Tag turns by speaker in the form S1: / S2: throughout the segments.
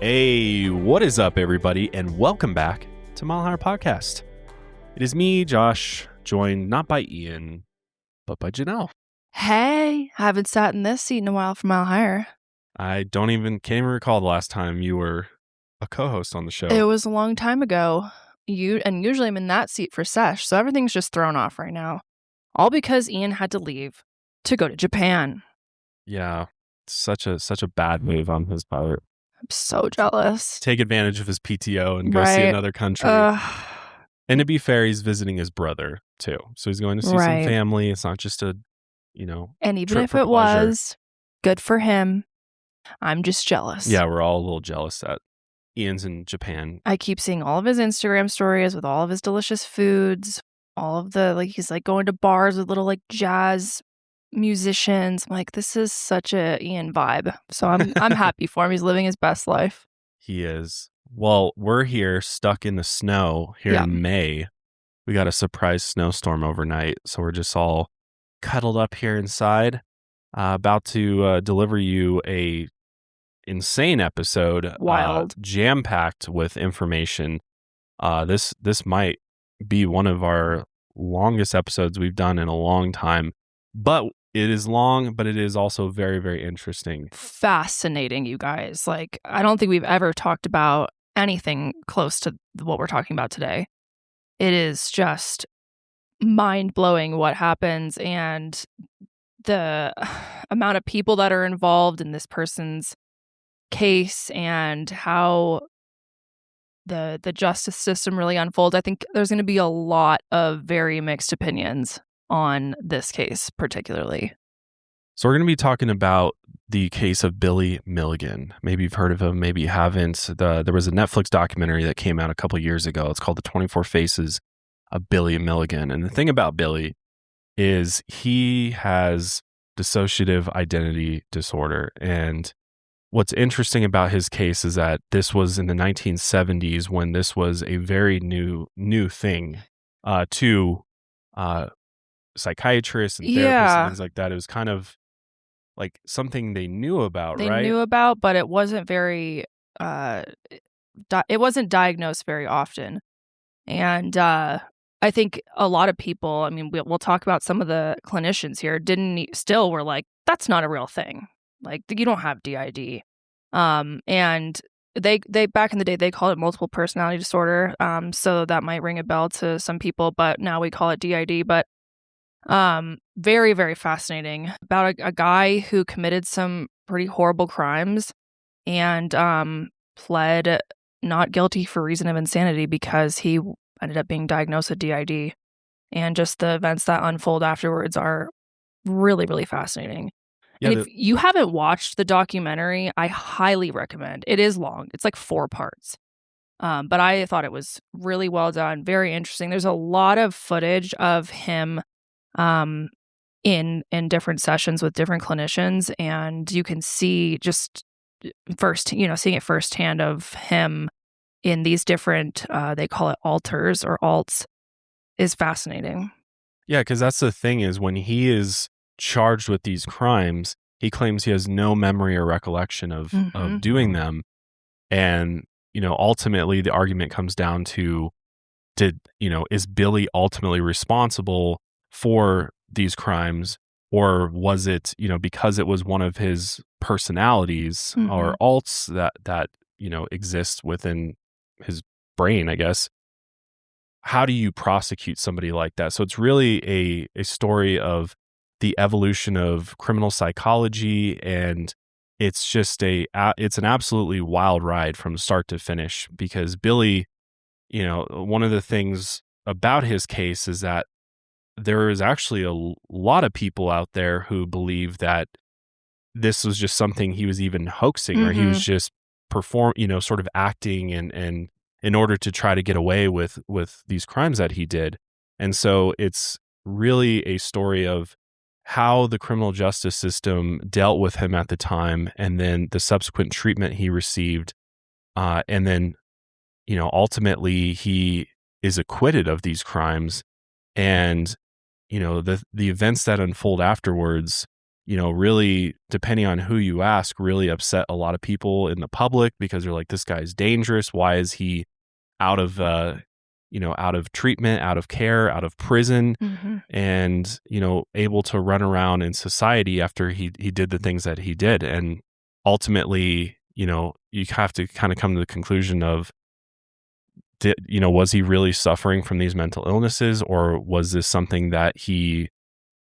S1: Hey, what is up, everybody, and welcome back to Mile Higher Podcast. It is me, Josh, joined not by Ian, but by Janelle.
S2: Hey, haven't sat in this seat in a while for Mile Higher.
S1: I can't even recall the last time you were a co-host on the show.
S2: It was a long time ago. Usually I'm in that seat for Sesh, so everything's just thrown off right now. All because Ian had to leave to go to Japan.
S1: Yeah, such a bad move on his part.
S2: I'm so jealous.
S1: Take advantage of his PTO and go see another country. And to be fair, he's visiting his brother too, so he's going to see some family. It's not just a,
S2: and even if it was, good for him. I'm just jealous.
S1: Yeah, we're all a little jealous that Ian's in Japan.
S2: I keep seeing all of his Instagram stories with all of his delicious foods, all of the, he's going to bars with little jazz musicians. I'm like, this is such a Ian vibe. So I'm happy for him. He's living his best life.
S1: He is. Well, we're here stuck in the snow here in May. We got a surprise snowstorm overnight, so we're just all cuddled up here inside, about to deliver you a insane episode.
S2: Wild.
S1: Jam-packed with information. This might be one of our longest episodes we've done in a long time, but it is long, but it is also very, very interesting.
S2: Fascinating, you guys. I don't think we've ever talked about anything close to what we're talking about today. It is just mind-blowing what happens and the amount of people that are involved in this person's case and how the justice system really unfolds. I think there's going to be a lot of very mixed opinions on this case particularly.
S1: So we're going to be talking about the case of Billy Milligan. Maybe you've heard of him, maybe you haven't. There was a Netflix documentary that came out a couple years ago. It's called The 24 Faces of Billy Milligan. And the thing about Billy is he has dissociative identity disorder. And what's interesting about his case is that this was in the 1970s when this was a very new thing to psychiatrists and therapists and things like that. It was kind of like something they knew about, right?
S2: They knew about, but it wasn't very, it wasn't diagnosed very often. And I think a lot of people, we'll talk about some of the clinicians here, were like, that's not a real thing. You don't have DID. And they back in the day, they called it multiple personality disorder. So that might ring a bell to some people, but now we call it DID. But very, very fascinating about a guy who committed some pretty horrible crimes and pled not guilty for reason of insanity because he ended up being diagnosed with DID. And just the events that unfold afterwards are really, really fascinating. Yeah, and if you haven't watched the documentary, I highly recommend. It is long. It's 4 parts. But I thought it was really well done, very interesting. There's a lot of footage of him in different sessions with different clinicians, and you can see just seeing it firsthand of him in these different they call it alters or alts is fascinating.
S1: Yeah, because that's the thing is when he is charged with these crimes, he claims he has no memory or recollection of doing them, and ultimately the argument comes down to is Billy ultimately responsible for these crimes, or was it because it was one of his personalities or alts that exists within his brain, I guess. How do you prosecute somebody like that? So it's really a story of the evolution of criminal psychology, and it's just it's an absolutely wild ride from start to finish because Billy, one of the things about his case is that there is actually a lot of people out there who believe that this was just something he was even hoaxing or he was just sort of acting and in order to try to get away with these crimes that he did. And so it's really a story of how the criminal justice system dealt with him at the time and then the subsequent treatment he received. And then, ultimately he is acquitted of these crimes. And, the events that unfold afterwards, really, depending on who you ask, really upset a lot of people in the public because they're like, this guy's dangerous. Why is he out of treatment, out of care, out of prison, and, able to run around in society after he did the things that he did? And ultimately, you have to kind of come to the conclusion of, was he really suffering from these mental illnesses, or was this something that he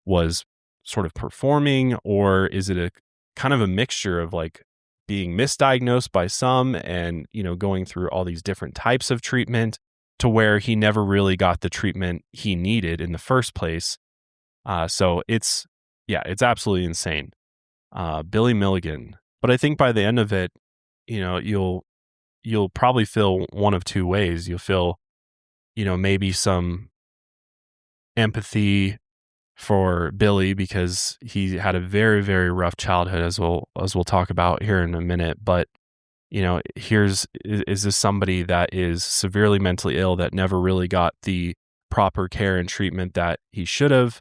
S1: was sort of performing, or is it a kind of a mixture of like being misdiagnosed by some and, going through all these different types of treatment to where he never really got the treatment he needed in the first place. So it's absolutely insane. Billy Milligan. But I think by the end of it, you'll probably feel one of two ways. You'll feel, maybe some empathy for Billy because he had a very, very rough childhood, as we'll talk about here in a minute. But, is this somebody that is severely mentally ill that never really got the proper care and treatment that he should have?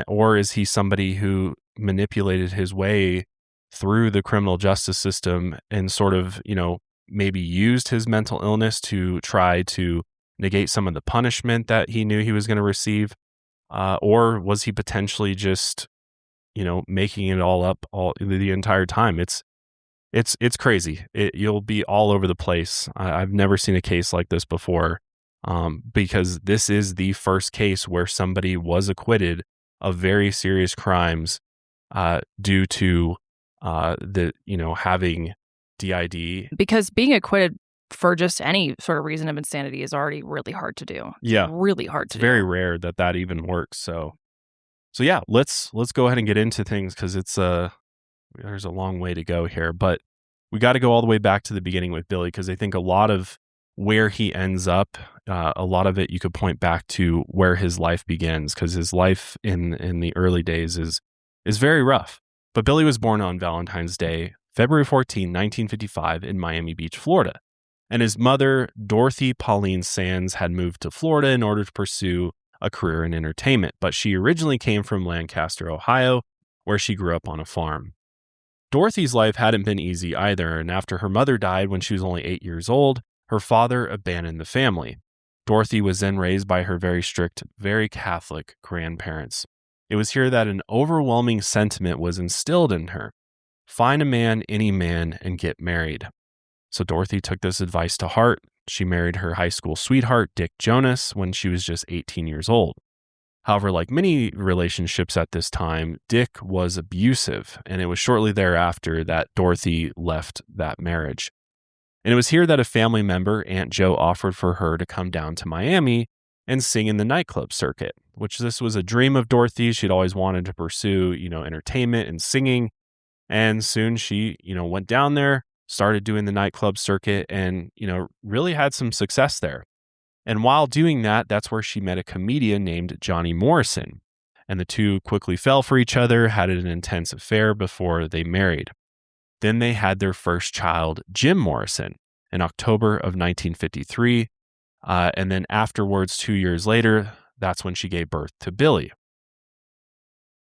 S1: Or is he somebody who manipulated his way through the criminal justice system and sort of, maybe used his mental illness to try to negate some of the punishment that he knew he was going to receive? Or was he potentially just, making it all up the entire time? It's crazy. You'll be all over the place. I've never seen a case like this before, because this is the first case where somebody was acquitted of very serious crimes due to having DID.
S2: Because being acquitted for just any sort of reason of insanity is already really hard to do.
S1: Yeah,
S2: really hard to do.
S1: It's very rare that even works. So yeah, let's go ahead and get into things because there's a long way to go here, but we got to go all the way back to the beginning with Billy because I think a lot of where he ends up, a lot of it you could point back to where his life begins because his life in the early days is very rough. But Billy was born on Valentine's Day, February 14, 1955 in Miami Beach, Florida. And his mother, Dorothy Pauline Sands, had moved to Florida in order to pursue a career in entertainment, but she originally came from Lancaster, Ohio, where she grew up on a farm. Dorothy's life hadn't been easy either, and after her mother died when she was only 8 years old, her father abandoned the family. Dorothy was then raised by her very strict, very Catholic grandparents. It was here that an overwhelming sentiment was instilled in her: find a man, any man, and get married. So Dorothy took this advice to heart. She married her high school sweetheart, Dick Jonas, when she was just 18 years old. However, like many relationships at this time, Dick was abusive, and it was shortly thereafter that Dorothy left that marriage. And it was here that a family member, Aunt Jo, offered for her to come down to Miami and sing in the nightclub circuit, which this was a dream of Dorothy. She'd always wanted to pursue, entertainment and singing. And soon she, went down there, started doing the nightclub circuit and, really had some success there. And while doing that, that's where she met a comedian named Johnny Morrison. And the two quickly fell for each other, had an intense affair before they married. Then they had their first child, Jim Morrison, in October of 1953. And then afterwards, 2 years later, that's when she gave birth to Billy.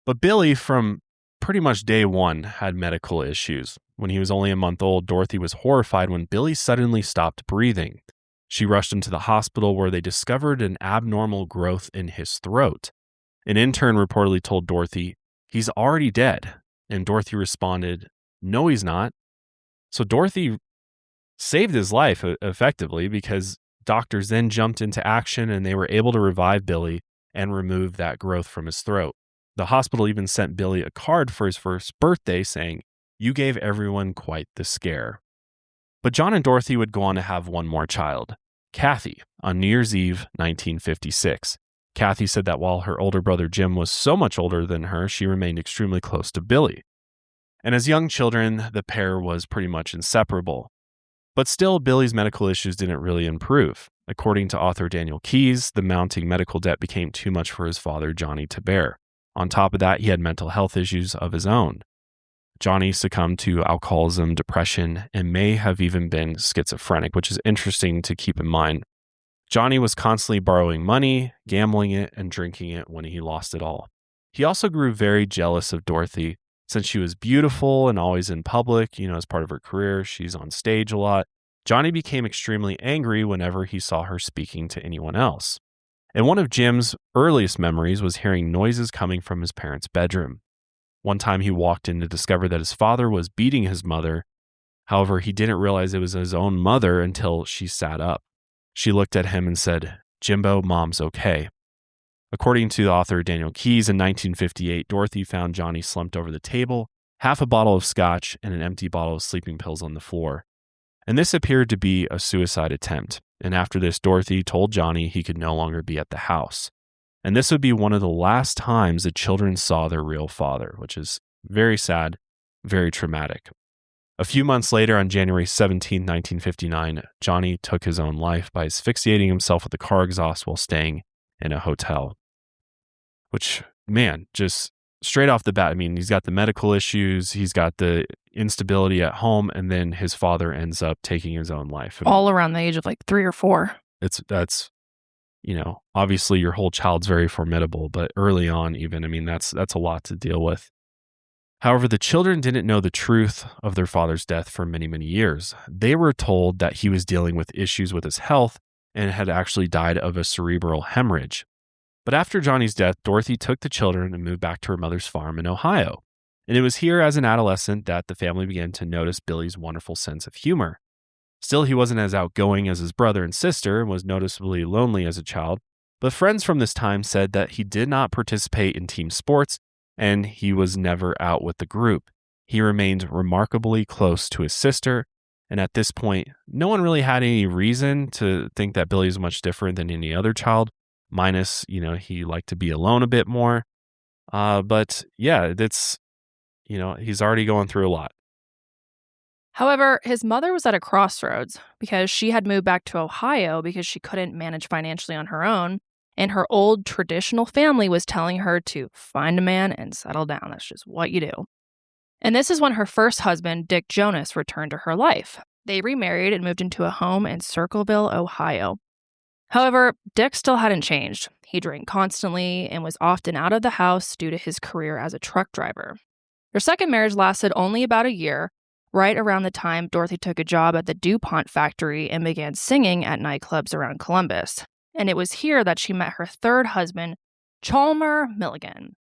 S1: But Billy, from pretty much day one, had medical issues. When he was only a month old, Dorothy was horrified when Billy suddenly stopped breathing. She rushed him to the hospital where they discovered an abnormal growth in his throat. An intern reportedly told Dorothy, "He's already dead." And Dorothy responded, "No, he's not." So Dorothy saved his life effectively because doctors then jumped into action and they were able to revive Billy and remove that growth from his throat. The hospital even sent Billy a card for his first birthday saying, "You gave everyone quite the scare." But John and Dorothy would go on to have one more child, Kathy, on New Year's Eve, 1956. Kathy said that while her older brother Jim was so much older than her, she remained extremely close to Billy. And as young children, the pair was pretty much inseparable. But still, Billy's medical issues didn't really improve. According to author Daniel Keyes, the mounting medical debt became too much for his father, Johnny, to bear. On top of that, he had mental health issues of his own. Johnny succumbed to alcoholism, depression, and may have even been schizophrenic, which is interesting to keep in mind. Johnny was constantly borrowing money, gambling it, and drinking it when he lost it all. He also grew very jealous of Dorothy. Since she was beautiful and always in public, as part of her career, she's on stage a lot. Johnny became extremely angry whenever he saw her speaking to anyone else. And one of Jim's earliest memories was hearing noises coming from his parents' bedroom. One time he walked in to discover that his father was beating his mother. However, he didn't realize it was his own mother until she sat up. She looked at him and said, "Jimbo, Mom's okay." According to the author Daniel Keyes, in 1958, Dorothy found Johnny slumped over the table, half a bottle of scotch, and an empty bottle of sleeping pills on the floor. And this appeared to be a suicide attempt. And after this, Dorothy told Johnny he could no longer be at the house. And this would be one of the last times the children saw their real father, which is very sad, very traumatic. A few months later, on January 17, 1959, Johnny took his own life by asphyxiating himself with a car exhaust while staying in a hotel. Which, man, just straight off the bat, I mean, he's got the medical issues, he's got the instability at home, and then his father ends up taking his own life.
S2: All around the age of like 3 or 4.
S1: That's obviously your whole child's very formidable, but early on even, I mean, that's a lot to deal with. However, the children didn't know the truth of their father's death for many, many years. They were told that he was dealing with issues with his health and had actually died of a cerebral hemorrhage. But after Johnny's death, Dorothy took the children and moved back to her mother's farm in Ohio. And it was here as an adolescent that the family began to notice Billy's wonderful sense of humor. Still, he wasn't as outgoing as his brother and sister and was noticeably lonely as a child. But friends from this time said that he did not participate in team sports and he was never out with the group. He remained remarkably close to his sister. And at this point, no one really had any reason to think that Billy is much different than any other child, minus, he liked to be alone a bit more. But yeah, he's already going through a lot.
S2: However, his mother was at a crossroads because she had moved back to Ohio because she couldn't manage financially on her own, and her old traditional family was telling her to find a man and settle down. That's just what you do. And this is when her first husband, Dick Jonas, returned to her life. They remarried and moved into a home in Circleville, Ohio. However, Dick still hadn't changed. He drank constantly and was often out of the house due to his career as a truck driver. Their second marriage lasted only about a year, right around the time Dorothy took a job at the DuPont factory and began singing at nightclubs around Columbus. And it was here that she met her third husband, Chalmer Milligan.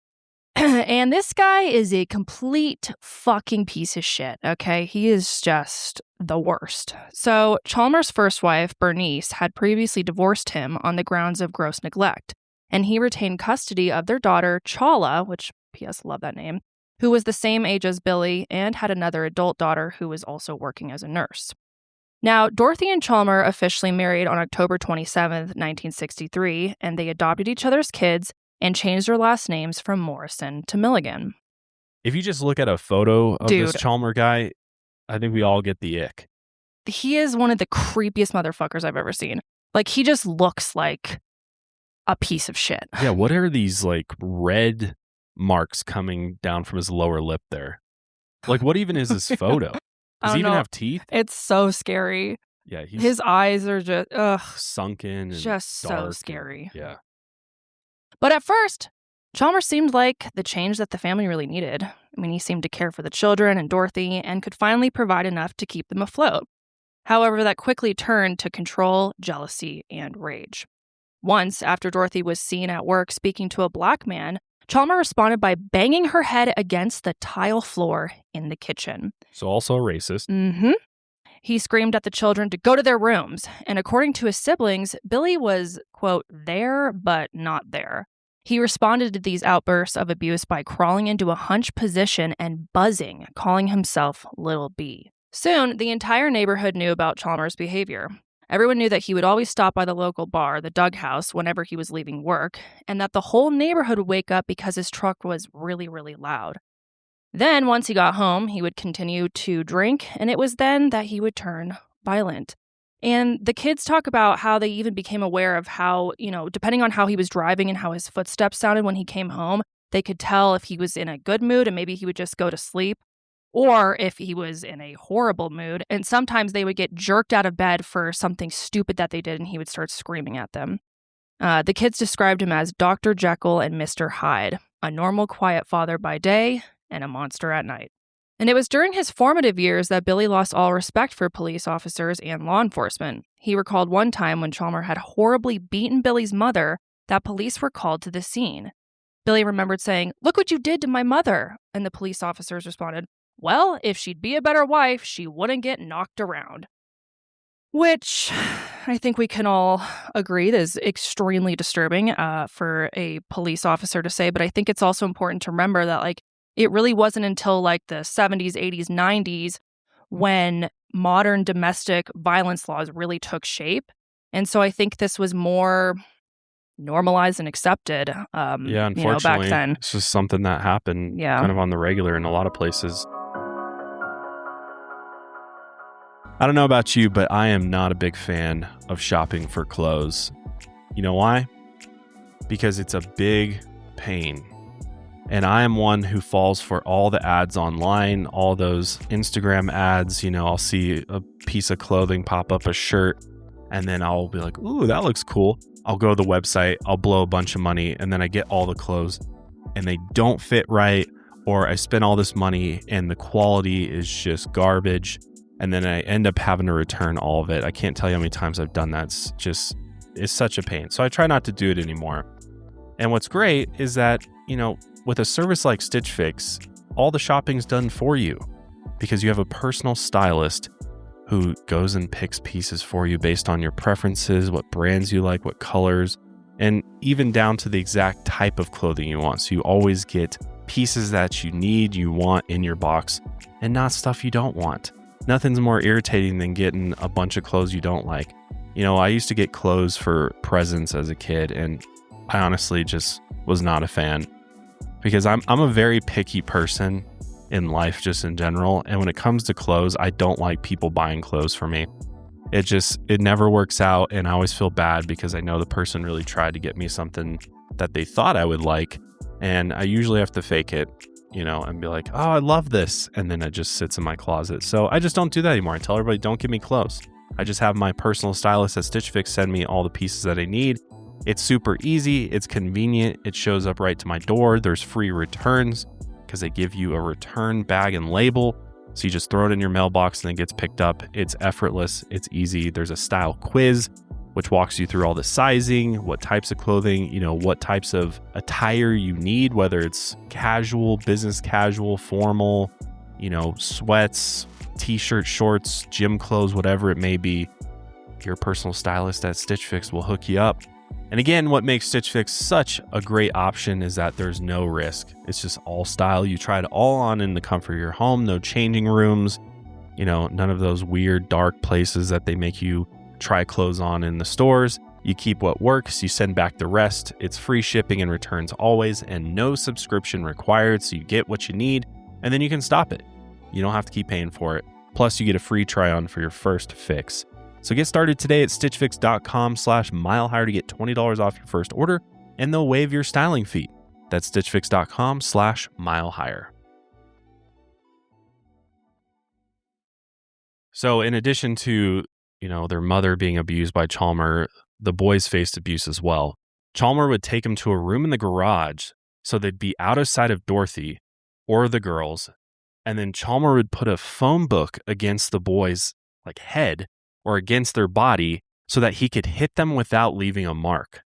S2: And this guy is a complete fucking piece of shit, okay? He is just the worst. So Chalmer's first wife, Bernice, had previously divorced him on the grounds of gross neglect, and he retained custody of their daughter, Chala, which, P.S., love that name, who was the same age as Billy and had another adult daughter who was also working as a nurse. Now, Dorothy and Chalmer officially married on October 27th, 1963, and they adopted each other's kids and changed their last names from Morrison to Milligan.
S1: If you just look at a photo of this Chalmer guy, I think we all get the ick.
S2: He is one of the creepiest motherfuckers I've ever seen. Like, he just looks like a piece of shit.
S1: Yeah, what are these, red marks coming down from his lower lip there? What even is this photo? Does he even have teeth?
S2: It's so scary.
S1: Yeah,
S2: his eyes are just
S1: sunken and
S2: just
S1: dark
S2: so scary.
S1: Yeah.
S2: But at first, Chalmer seemed like the change that the family really needed. I mean, he seemed to care for the children and Dorothy and could finally provide enough to keep them afloat. However, that quickly turned to control, jealousy, and rage. Once, after Dorothy was seen at work speaking to a black man, Chalmer responded by banging her head against the tile floor in the kitchen.
S1: So also a racist.
S2: Mm-hmm. He screamed at the children to go to their rooms, and according to his siblings, Billy was, quote, there but not there. He responded to these outbursts of abuse by crawling into a hunched position and buzzing, calling himself Little B. Soon, the entire neighborhood knew about Chalmer's behavior. Everyone knew that he would always stop by the local bar, the Doug House, whenever he was leaving work, and that the whole neighborhood would wake up because his truck was really, really loud. Then, once he got home, he would continue to drink, and it was then that he would turn violent. And the kids talk about how they even became aware of how, depending on how he was driving and how his footsteps sounded when he came home, they could tell if he was in a good mood and maybe he would just go to sleep, or if he was in a horrible mood. And sometimes they would get jerked out of bed for something stupid that they did, and he would start screaming at them. The kids described him as Dr. Jekyll and Mr. Hyde. a normal, quiet father by day and a monster at night. And it was during his formative years that Billy lost all respect for police officers and law enforcement. He recalled one time when Chalmer had horribly beaten Billy's mother that police were called to the scene. Billy remembered saying, "Look what you did to my mother." And the police officers responded, "Well, if she'd be a better wife, she wouldn't get knocked around." Which I think we can all agree that is extremely disturbing for a police officer to say. But I think it's also important to remember that, it really wasn't until the 70s, 80s, 90s when modern domestic violence laws really took shape. And so I think this was more normalized and accepted,
S1: unfortunately,
S2: back then.
S1: It's just something that happened kind of on the regular in a lot of places. I don't know about you, but I am not a big fan of shopping for clothes. You know why? Because it's a big pain. And I am one who falls for all the ads online, all those Instagram ads. I'll see a piece of clothing pop up, a shirt, and then I'll be like, ooh, that looks cool. I'll go to the website, I'll blow a bunch of money, and then I get all the clothes and they don't fit right, or I spend all this money and the quality is just garbage. And then I end up having to return all of it. I can't tell you how many times I've done that. It's such a pain. So I try not to do it anymore. And what's great is that, with a service like Stitch Fix, all the shopping's done for you because you have a personal stylist who goes and picks pieces for you based on your preferences, what brands you like, what colors, and even down to the exact type of clothing you want. So you always get pieces that you need, you want in your box, and not stuff you don't want. Nothing's more irritating than getting a bunch of clothes you don't like. I used to get clothes for presents as a kid, and I honestly just was not a fan because I'm a very picky person in life just in general. And when it comes to clothes, I don't like people buying clothes for me. It never works out. And I always feel bad because I know the person really tried to get me something that they thought I would like. And I usually have to fake it, and be like, oh, I love this. And then it just sits in my closet. So I just don't do that anymore. I tell everybody, don't give me clothes. I just have my personal stylist at Stitch Fix send me all the pieces that I need. It's super easy. It's convenient. It shows up right to my door. There's free returns because they give you a return bag and label. So you just throw it in your mailbox and it gets picked up. It's effortless. It's easy. There's a style quiz, which walks you through all the sizing, what types of clothing, what types of attire you need, whether it's casual, business casual, formal, sweats, t-shirt, shorts, gym clothes, whatever it may be. Your personal stylist at Stitch Fix will hook you up. And again, what makes Stitch Fix such a great option is that there's no risk. It's just all style. You try it all on in the comfort of your home, no changing rooms, none of those weird dark places that they make you try clothes on in the stores. You keep what works, you send back the rest. It's free shipping and returns always, and no subscription required. So you get what you need and then you can stop it. You don't have to keep paying for it. Plus you get a free try on for your first fix. So get started today at stitchfix.com/milehigher to get $20 off your first order, and they'll waive your styling fee. That's stitchfix.com/milehigher. So in addition to, their mother being abused by Chalmer, the boys faced abuse as well. Chalmer would take them to a room in the garage so they'd be out of sight of Dorothy or the girls. And then Chalmer would put a phone book against the boys' head or against their body so that he could hit them without leaving a mark.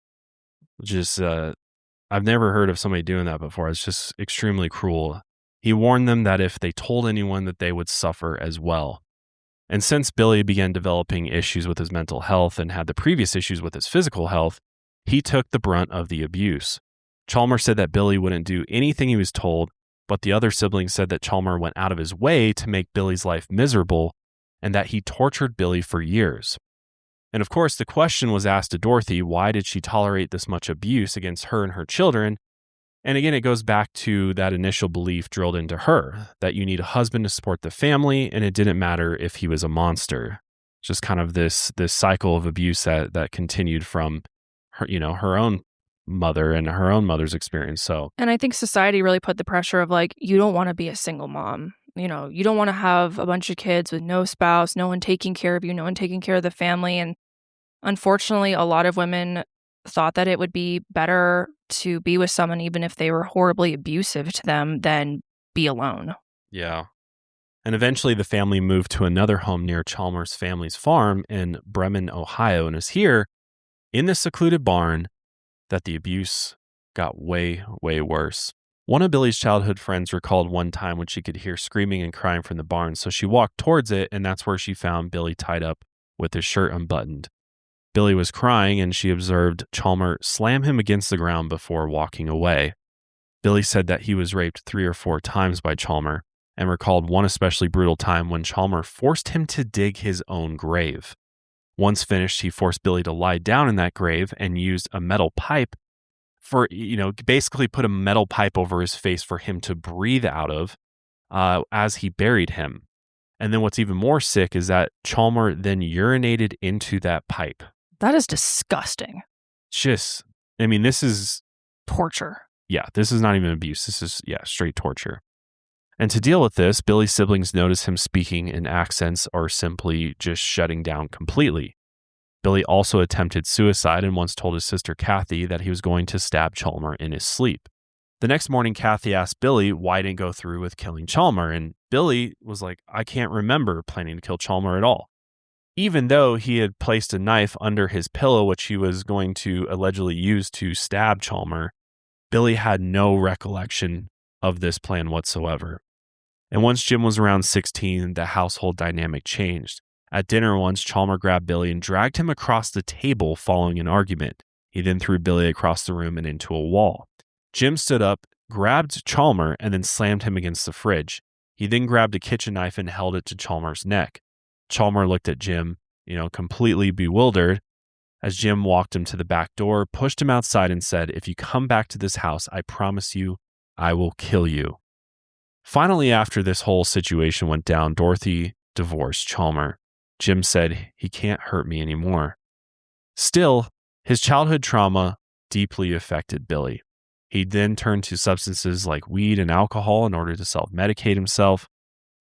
S1: Which is, I've never heard of somebody doing that before. It's just extremely cruel. He warned them that if they told anyone that they would suffer as well. And since Billy began developing issues with his mental health and had the previous issues with his physical health, he took the brunt of the abuse. Chalmer said that Billy wouldn't do anything he was told, but the other siblings said that Chalmer went out of his way to make Billy's life miserable and that he tortured Billy for years. And of course, the question was asked to Dorothy, why did she tolerate this much abuse against her and her children? And again, it goes back to that initial belief drilled into her that you need a husband to support the family, and it didn't matter if he was a monster. Just kind of this cycle of abuse that continued from her, her own mother and her own mother's experience. So,
S2: and I think society really put the pressure of you don't want to be a single mom. You don't want to have a bunch of kids with no spouse, no one taking care of you, no one taking care of the family. And unfortunately, a lot of women thought that it would be better to be with someone even if they were horribly abusive to them than be alone.
S1: Yeah. And eventually the family moved to another home near Chalmer's family's farm in Bremen, Ohio. And it was here in the secluded barn that the abuse got way, way worse. One of Billy's childhood friends recalled one time when she could hear screaming and crying from the barn. So she walked towards it, and that's where she found Billy tied up with his shirt unbuttoned. Billy was crying, and she observed Chalmer slam him against the ground before walking away. Billy said that he was raped 3 or 4 times by Chalmer, and recalled one especially brutal time when Chalmer forced him to dig his own grave. Once finished, he forced Billy to lie down in that grave and used a metal pipe basically put a metal pipe over his face for him to breathe out of as he buried him. And then what's even more sick is that Chalmer then urinated into that pipe.
S2: That is disgusting.
S1: This is
S2: torture.
S1: Yeah, this is not even abuse. This is, straight torture. And to deal with this, Billy's siblings noticed him speaking in accents or simply just shutting down completely. Billy also attempted suicide and once told his sister Kathy that he was going to stab Chalmer in his sleep. The next morning, Kathy asked Billy why he didn't go through with killing Chalmer, and Billy was like, I can't remember planning to kill Chalmer at all. Even though he had placed a knife under his pillow, which he was going to allegedly use to stab Chalmer, Billy had no recollection of this plan whatsoever. And once Jim was around 16, the household dynamic changed. At dinner once, Chalmer grabbed Billy and dragged him across the table following an argument. He then threw Billy across the room and into a wall. Jim stood up, grabbed Chalmer, and then slammed him against the fridge. He then grabbed a kitchen knife and held it to Chalmer's neck. Chalmer looked at Jim, completely bewildered, as Jim walked him to the back door, pushed him outside, and said, "If you come back to this house, I promise you, I will kill you." Finally, after this whole situation went down, Dorothy divorced Chalmer. Jim said, "He can't hurt me anymore." Still, his childhood trauma deeply affected Billy. He then turned to substances like weed and alcohol in order to self-medicate himself,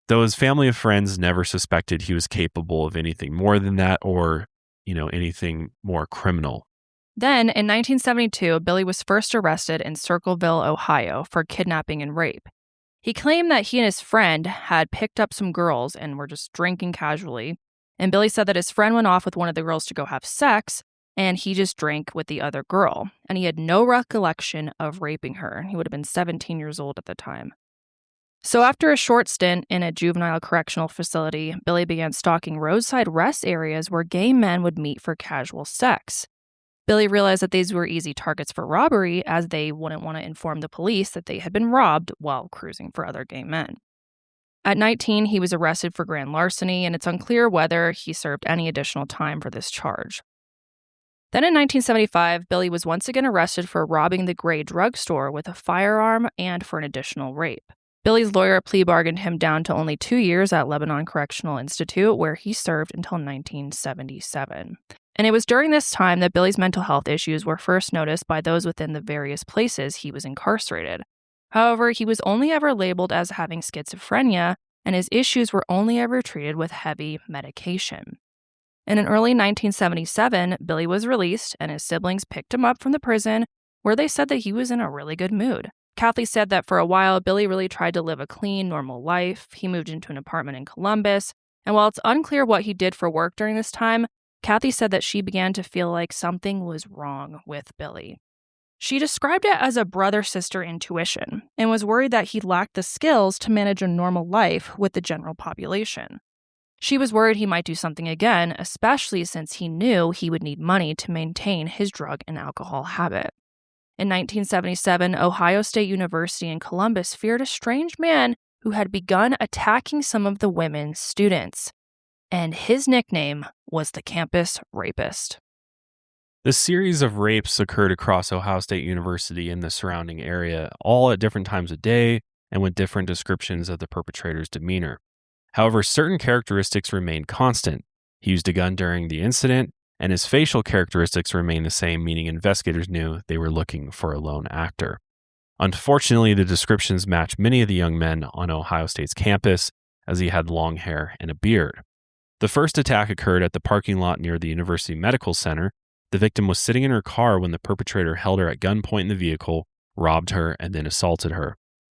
S1: though his family and friends never suspected he was capable of anything more than that or, anything more criminal.
S2: Then, in 1972, Billy was first arrested in Circleville, Ohio, for kidnapping and rape. He claimed that he and his friend had picked up some girls and were just drinking casually. And Billy said that his friend went off with one of the girls to go have sex, and he just drank with the other girl. And he had no recollection of raping her. He would have been 17 years old at the time. So after a short stint in a juvenile correctional facility, Billy began stalking roadside rest areas where gay men would meet for casual sex. Billy realized that these were easy targets for robbery, as they wouldn't want to inform the police that they had been robbed while cruising for other gay men. At 19, he was arrested for grand larceny, and it's unclear whether he served any additional time for this charge. Then in 1975, Billy was once again arrested for robbing the Gray drugstore with a firearm and for an additional rape. Billy's lawyer plea bargained him down to only 2 years at Lebanon Correctional Institute, where he served until 1977. And it was during this time that Billy's mental health issues were first noticed by those within the various places he was incarcerated. However, he was only ever labeled as having schizophrenia, and his issues were only ever treated with heavy medication. And in early 1977, Billy was released, and his siblings picked him up from the prison, where they said that he was in a really good mood. Kathy said that for a while, Billy really tried to live a clean, normal life. He moved into an apartment in Columbus, and while it's unclear what he did for work during this time, Kathy said that she began to feel like something was wrong with Billy. She described it as a brother-sister intuition and was worried that he lacked the skills to manage a normal life with the general population. She was worried he might do something again, especially since he knew he would need money to maintain his drug and alcohol habit. In 1977, Ohio State University in Columbus feared a strange man who had begun attacking some of the women's students, and his nickname was the Campus Rapist.
S1: The series of rapes occurred across Ohio State University and the surrounding area, all at different times of day and with different descriptions of the perpetrator's demeanor. However, certain characteristics remained constant. He used a gun during the incident, and his facial characteristics remained the same, meaning investigators knew they were looking for a lone actor. Unfortunately, the descriptions matched many of the young men on Ohio State's campus, as he had long hair and a beard. The first attack occurred at the parking lot near the University Medical Center, The victim was sitting in her car when the perpetrator held her at gunpoint in the vehicle, robbed her, and then assaulted her.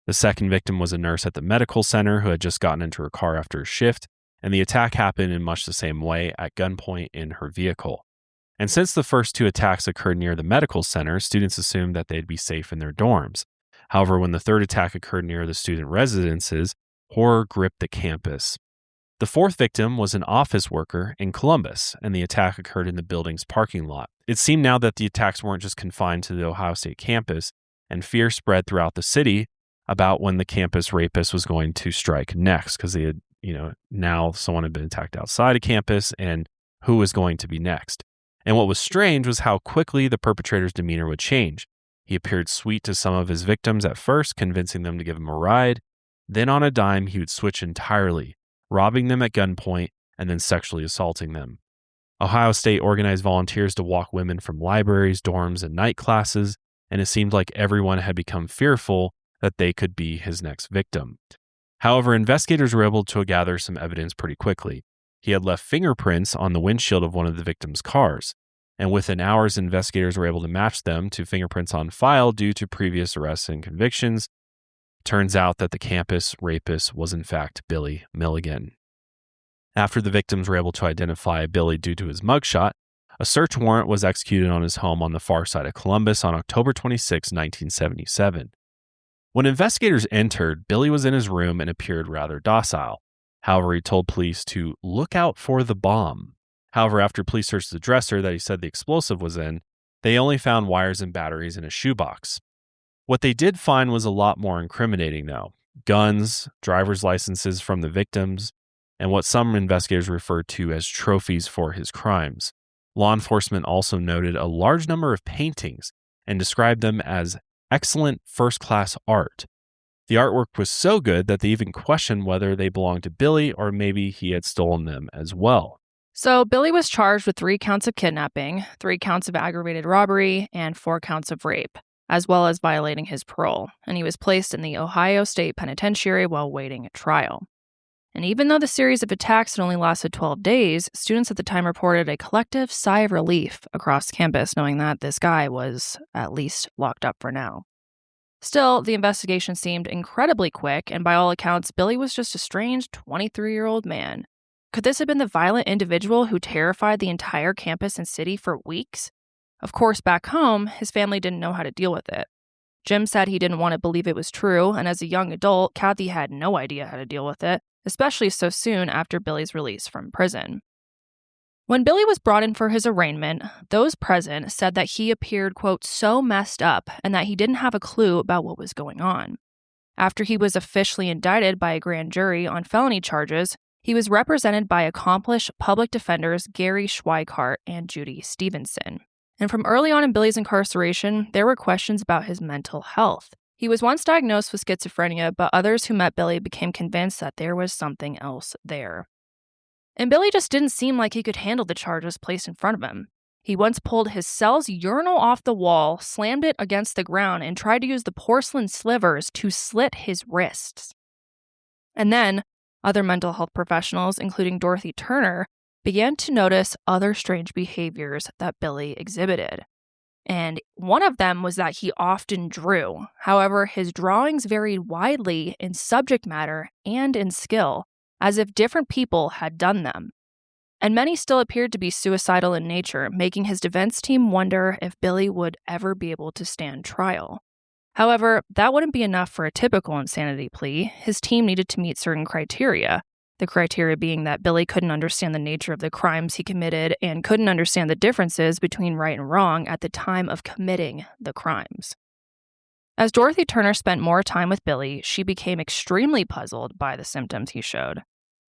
S1: The second victim was a nurse at the medical center who had just gotten into her car after a shift, and the attack happened in much the same way, at gunpoint in her vehicle. And since the first two attacks occurred near the medical center, students assumed that they'd be safe in their dorms. However, when the third attack occurred near the student residences, horror gripped the campus. The fourth victim was an office worker in Columbus, and the attack occurred in the building's parking lot. It seemed now that the attacks weren't just confined to the Ohio State campus, and fear spread throughout the city about when the campus rapist was going to strike next, because they had, now someone had been attacked outside of campus, and who was going to be next. And what was strange was how quickly the perpetrator's demeanor would change. He appeared sweet to some of his victims at first, convincing them to give him a ride. Then on a dime, he would switch entirely, robbing them at gunpoint and then sexually assaulting them. Ohio State organized volunteers to walk women from libraries, dorms, and night classes, and it seemed like everyone had become fearful that they could be his next victim. However, investigators were able to gather some evidence pretty quickly. He had left fingerprints on the windshield of one of the victim's cars, and within hours, investigators were able to match them to fingerprints on file due to previous arrests and convictions. Turns out that the campus rapist was in fact Billy Milligan. After the victims were able to identify Billy due to his mugshot, a search warrant was executed on his home on the far side of Columbus on October 26, 1977. When investigators entered, Billy was in his room and appeared rather docile. However, he told police to look out for the bomb. However, after police searched the dresser that he said the explosive was in, they only found wires and batteries in a shoebox. What they did find was a lot more incriminating, though. Guns, driver's licenses from the victims, and what some investigators referred to as trophies for his crimes. Law enforcement also noted a large number of paintings and described them as excellent first-class art. The artwork was so good that they even questioned whether they belonged to Billy or maybe he had stolen them as well.
S2: So Billy was charged with 3 counts of kidnapping, 3 counts of aggravated robbery, and 4 counts of rape, as well as violating his parole, and he was placed in the Ohio State Penitentiary while waiting a trial. And even though the series of attacks had only lasted 12 days, students at the time reported a collective sigh of relief across campus knowing that this guy was at least locked up for now. Still, the investigation seemed incredibly quick, and by all accounts, Billy was just a strange 23-year-old man. Could this have been the violent individual who terrified the entire campus and city for weeks? Of course, back home, his family didn't know how to deal with it. Jim said he didn't want to believe it was true, and as a young adult, Kathy had no idea how to deal with it, especially so soon after Billy's release from prison. When Billy was brought in for his arraignment, those present said that he appeared, quote, so messed up and that he didn't have a clue about what was going on. After he was officially indicted by a grand jury on felony charges, he was represented by accomplished public defenders Gary Schweikart and Judy Stevenson. And from early on in Billy's incarceration, there were questions about his mental health. He was once diagnosed with schizophrenia, but others who met Billy became convinced that there was something else there. And Billy just didn't seem like he could handle the charges placed in front of him. He once pulled his cell's urinal off the wall, slammed it against the ground, and tried to use the porcelain slivers to slit his wrists. And then, other mental health professionals, including Dorothy Turner, began to notice other strange behaviors that Billy exhibited. And one of them was that he often drew. However, his drawings varied widely in subject matter and in skill, as if different people had done them. And many still appeared to be suicidal in nature, making his defense team wonder if Billy would ever be able to stand trial. However, that wouldn't be enough for a typical insanity plea. His team needed to meet certain criteria. The criteria being that Billy couldn't understand the nature of the crimes he committed and couldn't understand the differences between right and wrong at the time of committing the crimes. As Dorothy Turner spent more time with Billy, she became extremely puzzled by the symptoms he showed.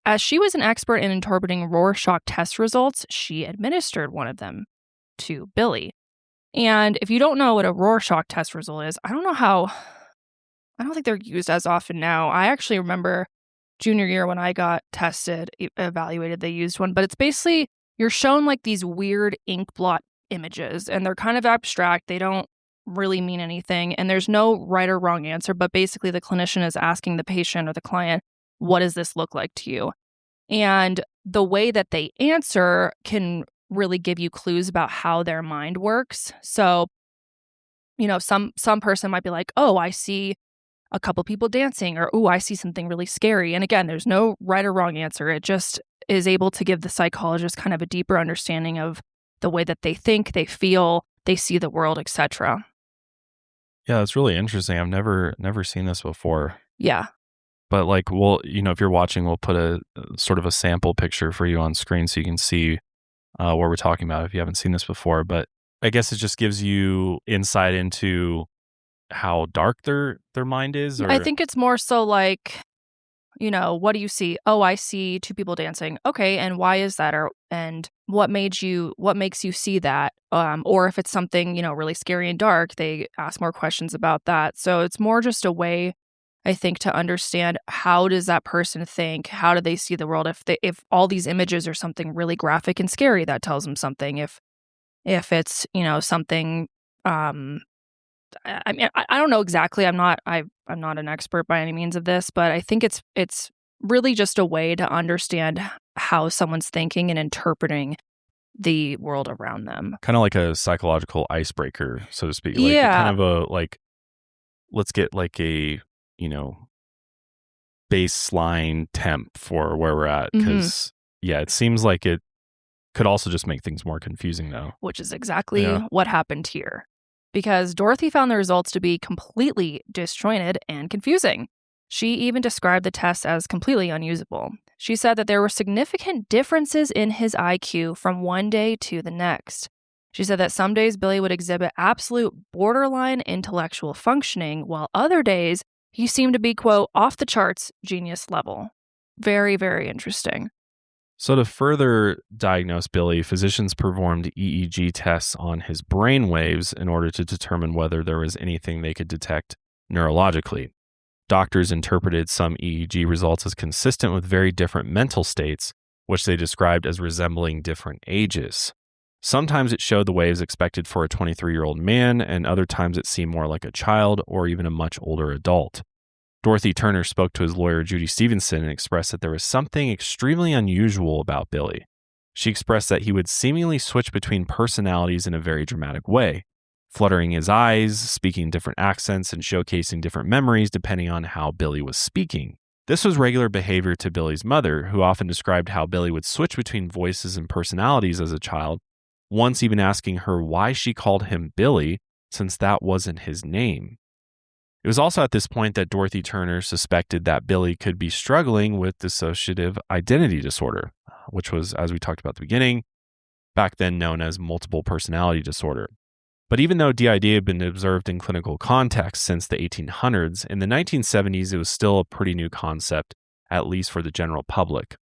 S2: As she was an expert in interpreting Rorschach test results, she administered one of them to Billy. And if you don't know what a Rorschach test result is, I don't think they're used as often now. I actually remember junior year when I got tested, evaluated, they used one, but it's basically you're shown like these weird ink blot images, and they're kind of abstract. They don't really mean anything, and there's no right or wrong answer, but basically the clinician is asking the patient or the client, what does this look like to you? And the way that they answer can really give you clues about how their mind works. So, some person might be like, oh, I see a couple people dancing, or, oh, I see something really scary. And again, there's no right or wrong answer. It just is able to give the psychologist kind of a deeper understanding of the way that they think, they feel, they see the world, etc.
S1: Yeah, that's really interesting. I've never seen this before.
S2: Yeah.
S1: But if you're watching, we'll put a sort of a sample picture for you on screen so you can see what we're talking about if you haven't seen this before. But I guess it just gives you insight into how dark their mind is. Or
S2: I think it's more so like, what do you see? Oh, I see two people dancing. Okay, and why is that? And what makes you see that? Or if it's something, really scary and dark, they ask more questions about that. So it's more just a way, I think, to understand how does that person think? How do they see the world? If all these images are something really graphic and scary, that tells them something. If it's, something, I mean, I don't know exactly. I'm not an expert by any means of this, but I think it's really just a way to understand how someone's thinking and interpreting the world around them.
S1: Kind of like a psychological icebreaker, so to speak.
S2: Yeah.
S1: Kind of let's get like a, baseline temp for where we're at. Because, it seems like it could also just make things more confusing, though.
S2: Which is exactly what happened here. Because Dorothy found the results to be completely disjointed and confusing. She even described the test as completely unusable. She said that there were significant differences in his IQ from one day to the next. She said that some days Billy would exhibit absolute borderline intellectual functioning, while other days he seemed to be, quote, off the charts genius level. Very, very interesting.
S1: So to further diagnose Billy, physicians performed EEG tests on his brain waves in order to determine whether there was anything they could detect neurologically. Doctors interpreted some EEG results as consistent with very different mental states, which they described as resembling different ages. Sometimes it showed the waves expected for a 23-year-old man, and other times it seemed more like a child or even a much older adult. Dorothy Turner spoke to his lawyer, Judy Stevenson, and expressed that there was something extremely unusual about Billy. She expressed that he would seemingly switch between personalities in a very dramatic way, fluttering his eyes, speaking different accents, and showcasing different memories depending on how Billy was speaking. This was regular behavior to Billy's mother, who often described how Billy would switch between voices and personalities as a child, once even asking her why she called him Billy, since that wasn't his name. It was also at this point that Dorothy Turner suspected that Billy could be struggling with dissociative identity disorder, which was, as we talked about at the beginning, back then known as multiple personality disorder. But even though DID had been observed in clinical contexts since the 1800s, in the 1970s it was still a pretty new concept, at least for the general public.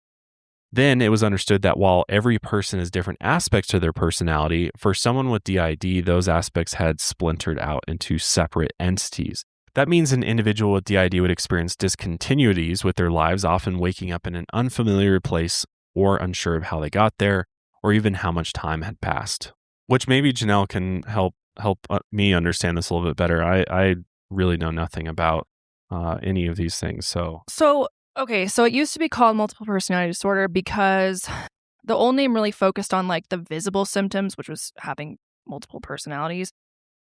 S1: Then it was understood that while every person has different aspects to their personality, for someone with DID, those aspects had splintered out into separate entities. That means an individual with DID would experience discontinuities with their lives, often waking up in an unfamiliar place or unsure of how they got there, or even how much time had passed. Which maybe Janelle can help me understand this a little bit better. I really know nothing about any of these things. So
S2: it used to be called multiple personality disorder because the old name really focused on like the visible symptoms, which was having multiple personalities.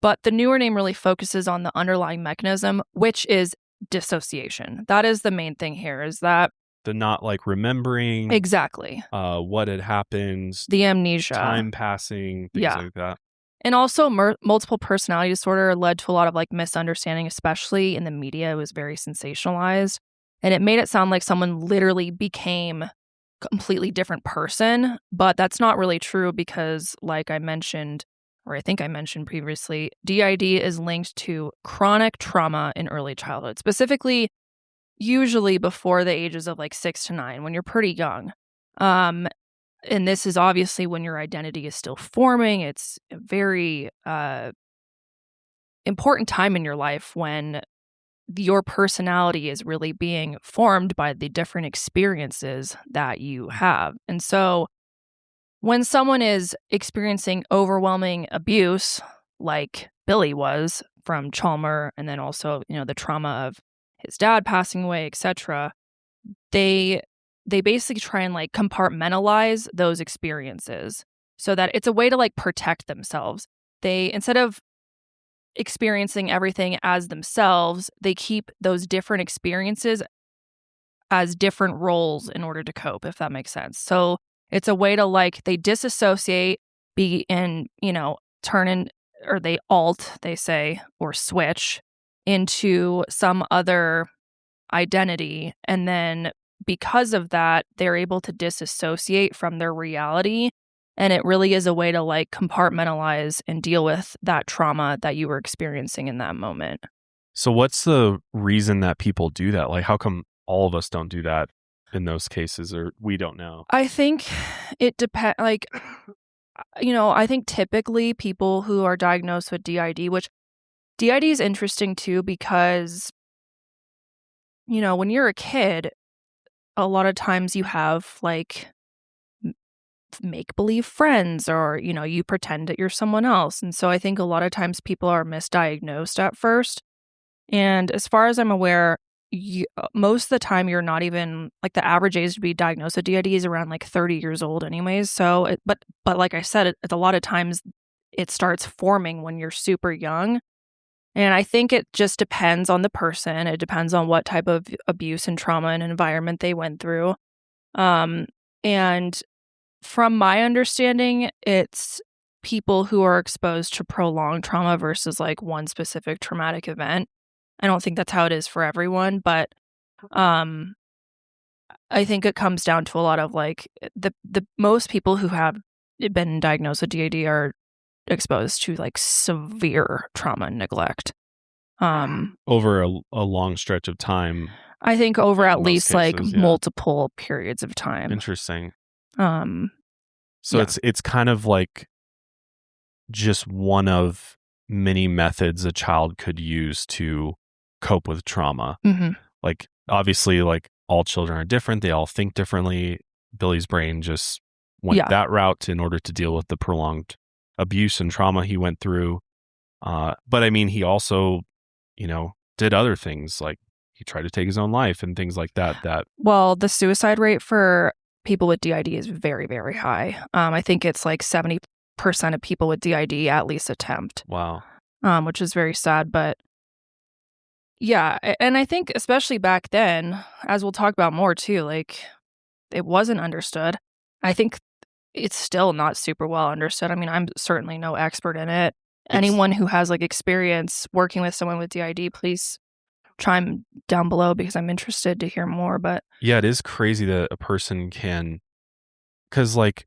S2: But the newer name really focuses on the underlying mechanism, which is dissociation. That is the main thing here, is that
S1: the not like remembering
S2: exactly
S1: what had happened,
S2: the amnesia,
S1: time passing, things like that.
S2: And also multiple personality disorder led to a lot of like misunderstanding, especially in the media. It was very sensationalized, and it made it sound like someone literally became a completely different person. But that's not really true because, like I mentioned, or I think I mentioned previously, DID is linked to chronic trauma in early childhood, specifically usually before the ages of like 6 to 9, when you're pretty young. And this is obviously when your identity is still forming. It's a very important time in your life when your personality is really being formed by the different experiences that you have. And so when someone is experiencing overwhelming abuse, like Billy was from Chalmer, and then also, the trauma of his dad passing away, etc., they basically try and like compartmentalize those experiences. so that it's a way to like protect themselves. They, instead of experiencing everything as themselves, they keep those different experiences as different roles in order to cope, if that makes sense. So it's a way to like, they disassociate, turn in, or they alt, they say, or switch into some other identity. And then because of that, they're able to disassociate from their reality. And it really is a way to like compartmentalize and deal with that trauma that you were experiencing in that moment.
S1: So what's the reason that people do that? Like, how come all of us don't do that in those cases, or we don't know?
S2: I think it depends. Like, I think typically people who are diagnosed with DID, which DID is interesting too, because, when you're a kid, a lot of times you have like make-believe friends, or you pretend that you're someone else. And so I think a lot of times people are misdiagnosed at first, and as far as I'm aware, most of the time you're not even like, the average age to be diagnosed with DID is around like 30 years old anyways. So but like I said, a lot of times it starts forming when you're super young. And I think it just depends on the person. It depends on what type of abuse and trauma and environment they went through. And from my understanding, it's people who are exposed to prolonged trauma versus like one specific traumatic event. I don't think that's how it is for everyone, but I think it comes down to a lot of like the most people who have been diagnosed with DID are exposed to like severe trauma and neglect.
S1: Over a long stretch of time.
S2: I think over at least
S1: cases,
S2: like multiple periods of time.
S1: Interesting.
S2: So
S1: it's kind of like just one of many methods a child could use to cope with trauma.
S2: Mm-hmm.
S1: Like, obviously, like, all children are different. They all think differently. Billy's brain just went that route in order to deal with the prolonged abuse and trauma he went through. But I mean, he also, did other things. Like, he tried to take his own life and things like that.
S2: Well, the suicide rate for people with DID is very, very high. I think it's like 70% of people with DID at least attempt.
S1: Wow.
S2: Which is very sad. But yeah, and I think especially back then, as we'll talk about more too, like, it wasn't understood. I think it's still not super well understood. I mean, I'm certainly no expert in it. Anyone who has like experience working with someone with DID, please chime down below, because I'm interested to hear more. But
S1: yeah, it is crazy that a person can, because like,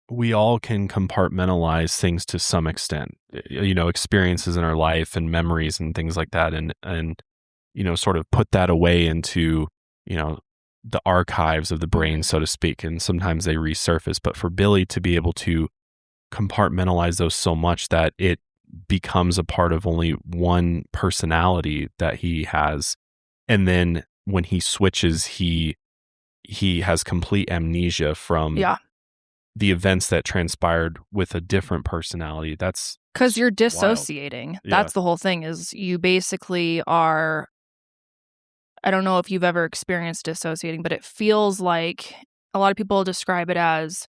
S1: we all can compartmentalize things to some extent, experiences in our life and memories and things like that. And sort of put that away into, the archives of the brain, so to speak. And sometimes they resurface. But for Billy to be able to compartmentalize those so much that it becomes a part of only one personality that he has. And then when he switches, he has complete amnesia from the events that transpired with a different personality. That's
S2: because you're dissociating.
S1: Wild.
S2: That's the whole thing, is you basically are, I don't know if you've ever experienced dissociating, but it feels like a lot of people describe it as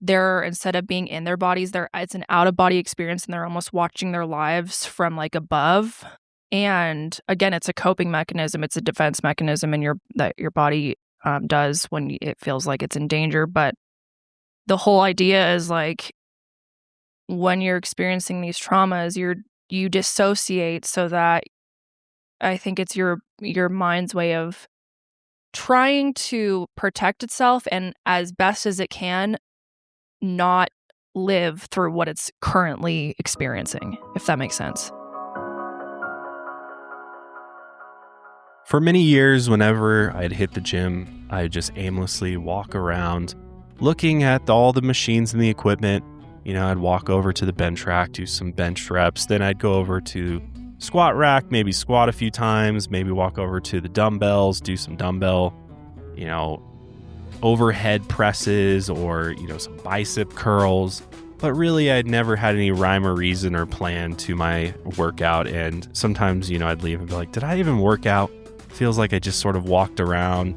S2: they're, instead of being in their bodies, it's an out-of-body experience, and they're almost watching their lives from like above. And again, it's a coping mechanism. It's a defense mechanism that your body does when it feels like it's in danger. But the whole idea is like, when you're experiencing these traumas, you dissociate, so that I think it's your mind's way of trying to protect itself, and as best as it can, not live through what it's currently experiencing, if that makes sense.
S1: For many years, whenever I'd hit the gym, I'd just aimlessly walk around looking at all the machines and the equipment. I'd walk over to the bench rack, do some bench reps. Then I'd go over to squat rack, maybe squat a few times, maybe walk over to the dumbbells, do some dumbbell, overhead presses, or, some bicep curls. But really, I'd never had any rhyme or reason or plan to my workout. And sometimes, I'd leave and be like, did I even work out? Feels like I just sort of walked around,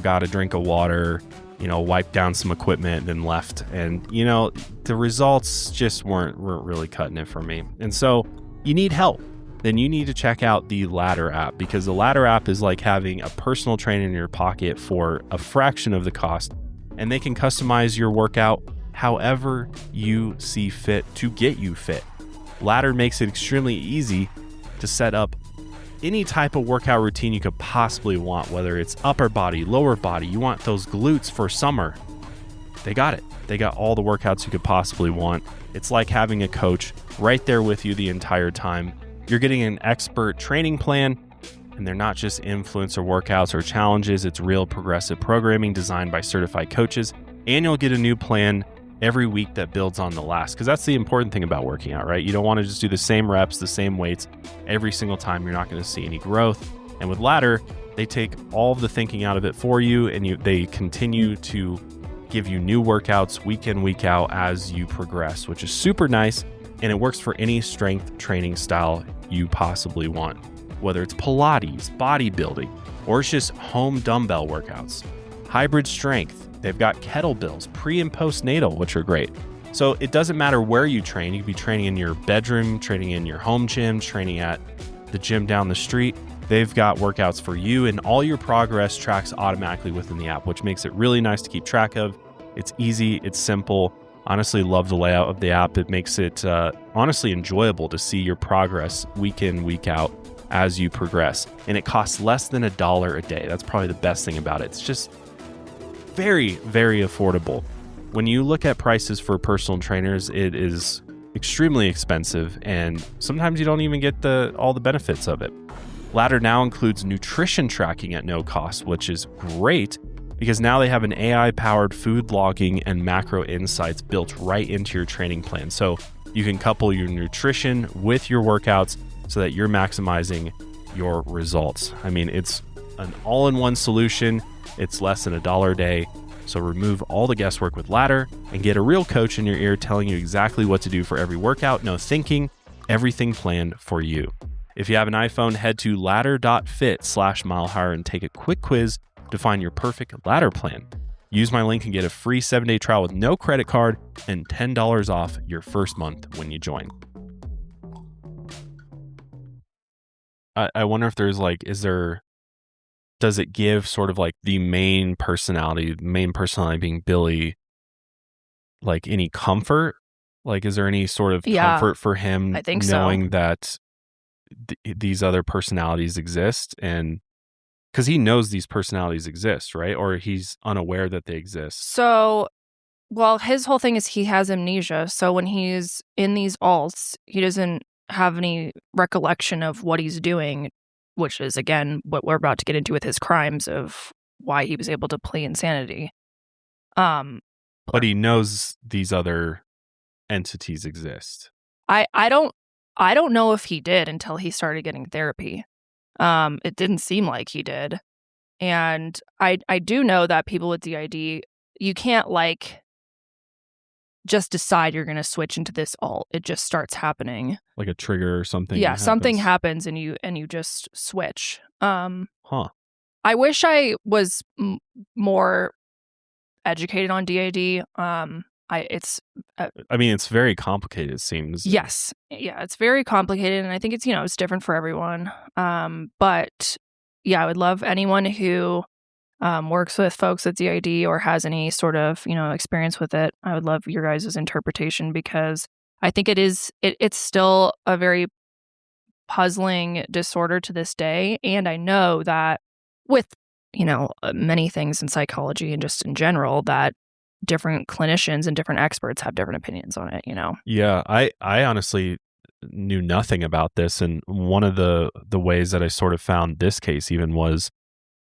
S1: got a drink of water, wiped down some equipment and left. And, the results just weren't really cutting it for me. And so you need help. Then you need to check out the Ladder app, because the Ladder app is like having a personal trainer in your pocket for a fraction of the cost. And they can customize your workout however you see fit to get you fit. Ladder makes it extremely easy to set up any type of workout routine you could possibly want, whether it's upper body, lower body, you want those glutes for summer. They got it. They got all the workouts you could possibly want. It's like having a coach right there with you the entire time. You're getting an expert training plan, and they're not just influencer workouts or challenges. It's real progressive programming designed by certified coaches, and you'll get a new plan every week that builds on the last, because that's the important thing about working out, right? You don't want to just do the same reps, the same weights every single time. You're not going to see any growth. And with Ladder, they take all of the thinking out of it for you, and they continue to give you new workouts week in, week out as you progress, which is super nice. And it works for any strength training style you possibly want, whether it's Pilates, bodybuilding, or it's just home dumbbell workouts, hybrid strength. They've got kettlebells, pre and postnatal, which are great. So it doesn't matter where you train. You could be training in your bedroom, training in your home gym, training at the gym down the street. They've got workouts for you, and all your progress tracks automatically within the app, which makes it really nice to keep track of. It's easy, it's simple. Honestly, love the layout of the app. It makes it honestly enjoyable to see your progress week in, week out as you progress. And it costs less than $1 a day. That's probably the best thing about it. It's just very, very affordable. When you look at prices for personal trainers, it is extremely expensive, and sometimes you don't even get all the benefits of it. Ladder now includes nutrition tracking at no cost, which is great because now they have an AI-powered food logging and macro insights built right into your training plan. So you can couple your nutrition with your workouts so that you're maximizing your results. I mean, it's an all-in-one solution. It's less than $1 a day. So remove all the guesswork with Ladder and get a real coach in your ear telling you exactly what to do for every workout. No thinking, everything planned for you. If you have an iPhone, head to ladder.fit/milehigher and take a quick quiz to find your perfect Ladder plan. Use my link and get a free 7-day trial with no credit card and $10 off your first month when you join. I wonder if there's does it give sort of like the main personality being Billy, like any comfort? Like, is there any sort of comfort for him
S2: I think
S1: knowing that these other personalities exist? And because he knows these personalities exist, right? Or he's unaware that they exist.
S2: So, well, his whole thing is he has amnesia. So when he's in these alts, he doesn't have any recollection of what he's doing, which is, again, what we're about to get into with his crimes of why he was able to plead insanity.
S1: But he knows these other entities exist.
S2: I don't know if he did until he started getting therapy. It didn't seem like he did. And I do know that people with DID, you can't just decide you're going to switch into this alt. It just starts happening. Like
S1: a trigger or something.
S2: Yeah, something happens and you just switch.
S1: Huh.
S2: I wish I was more educated on DID.
S1: It's very complicated, it seems.
S2: Yes. Yeah, it's very complicated, and I think it's different for everyone. But yeah, I would love anyone who works with folks with DID or has any sort of, experience with it. I would love your guys' interpretation, because I think it's still a very puzzling disorder to this day. And I know that with, many things in psychology and just in general, that different clinicians and different experts have different opinions on it,
S1: Yeah, I honestly knew nothing about this. And one of the ways that I sort of found this case even was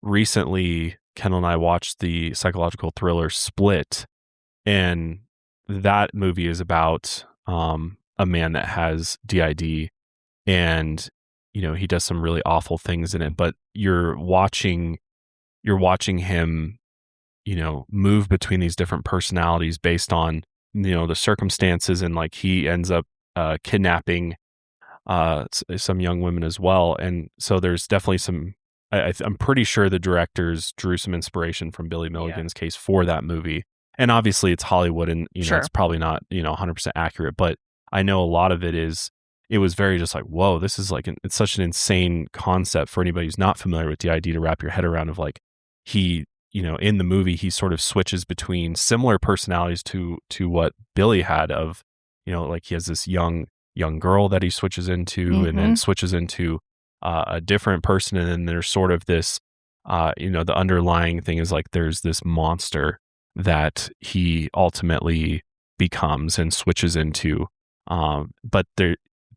S1: recently Kendall and I watched the psychological thriller Split, and that movie is about a man that has DID, and he does some really awful things in it, but you're watching him move between these different personalities based on the circumstances, and he ends up kidnapping some young women as well. And so there's definitely some I'm pretty sure the directors drew some inspiration from Billy Milligan's case for that movie. And obviously it's Hollywood and, it's probably not, 100% accurate, but I know a lot of it was very just like, whoa, this is like, it's such an insane concept for anybody who's not familiar with DID to wrap your head around of like, he, in the movie, he sort of switches between similar personalities to what Billy had of, like he has this young girl that he switches into and then switches into a different person. And then there's sort of this, the underlying thing is like, there's this monster that he ultimately becomes and switches into. But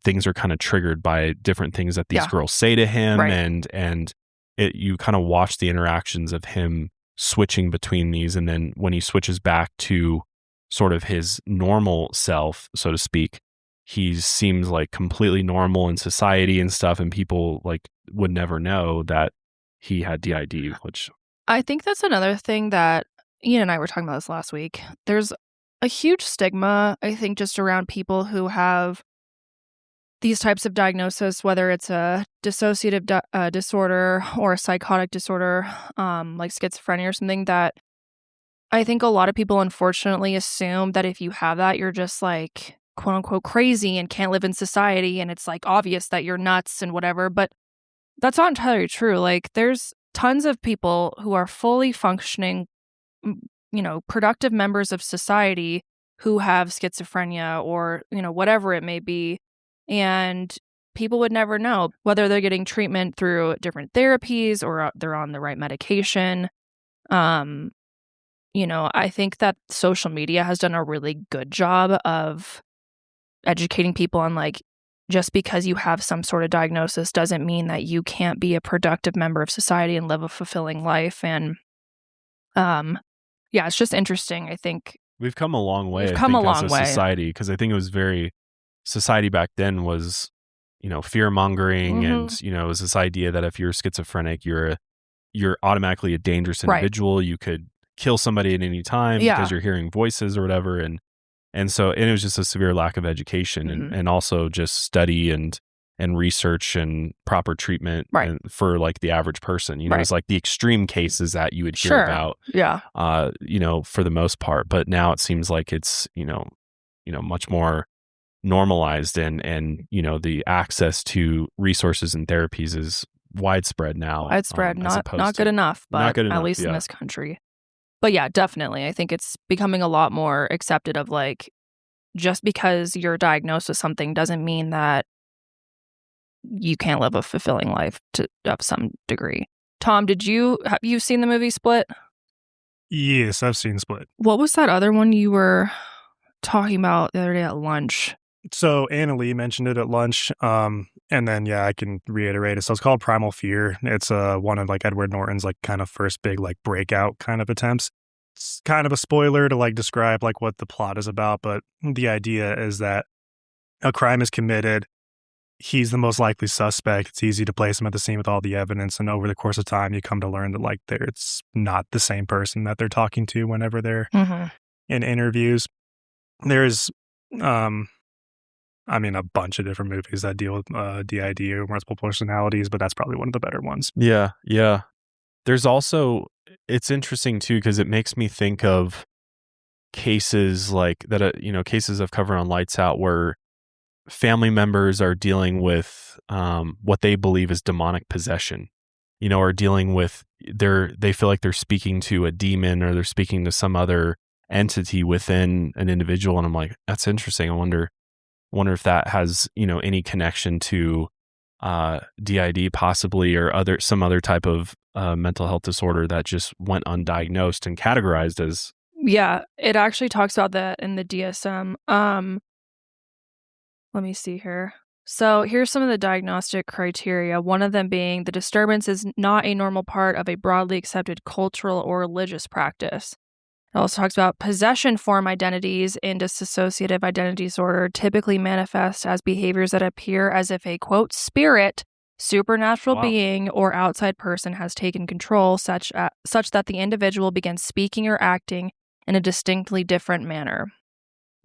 S1: things are kind of triggered by different things that these girls say to him. Right. And you kind of watch the interactions of him switching between these. And then when he switches back to sort of his normal self, so to speak, he seems like completely normal in society and stuff. And people like would never know that he had DID, which
S2: I think that's another thing that Ian and I were talking about this last week. There's a huge stigma, I think, just around people who have these types of diagnosis, whether it's a dissociative disorder or a psychotic disorder, like schizophrenia or something, that I think a lot of people unfortunately assume that if you have that, you're just like, quote unquote, crazy and can't live in society. And it's like obvious that you're nuts and whatever. But that's not entirely true. Like there's tons of people who are fully functioning, productive members of society who have schizophrenia or, whatever it may be. And people would never know whether they're getting treatment through different therapies or they're on the right medication. I think that social media has done a really good job of educating people on like, just because you have some sort of diagnosis doesn't mean that you can't be a productive member of society and live a fulfilling life. And it's just interesting. I think
S1: we've come a long way. We've come a long way as a society, because I think it was society back then was, fear mongering, and it was this idea that if you're schizophrenic, you're automatically a dangerous individual. Right. You could kill somebody at any time because you're hearing voices or whatever, and so it was just a severe lack of education and also just study and research and proper treatment for like the average person. It's like the extreme cases that you would hear about. Yeah. For the most part, but now it seems like it's much more normalized and the access to resources and therapies is widespread now.
S2: Not good enough, but at least in this country. But yeah, definitely. I think it's becoming a lot more accepted of like, just because you're diagnosed with something doesn't mean that you can't live a fulfilling life of some degree. Tom, have you seen the movie Split?
S3: Yes, I've seen Split.
S2: What was that other one you were talking about the other day at lunch?
S3: So Anna Lee mentioned it at lunch, and then I can reiterate it. So it's called Primal Fear. It's one of like Edward Norton's like kind of first big like breakout kind of attempts. It's kind of a spoiler to like describe like what the plot is about, but the idea is that a crime is committed. He's the most likely suspect. It's easy to place him at the scene with all the evidence, and over the course of time, you come to learn that like it's not the same person that they're talking to whenever they're in interviews. There's a bunch of different movies that deal with DID or multiple personalities, but that's probably one of the better ones.
S1: Yeah. There's also, it's interesting too, because it makes me think of cases like that, cases I've covered on Lights Out where family members are dealing with what they believe is demonic possession, or dealing with they feel like they're speaking to a demon or they're speaking to some other entity within an individual. And I'm like, that's interesting. I wonder if that has, any connection to DID possibly, or some other type of mental health disorder that just went undiagnosed and categorized as.
S2: Yeah, it actually talks about that in the DSM. Let me see here. So here's some of the diagnostic criteria. One of them being the disturbance is not a normal part of a broadly accepted cultural or religious practice. It also talks about possession form identities in dissociative identity disorder typically manifest as behaviors that appear as if a, quote, spirit, supernatural being, or outside person has taken control such that the individual begins speaking or acting in a distinctly different manner.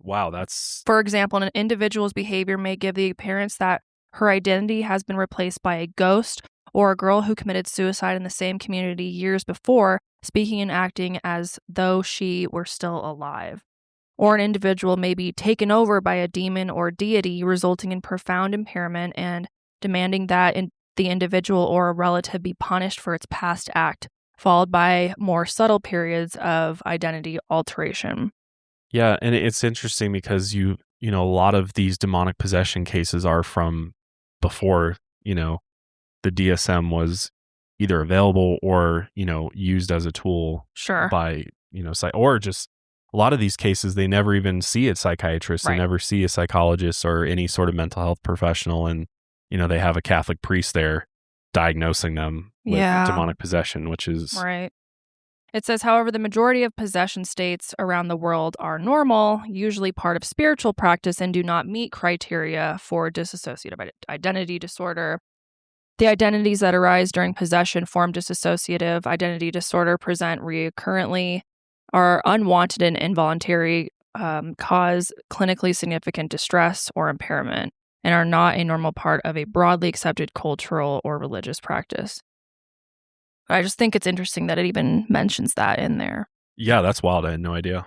S1: Wow, that's...
S2: For example, an individual's behavior may give the appearance that her identity has been replaced by a ghost or a girl who committed suicide in the same community years before, speaking and acting as though she were still alive. Or an individual may be taken over by a demon or deity, resulting in profound impairment and demanding that the individual or a relative be punished for its past act, followed by more subtle periods of identity alteration.
S1: Yeah, and it's interesting because you know, a lot of these demonic possession cases are from before, you know, the DSM was either available or, you know, used as a tool by, you know, or just a lot of these cases, they never even see a psychiatrist. They never see a psychologist or any sort of mental health professional. And, you know, they have a Catholic priest there diagnosing them with demonic possession, which is...
S2: Right. It says, however, the majority of possession states around the world are normal, usually part of spiritual practice, and do not meet criteria for dissociative identity disorder. The identities that arise during possession form dissociative identity disorder, present recurrently, are unwanted and involuntary, cause clinically significant distress or impairment, and are not a normal part of a broadly accepted cultural or religious practice. I just think it's interesting that it even mentions that in there.
S1: Yeah, that's wild. I had no idea.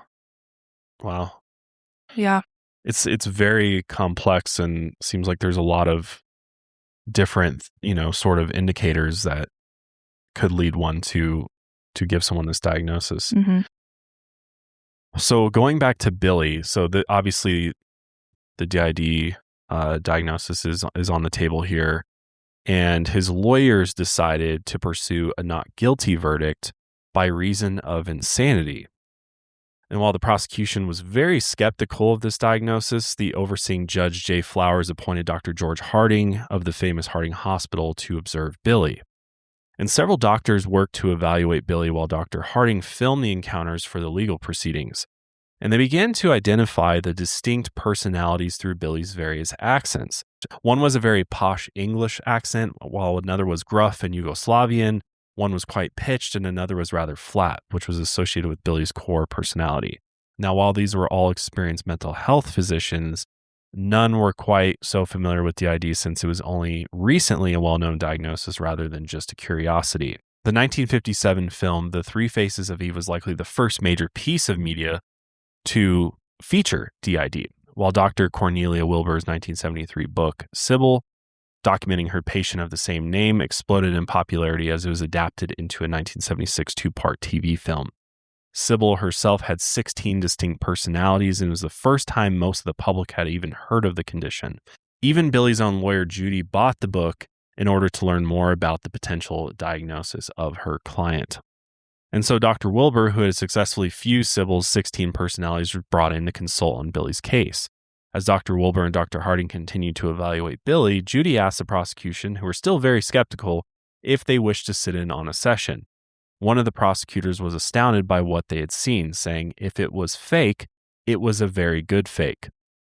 S1: Wow.
S2: Yeah.
S1: It's very complex and seems like there's a lot of different, you know, sort of indicators that could lead one to give someone this diagnosis.
S2: Mm-hmm.
S1: So going back to Billy, so obviously the DID diagnosis is on the table here, and his lawyers decided to pursue a not guilty verdict by reason of insanity. And while the prosecution was very skeptical of this diagnosis, the overseeing Judge J. Flowers appointed Dr. George Harding of the famous Harding Hospital to observe Billy. And several doctors worked to evaluate Billy while Dr. Harding filmed the encounters for the legal proceedings. And they began to identify the distinct personalities through Billy's various accents. One was a very posh English accent, while another was gruff and Yugoslavian. One was quite pitched and another was rather flat, which was associated with Billy's core personality. Now, while these were all experienced mental health physicians, none were quite so familiar with DID since it was only recently a well-known diagnosis rather than just a curiosity. The 1957 film The Three Faces of Eve was likely the first major piece of media to feature DID, while Dr. Cornelia Wilbur's 1973 book, Sybil, documenting her patient of the same name, exploded in popularity as it was adapted into a 1976 two-part TV film. Sybil herself had 16 distinct personalities and was the first time most of the public had even heard of the condition. Even Billy's own lawyer, Judy, bought the book in order to learn more about the potential diagnosis of her client. And so Dr. Wilbur, who had successfully fused Sybil's 16 personalities, was brought in to consult on Billy's case. As Dr. Wilbur and Dr. Harding continued to evaluate Billy, Judy asked the prosecution, who were still very skeptical, if they wished to sit in on a session. One of the prosecutors was astounded by what they had seen, saying if it was fake, it was a very good fake.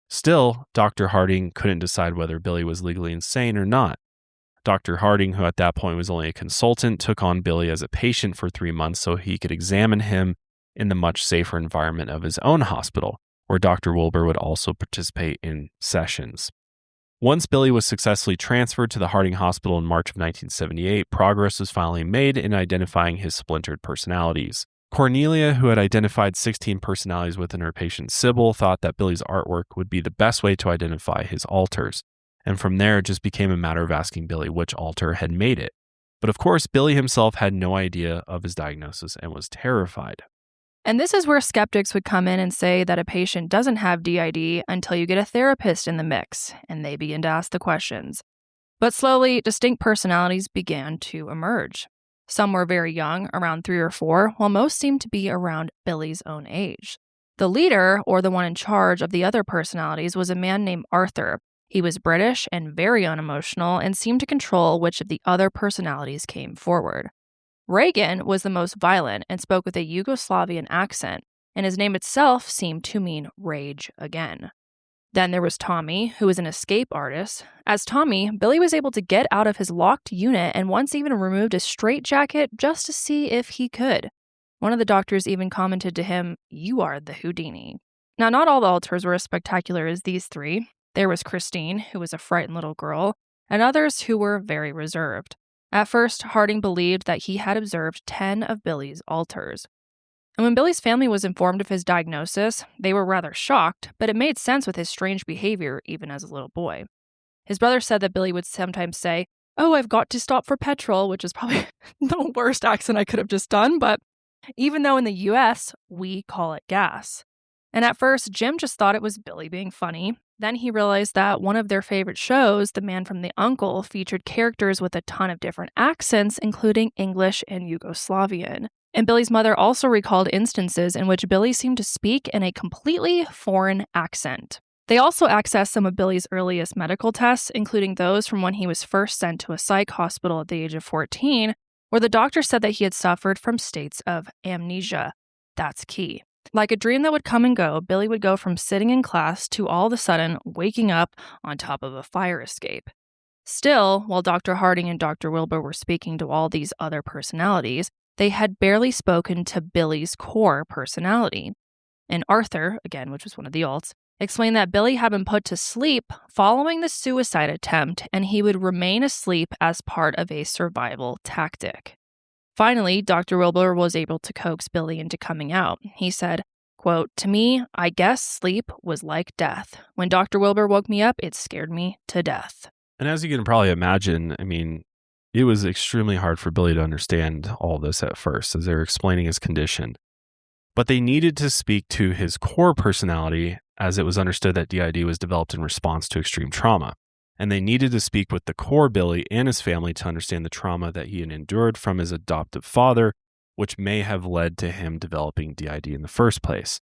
S1: Still, Dr. Harding couldn't decide whether Billy was legally insane or not. Dr. Harding, who at that point was only a consultant, took on Billy as a patient for 3 months so he could examine him in the much safer environment of his own hospital, where Dr. Wilbur would also participate in sessions. Once Billy was successfully transferred to the Harding Hospital in March of 1978, progress was finally made in identifying his splintered personalities. Cornelia, who had identified 16 personalities within her patient Sybil, thought that Billy's artwork would be the best way to identify his alters. And from there, it just became a matter of asking Billy which alter had made it. But of course, Billy himself had no idea of his diagnosis and was terrified.
S2: And this is where skeptics would come in and say that a patient doesn't have DID until you get a therapist in the mix, and they begin to ask the questions. But slowly, distinct personalities began to emerge. Some were very young, around 3 or 4, while most seemed to be around Billy's own age. The leader, or the one in charge of the other personalities, was a man named Arthur. He was British and very unemotional and seemed to control which of the other personalities came forward. Reagan was the most violent and spoke with a Yugoslavian accent, and his name itself seemed to mean rage again. Then there was Tommy, who was an escape artist. As Tommy, Billy was able to get out of his locked unit and once even removed his straitjacket just to see if he could. One of the doctors even commented to him, "You are the Houdini." Now, not all the alters were as spectacular as these 3. There was Christine, who was a frightened little girl, and others who were very reserved. At first, Harding believed that he had observed 10 of Billy's alters. And when Billy's family was informed of his diagnosis, they were rather shocked, but it made sense with his strange behavior even as a little boy. His brother said that Billy would sometimes say, "Oh, I've got to stop for petrol," which is probably the worst accent I could have just done, but even though in the US, we call it gas. And at first, Jim just thought it was Billy being funny. Then he realized that one of their favorite shows, The Man from the Uncle, featured characters with a ton of different accents, including English and Yugoslavian. And Billy's mother also recalled instances in which Billy seemed to speak in a completely foreign accent. They also accessed some of Billy's earliest medical tests, including those from when he was first sent to a psych hospital at the age of 14, where the doctor said that he had suffered from states of amnesia. That's key. Like a dream that would come and go, Billy would go from sitting in class to all of a sudden waking up on top of a fire escape. Still, while Dr. Harding and Dr. Wilbur were speaking to all these other personalities, they had barely spoken to Billy's core personality. And Arthur, again, which was one of the alts, explained that Billy had been put to sleep following the suicide attempt, and he would remain asleep as part of a survival tactic. Finally, Dr. Wilbur was able to coax Billy into coming out. He said, quote, "To me, I guess sleep was like death. When Dr. Wilbur woke me up, it scared me to death."
S1: And as you can probably imagine, I mean, it was extremely hard for Billy to understand all this at first as they were explaining his condition. But they needed to speak to his core personality, as it was understood that DID was developed in response to extreme trauma. And they needed to speak with the core Billy and his family to understand the trauma that he had endured from his adoptive father, which may have led to him developing DID in the first place.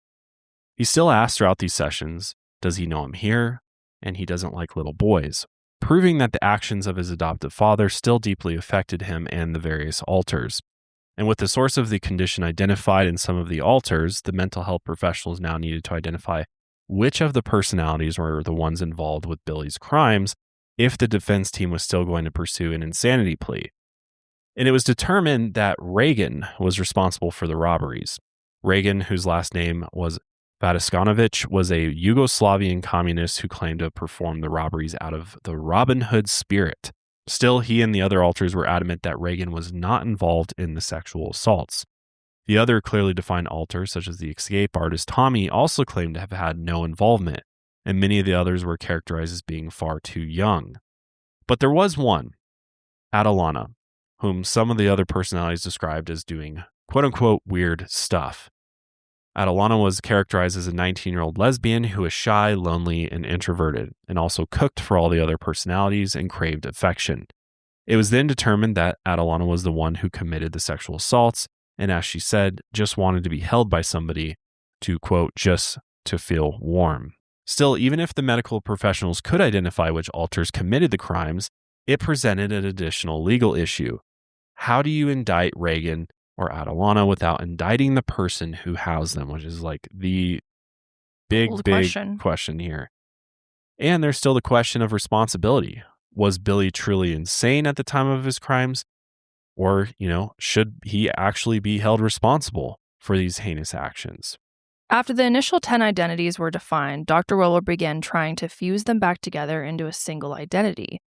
S1: He still asks throughout these sessions, does he know I'm here? And he doesn't like little boys, proving that the actions of his adoptive father still deeply affected him and the various alters. And with the source of the condition identified in some of the alters, the mental health professionals now needed to identify which of the personalities were the ones involved with Billy's crimes if the defense team was still going to pursue an insanity plea. And it was determined that Reagan was responsible for the robberies. Reagan, whose last name was Vatiskanovic, was a Yugoslavian communist who claimed to have performed the robberies out of the Robin Hood spirit. Still, he and the other alters were adamant that Reagan was not involved in the sexual assaults. The other clearly defined alters, such as the escape artist Tommy, also claimed to have had no involvement, and many of the others were characterized as being far too young. But there was one, Adelana, whom some of the other personalities described as doing quote-unquote weird stuff. Adelana was characterized as a 19-year-old lesbian who was shy, lonely, and introverted, and also cooked for all the other personalities and craved affection. It was then determined that Adelana was the one who committed the sexual assaults, and as she said, just wanted to be held by somebody to, quote, just to feel warm. Still, even if the medical professionals could identify which alters committed the crimes, it presented an additional legal issue. How do you indict Reagan or Adelana without indicting the person who housed them, which is like the big question here. And there's still the question of responsibility. Was Billy truly insane at the time of his crimes? Or, should he actually be held responsible for these heinous actions?
S2: After the initial 10 identities were defined, Dr. Wilbur began trying to fuse them back together into a single identity.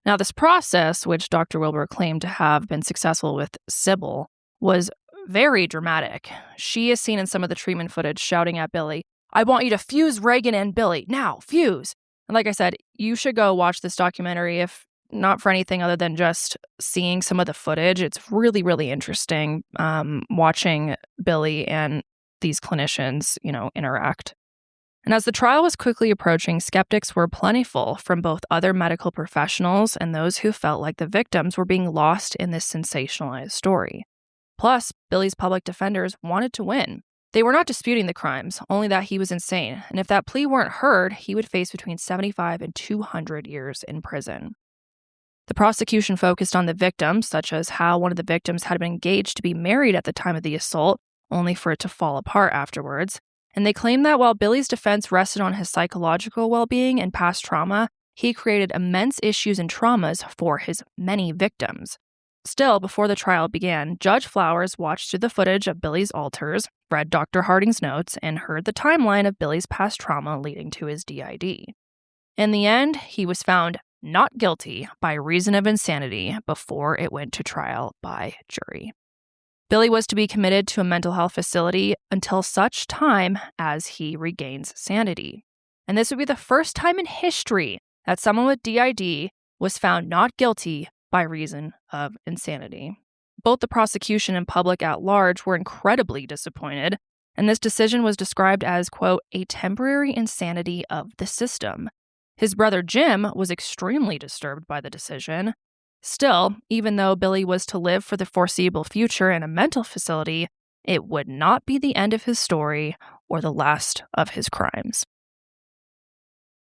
S2: Now, this process, which Dr. Wilbur claimed to have been successful with Sybil, was very dramatic. She is seen in some of the treatment footage shouting at Billy, "I want you to fuse Reagan and Billy. Now, fuse." And like I said, you should go watch this documentary, if not for anything other than just seeing some of the footage. It's really, really interesting watching Billy and these clinicians, interact. And as the trial was quickly approaching, skeptics were plentiful from both other medical professionals and those who felt like the victims were being lost in this sensationalized story. Plus, Billy's public defenders wanted to win. They were not disputing the crimes, only that he was insane, and if that plea weren't heard, he would face between 75 and 200 years in prison. The prosecution focused on the victims, such as how one of the victims had been engaged to be married at the time of the assault, only for it to fall apart afterwards, and they claimed that while Billy's defense rested on his psychological well-being and past trauma, he created immense issues and traumas for his many victims. Still, before the trial began, Judge Flowers watched through the footage of Billy's alters, read Dr. Harding's notes, and heard the timeline of Billy's past trauma leading to his DID. In the end, he was found not guilty by reason of insanity before it went to trial by jury. Billy was to be committed to a mental health facility until such time as he regains sanity. And this would be the first time in history that someone with DID was found not guilty by reason of insanity. Both the prosecution and public at large were incredibly disappointed, and this decision was described as, quote, a temporary insanity of the system. His brother Jim was extremely disturbed by the decision. Still, even though Billy was to live for the foreseeable future in a mental facility, it would not be the end of his story or the last of his crimes.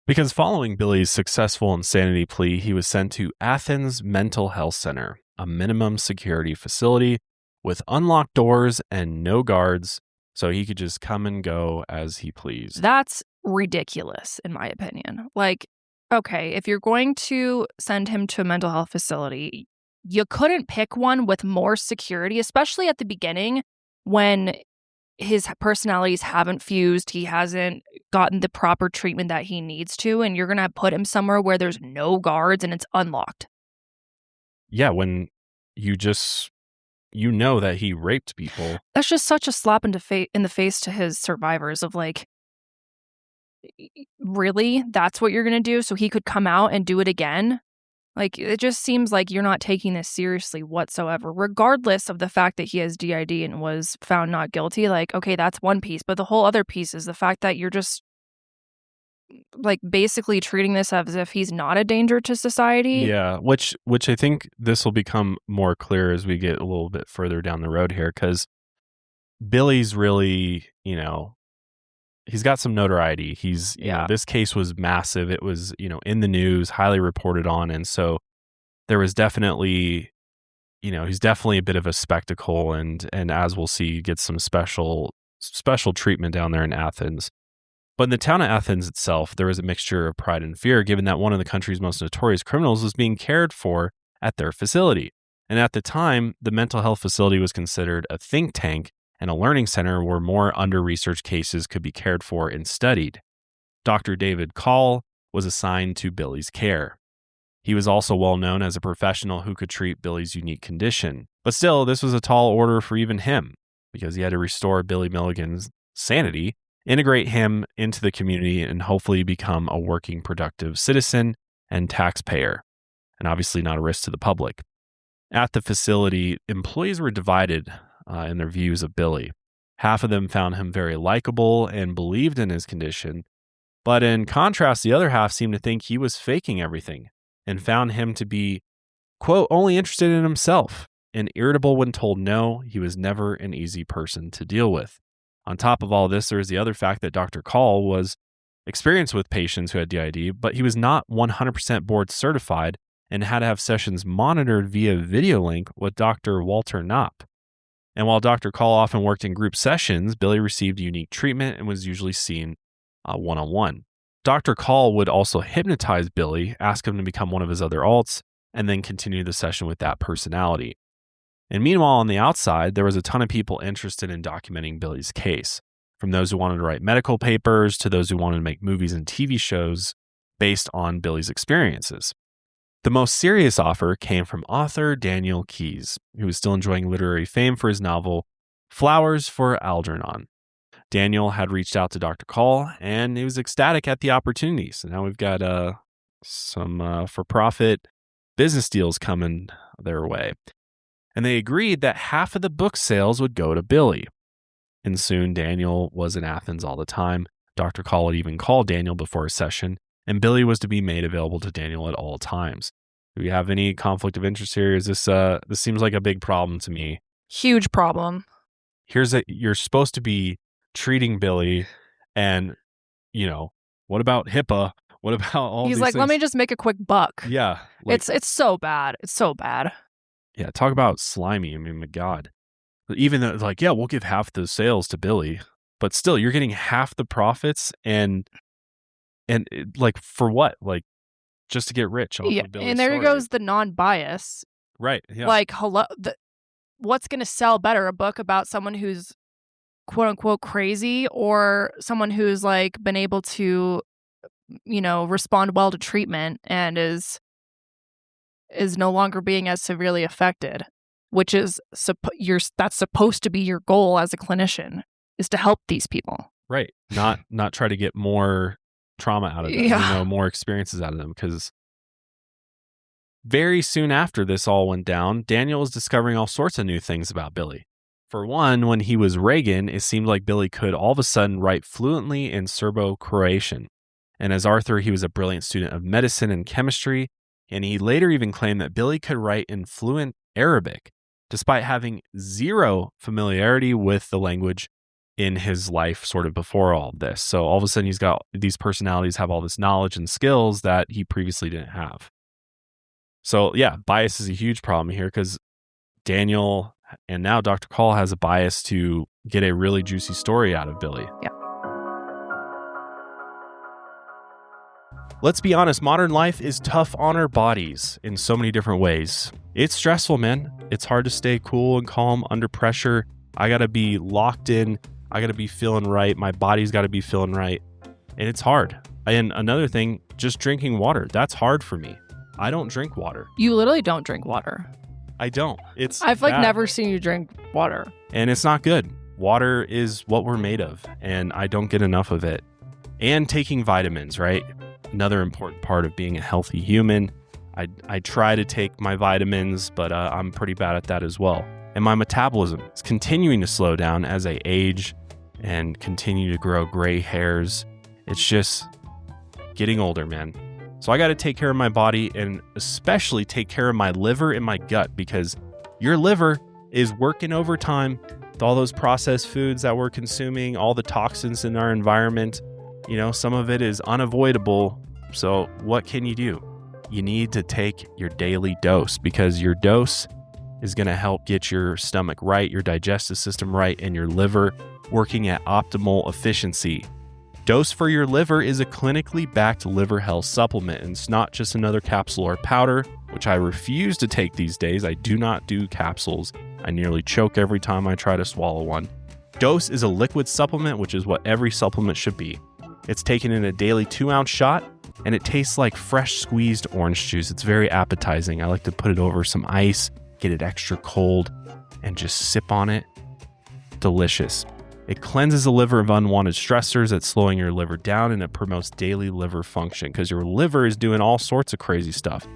S1: Because following Billy's successful insanity plea, he was sent to Athens Mental Health Center, a minimum security facility with unlocked doors and no guards, so he could just come and go as he pleased.
S2: That's ridiculous, in my opinion. Like, okay, if you're going to send him to a mental health facility, you couldn't pick one with more security, especially at the beginning when his personalities haven't fused, he hasn't gotten the proper treatment that he needs to, and you're going to put him somewhere where there's no guards and it's unlocked.
S1: Yeah, when you know that he raped people.
S2: That's just such a slap in the face to his survivors of like, really? That's what you're going to do? So he could come out and do it again? Like, it just seems like you're not taking this seriously whatsoever, regardless of the fact that he has DID and was found not guilty. Like, okay, that's one piece. But the whole other piece is the fact that you're just, like, basically treating this as if he's not a danger to society.
S1: Yeah, which I think this will become more clear as we get a little bit further down the road here, because Billy's really, he's got some notoriety. He's, this case was massive. It was, in the news, highly reported on. And so there was definitely, he's definitely a bit of a spectacle. And as we'll see, gets some special treatment down there in Athens. But in the town of Athens itself, there was a mixture of pride and fear, given that one of the country's most notorious criminals was being cared for at their facility. And at the time, the mental health facility was considered a think tank and a learning center where more under-researched cases could be cared for and studied. Dr. David Call was assigned to Billy's care. He was also well known as a professional who could treat Billy's unique condition. But still, this was a tall order for even him, because he had to restore Billy Milligan's sanity, integrate him into the community, and hopefully become a working, productive citizen and taxpayer, and obviously not a risk to the public. At the facility, employees were divided in their views of Billy. Half of them found him very likable and believed in his condition, but in contrast, the other half seemed to think he was faking everything and found him to be, quote, only interested in himself and irritable when told no. He was never an easy person to deal with. On top of all this, there is the other fact that Dr. Call was experienced with patients who had DID, but he was not 100% board certified and had to have sessions monitored via video link with Dr. Walter Knopp. And while Dr. Call often worked in group sessions, Billy received unique treatment and was usually seen one-on-one. Dr. Call would also hypnotize Billy, ask him to become one of his other alts, and then continue the session with that personality. And meanwhile, on the outside, there was a ton of people interested in documenting Billy's case, from those who wanted to write medical papers to those who wanted to make movies and TV shows based on Billy's experiences. The most serious offer came from author Daniel Keyes, who was still enjoying literary fame for his novel Flowers for Algernon. Daniel had reached out to Dr. Call, and he was ecstatic at the opportunity. So now we've got some for-profit business deals coming their way. And they agreed that half of the book sales would go to Billy. And soon Daniel was in Athens all the time. Dr. Call had even called Daniel before a session, and Billy was to be made available to Daniel at all times. Do we have any conflict of interest here? Is this seems like a big problem to me.
S2: Huge problem.
S1: You're supposed to be treating Billy, and what about HIPAA? What about all
S2: He's
S1: these
S2: like,
S1: things?
S2: let me just make a quick buck.
S1: Yeah.
S2: It's so bad. It's so bad.
S1: Yeah, talk about slimy. I mean, my God. Even though, we'll give half the sales to Billy, but still, you're getting half the profits, and for what? Like, just to get rich off of Billy's
S2: and there
S1: story.
S2: goes the non-bias.
S1: Right. Yeah.
S2: Like, hello, what's going to sell better, a book about someone who's quote unquote crazy, or someone who's like been able to respond well to treatment and is no longer being as severely affected, which is that's supposed to be your goal as a clinician, is to help these people.
S1: Right. Not try to get more trauma out of them, more experiences out of them. Because very soon after this all went down, Daniel was discovering all sorts of new things about Billy. For one, when he was Reagan, it seemed like Billy could all of a sudden write fluently in Serbo-Croatian. And as Arthur, he was a brilliant student of medicine and chemistry, and he later even claimed that Billy could write in fluent Arabic, despite having zero familiarity with the language in his life sort of before all of this. So all of a sudden he's got these personalities, have all this knowledge and skills that he previously didn't have. So yeah, bias is a huge problem here because Daniel and now Dr. Call has a bias to get a really juicy story out of Billy.
S2: Yeah.
S1: Let's be honest, modern life is tough on our bodies in so many different ways. It's stressful, man. It's hard to stay cool and calm under pressure. I got to be locked in. I got to be feeling right. My body's got to be feeling right. And it's hard. And another thing, just drinking water. That's hard for me. I don't drink water.
S2: You literally don't drink water.
S1: I don't.
S2: I've never seen you drink water.
S1: And it's not good. Water is what we're made of, and I don't get enough of it. And taking vitamins, right? Another important part of being a healthy human. I try to take my vitamins, but I'm pretty bad at that as well. And my metabolism is continuing to slow down as I age and continue to grow gray hairs. It's just getting older, man. So I got to take care of my body and especially take care of my liver and my gut, because your liver is working overtime with all those processed foods that we're consuming, all the toxins in our environment. Some of it is unavoidable. So what can you do? You need to take your daily dose, because your dose is going to help get your stomach right, your digestive system right, and your liver working at optimal efficiency. Dose for your liver is a clinically backed liver health supplement, and it's not just another capsule or powder, which I refuse to take these days. I do not do capsules. I nearly choke every time I try to swallow one. Dose is a liquid supplement, which is what every supplement should be. It's taken in a daily 2-ounce shot, and it tastes like fresh squeezed orange juice. It's very appetizing. I like to put it over some ice, get it extra cold, and just sip on it. Delicious. It cleanses the liver of unwanted stressors that's slowing your liver down, and it promotes daily liver function because your liver is doing all sorts of crazy stuff.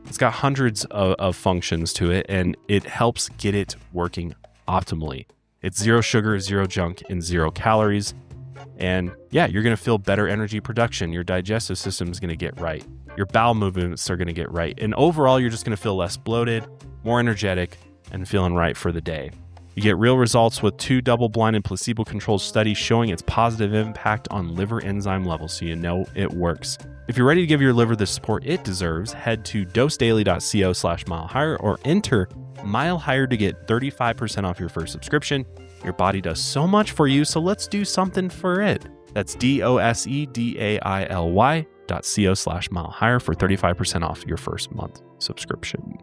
S1: It's got hundreds of functions to it, and it helps get it working optimally. It's zero sugar, zero junk, and 0 calories. And yeah, you're going to feel better energy production. Your digestive system is going to get right. Your bowel movements are going to get right. And overall, you're just going to feel less bloated, more energetic, and feeling right for the day. You get real results with 2 double-blinded placebo-controlled studies showing its positive impact on liver enzyme levels, so you know it works. If you're ready to give your liver the support it deserves, head to dosedaily.co/milehigher or enter milehigher to get 35% off your first subscription. Your body does so much for you, so let's do something for it. That's dosedaily.co/milehigher for 35% off your first month subscription.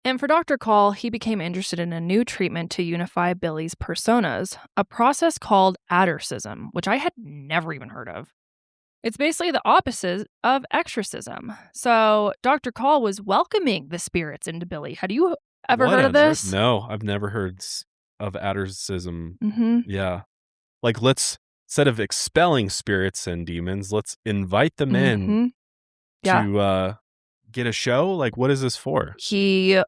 S2: And for Dr. Call, he became interested in a new treatment to unify Billy's personas, a process called addercism, which I had never even heard of. It's basically the opposite of exorcism. So Dr. Call was welcoming the spirits into Billy. Had you ever heard of this?
S1: No, I've never heard of addercism.
S2: Mm-hmm.
S1: Yeah. Like, instead of expelling spirits and demons, let's invite them in to get a show. Like, what is this for?
S2: He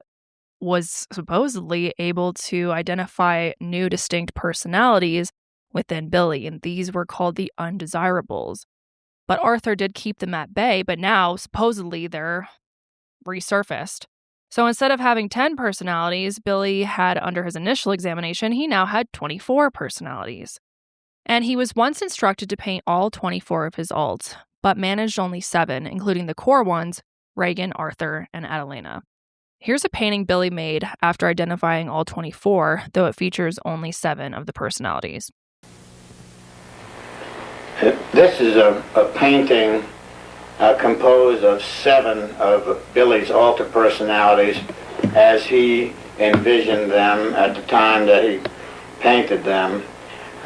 S2: was supposedly able to identify new distinct personalities within Billy, and these were called the undesirables. But Arthur did keep them at bay, but now supposedly they're resurfaced. So instead of having 10 personalities Billy had under his initial examination, he now had 24 personalities. And he was once instructed to paint all 24 of his alts, but managed only 7, including the core ones, Reagan, Arthur, and Adelina. Here's a painting Billy made after identifying all 24, though it features only 7 of the personalities.
S4: This is a painting composed of 7 of Billy's alter personalities as he envisioned them at the time that he painted them.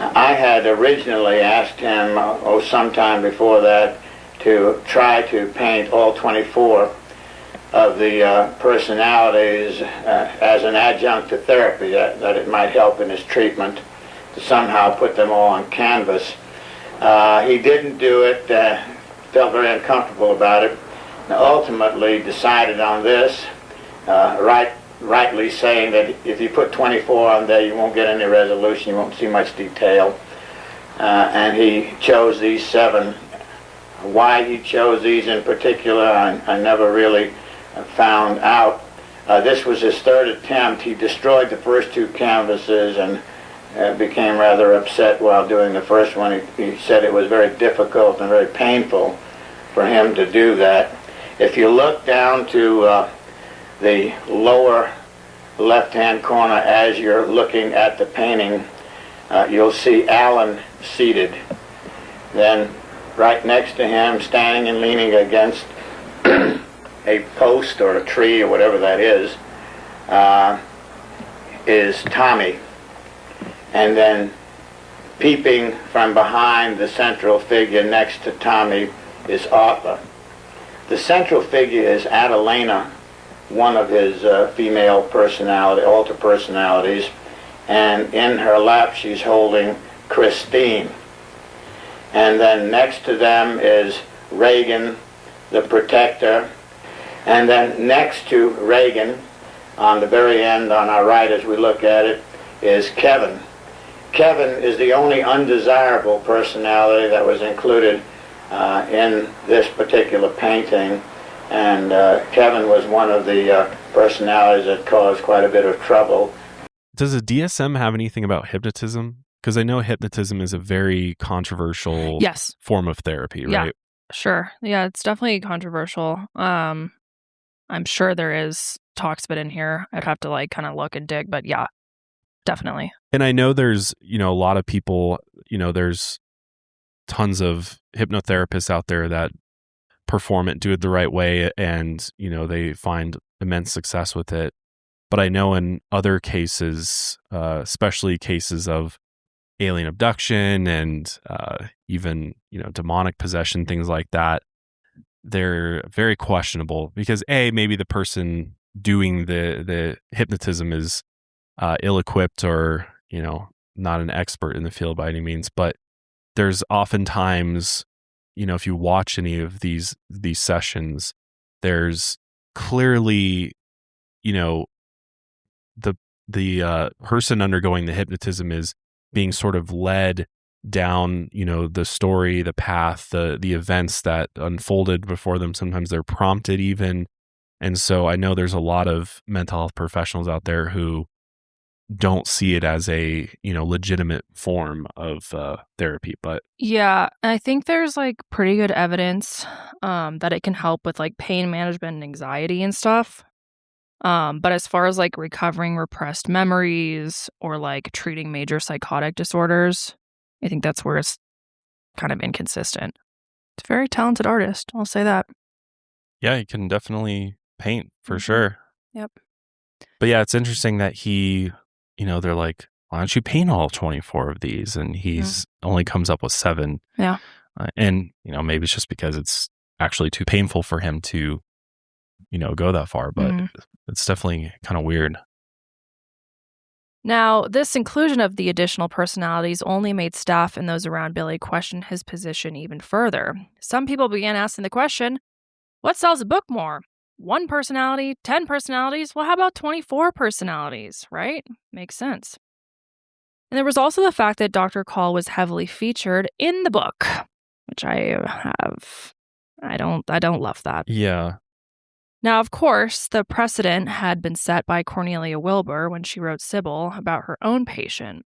S4: I had originally asked him, sometime before that, to try to paint all 24 of the personalities as an adjunct to therapy, that it might help in his treatment, to somehow put them all on canvas. He didn't do it, felt very uncomfortable about it, and ultimately decided on this, rightly saying that if you put 24 on there, you won't get any resolution, you won't see much detail. And he chose these 7. Why he chose these in particular, I never really found out. This was his 3rd attempt. He destroyed the first 2 canvases and became rather upset while doing the first one. He said it was very difficult and very painful for him to do that. If you look down to the lower left-hand corner as you're looking at the painting, you'll see Alan seated. Then right next to him, standing and leaning against a post or a tree or whatever that is Tommy. And then peeping from behind the central figure next to Tommy is Arthur. The central figure is Adelena, one of his female alter personalities, and in her lap she's holding Christine. And then next to them is Reagan, the protector, and then next to Reagan, on the very end on our right as we look at it, is Kevin. Kevin is the only undesirable personality that was included in this particular painting, and Kevin was one of the personalities that caused quite a bit of trouble.
S1: Does the DSM have anything about hypnotism? Because I know hypnotism is a very controversial form of therapy, right?
S2: Yeah, sure. Yeah, it's definitely controversial. I'm sure there is talks of it in here. I'd have to kind of look and dig, but yeah, definitely.
S1: And I know there's, a lot of people, there's tons of hypnotherapists out there that perform it, do it the right way, and, they find immense success with it. But I know in other cases, especially cases of alien abduction and even, demonic possession, things like that, they're very questionable because maybe the person doing the hypnotism is ill-equipped or, not an expert in the field by any means. But there's oftentimes, if you watch any of these sessions, there's clearly, the person undergoing the hypnotism is being sort of led down, the story, the path, the events that unfolded before them. Sometimes they're prompted even. And so I know there's a lot of mental health professionals out there who don't see it as a, legitimate form of therapy. But
S2: yeah, I think there's pretty good evidence that it can help with pain management and anxiety and stuff. But as far as recovering repressed memories or treating major psychotic disorders, I think that's where it's kind of inconsistent. It's a very talented artist, I'll say that.
S1: Yeah, he can definitely paint for sure.
S2: Yep.
S1: But yeah, it's interesting that he, they're like, why don't you paint all 24 of these? And he's only comes up with 7.
S2: Yeah.
S1: And, maybe it's just because it's actually too painful for him to, go that far. But it's definitely kind of weird.
S2: Now, this inclusion of the additional personalities only made staff and those around Billy question his position even further. Some people began asking the question, what sells a book more? 1 personality, 10 personalities? Well, how about 24 personalities, right? Makes sense. And there was also the fact that Dr. Call was heavily featured in the book, which I don't love that.
S1: Yeah.
S2: Now, of course, the precedent had been set by Cornelia Wilbur when she wrote Sybil about her own patient.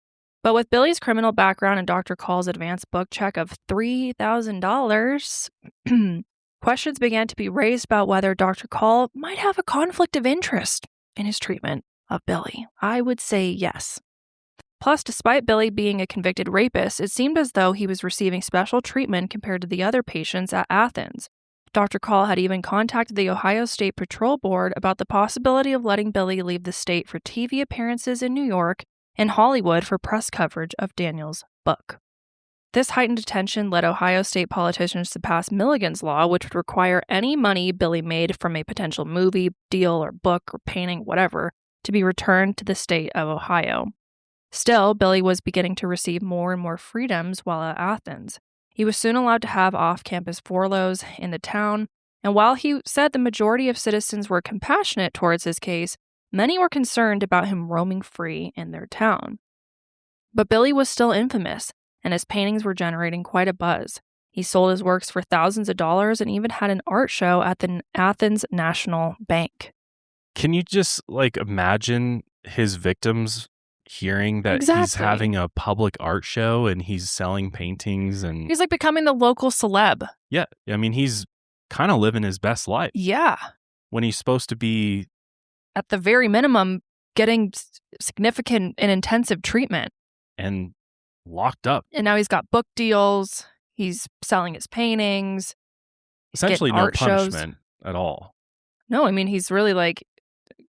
S2: But with Billy's criminal background and Dr. Call's advanced book check of $3,000, questions began to be raised about whether Dr. Call might have a conflict of interest in his treatment of Billy. I would say yes. Plus, despite Billy being a convicted rapist, it seemed as though he was receiving special treatment compared to the other patients at Athens. Dr. Call had even contacted the Ohio State Patrol Board about the possibility of letting Billy leave the state for TV appearances in New York and Hollywood for press coverage of Daniel's book. This heightened attention led Ohio state politicians to pass Milligan's Law, which would require any money Billy made from a potential movie, deal, or book, or painting, whatever, to be returned to the state of Ohio. Still, Billy was beginning to receive more and more freedoms while at Athens. He was soon allowed to have off-campus furloughs in the town, and while he said the majority of citizens were compassionate towards his case, many were concerned about him roaming free in their town. But Billy was still infamous, and his paintings were generating quite a buzz. He sold his works for thousands of dollars and even had an art show at the Athens National Bank.
S1: Can you just imagine his victims hearing that
S2: Exactly.
S1: He's having a public art show and he's selling paintings and
S2: He's becoming the local celeb.
S1: Yeah, I mean, he's kind of living his best life.
S2: Yeah.
S1: When he's supposed to be,
S2: at the very minimum, getting significant and intensive treatment.
S1: And locked up.
S2: And now he's got book deals. He's selling his paintings.
S1: Essentially no punishment at all.
S2: No, I mean, he's really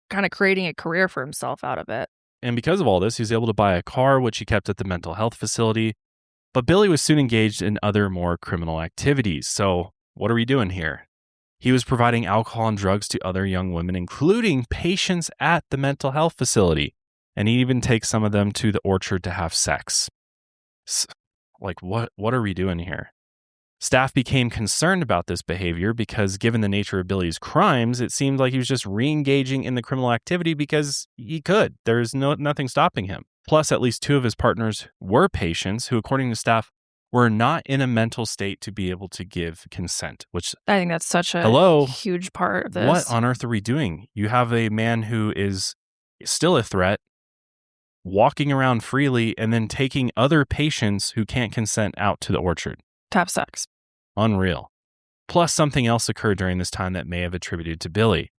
S2: kind of creating a career for himself out of it.
S1: And because of all this, he was able to buy a car, which he kept at the mental health facility. But Billy was soon engaged in other more criminal activities. So what are we doing here? He was providing alcohol and drugs to other young women, including patients at the mental health facility. And he even takes some of them to the orchard to have sex. What are we doing here? Staff became concerned about this behavior because given the nature of Billy's crimes, it seemed like he was just re-engaging in the criminal activity because he could. There's nothing stopping him. Plus, at least two of his partners were patients who, according to staff, were not in a mental state to be able to give consent, which
S2: I think that's such a huge part of this.
S1: What on earth are we doing? You have a man who is still a threat, walking around freely, and then taking other patients who can't consent out to the orchard.
S2: To have sex.
S1: Unreal. Plus, something else occurred during this time that may have attributed to Billy.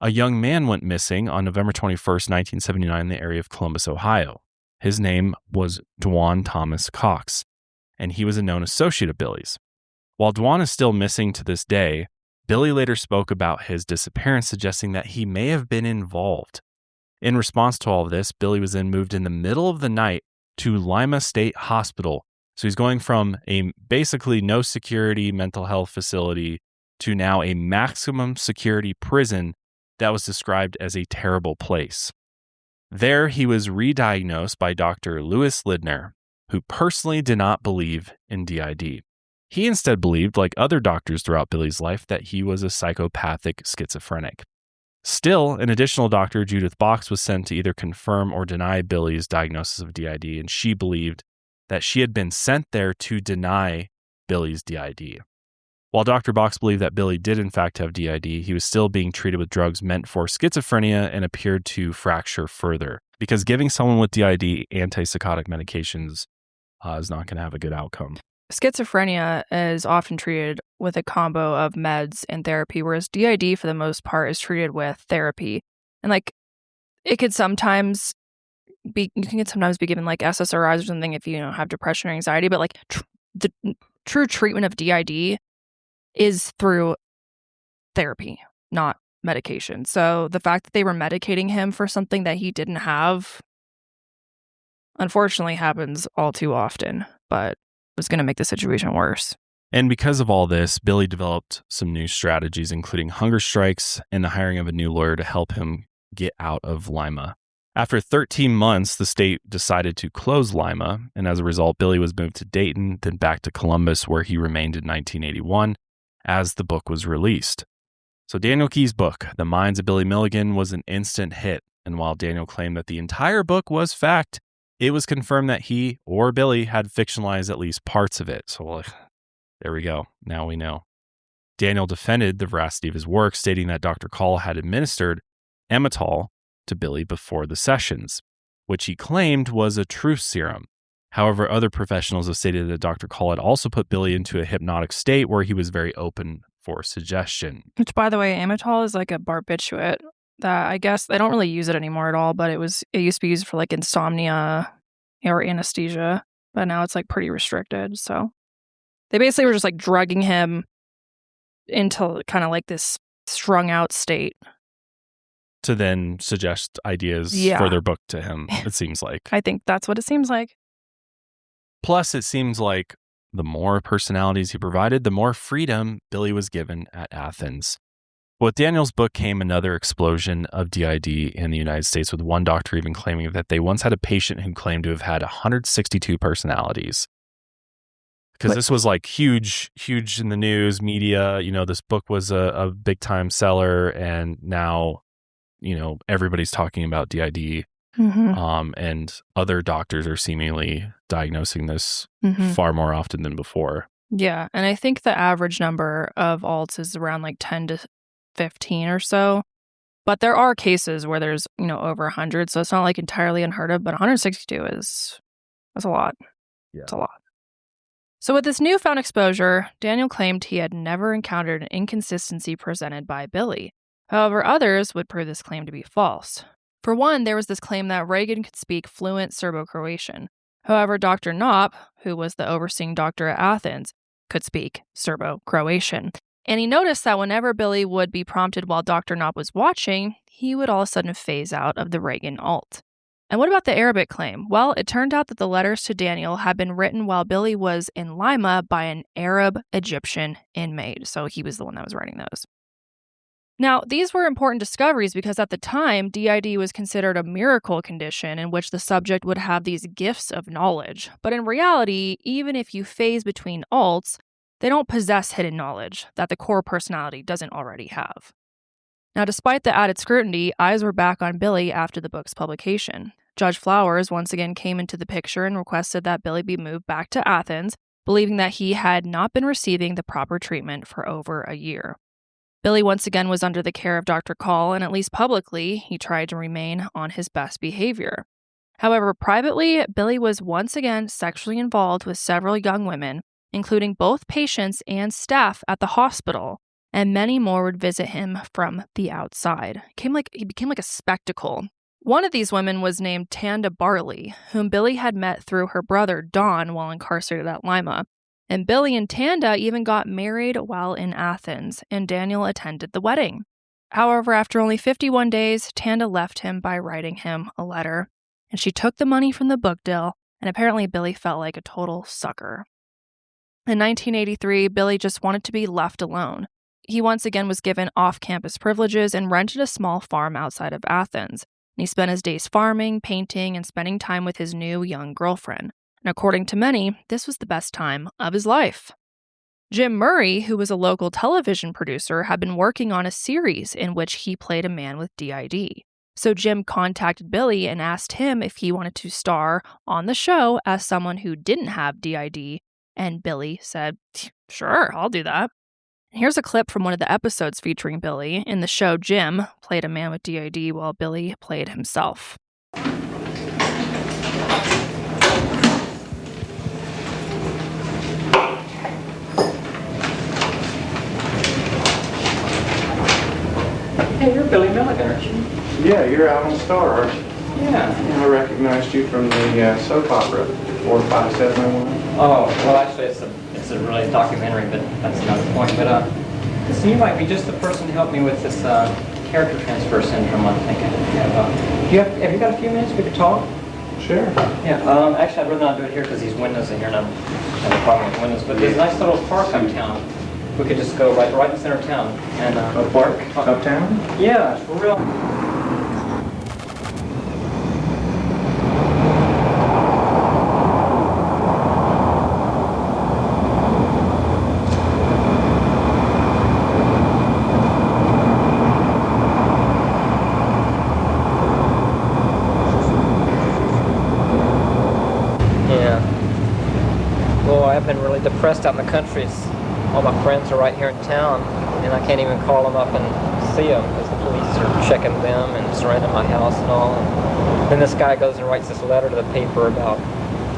S1: A young man went missing on November 21st, 1979 in the area of Columbus, Ohio. His name was Dwan Thomas Cox, and he was a known associate of Billy's. While Dwan is still missing to this day, Billy later spoke about his disappearance, suggesting that he may have been involved. In response to all of this, Billy was then moved in the middle of the night to Lima State Hospital. So he's going from a basically no security mental health facility to now a maximum security prison that was described as a terrible place. There, he was re-diagnosed by Dr. Louis Lidner, who personally did not believe in DID. He instead believed, like other doctors throughout Billy's life, that he was a psychopathic schizophrenic. Still, an additional doctor, Judith Box, was sent to either confirm or deny Billy's diagnosis of DID, and she believed that she had been sent there to deny Billy's DID. While Dr. Box believed that Billy did in fact have DID, he was still being treated with drugs meant for schizophrenia and appeared to fracture further, because giving someone with DID antipsychotic medications is not going to have a good outcome.
S2: Schizophrenia is often treated with a combo of meds and therapy, whereas DID, for the most part, is treated with therapy. And it could sometimes be, you can sometimes be given SSRIs or something if you have depression or anxiety, but the true treatment of DID is through therapy, not medication. So the fact that they were medicating him for something that he didn't have, unfortunately, happens all too often, but was going to make the situation worse.
S1: And because of all this, Billy developed some new strategies, including hunger strikes and the hiring of a new lawyer to help him get out of Lima. After 13 months, the state decided to close Lima, and as a result, Billy was moved to Dayton, then back to Columbus, where he remained in 1981 as the book was released. So Daniel Key's book, The Minds of Billy Milligan, was an instant hit, and while Daniel claimed that the entire book was fact, it was confirmed that he or Billy had fictionalized at least parts of it. So there we go. Now we know. Daniel defended the veracity of his work, stating that Dr. Call had administered Emmetol to Billy before the sessions, which he claimed was a truth serum. However, other professionals have stated that Dr. Call had also put Billy into a hypnotic state where he was very open for suggestion.
S2: Which, by the way, Emmetol is a barbiturate that I guess they don't really use it anymore at all, but it used to be used for insomnia or anesthesia, but now it's pretty restricted. So they basically were just drugging him into kind of this strung out state.
S1: To then suggest ideas for their book to him, it seems like.
S2: I think that's what it seems like.
S1: Plus, it seems like the more personalities he provided, the more freedom Billy was given at Athens. With Daniel's book came another explosion of DID in the United States, with one doctor even claiming that they once had a patient who claimed to have had 162 personalities. Because this was like huge in the news, media. This book was a big time seller, and now, everybody's talking about DID.
S2: Mm-hmm.
S1: And other doctors are seemingly diagnosing this far more often than before.
S2: Yeah, and I think the average number of alts is around like 10 to 15 or so. But there are cases where there's, over 100, so it's not like entirely unheard of, but 162 that's a lot.
S1: Yeah.
S2: It's a lot. So with this newfound exposure, Daniel claimed he had never encountered an inconsistency presented by Billy. However, others would prove this claim to be false. For one, there was this claim that Reagan could speak fluent Serbo-Croatian. However, Dr. Knopp, who was the overseeing doctor at Athens, could speak Serbo-Croatian. And he noticed that whenever Billy would be prompted while Dr. Knopp was watching, he would all of a sudden phase out of the Reagan alt. And what about the Arabic claim? Well, it turned out that the letters to Daniel had been written while Billy was in Lima by an Arab Egyptian inmate. So he was the one that was writing those. Now, these were important discoveries because at the time, DID was considered a miracle condition in which the subject would have these gifts of knowledge. But in reality, even if you phase between alts, they don't possess hidden knowledge that the core personality doesn't already have. Now, despite the added scrutiny, eyes were back on Billy after the book's publication. Judge Flowers once again came into the picture and requested that Billy be moved back to Athens, believing that he had not been receiving the proper treatment for over a year. Billy once again was under the care of Dr. Call, and at least publicly, he tried to remain on his best behavior. However, privately, Billy was once again sexually involved with several young women, including both patients and staff at the hospital, and many more would visit him from the outside. He became like a spectacle. One of these women was named Tanda Barley, whom Billy had met through her brother Don while incarcerated at Lima. And Billy and Tanda even got married while in Athens, and Daniel attended the wedding. However, after only 51 days, Tanda left him by writing him a letter, and she took the money from the book deal, and apparently Billy felt like a total sucker. In 1983, Billy just wanted to be left alone. He once again was given off-campus privileges and rented a small farm outside of Athens. And he spent his days farming, painting, and spending time with his new young girlfriend. And according to many, this was the best time of his life. Jim Murray, who was a local television producer, had been working on a series in which he played a man with DID. So Jim contacted Billy and asked him if he wanted to star on the show as someone who didn't have DID, and Billy said, "Sure, I'll do that." Here's a clip from one of the episodes featuring Billy. In the show, Jim played a man with DID while Billy played himself.
S5: Hey, you're Billy Milligan, aren't you?
S6: Yeah, you're out on Star, aren't you?
S5: Yeah.
S6: I recognized you from the soap opera, 45701.
S5: Oh, well, actually, it's a really documentary, but that's another point. But so you might be just the person to help me with this character transfer syndrome, I'm thinking. Have you got a few minutes we could talk?
S6: Sure.
S5: Yeah. Actually, I'd rather not do it here because these windows in here, and I have a problem with windows. But there's a nice little park uptown. We could just go right in the center of town. And
S6: a park uptown?
S5: Yeah, it's real. I've been really depressed out in the country. All my friends are right here in town, and I can't even call them up and see them because the police are checking them and surrounding my house and all. And then this guy goes and writes this letter to the paper about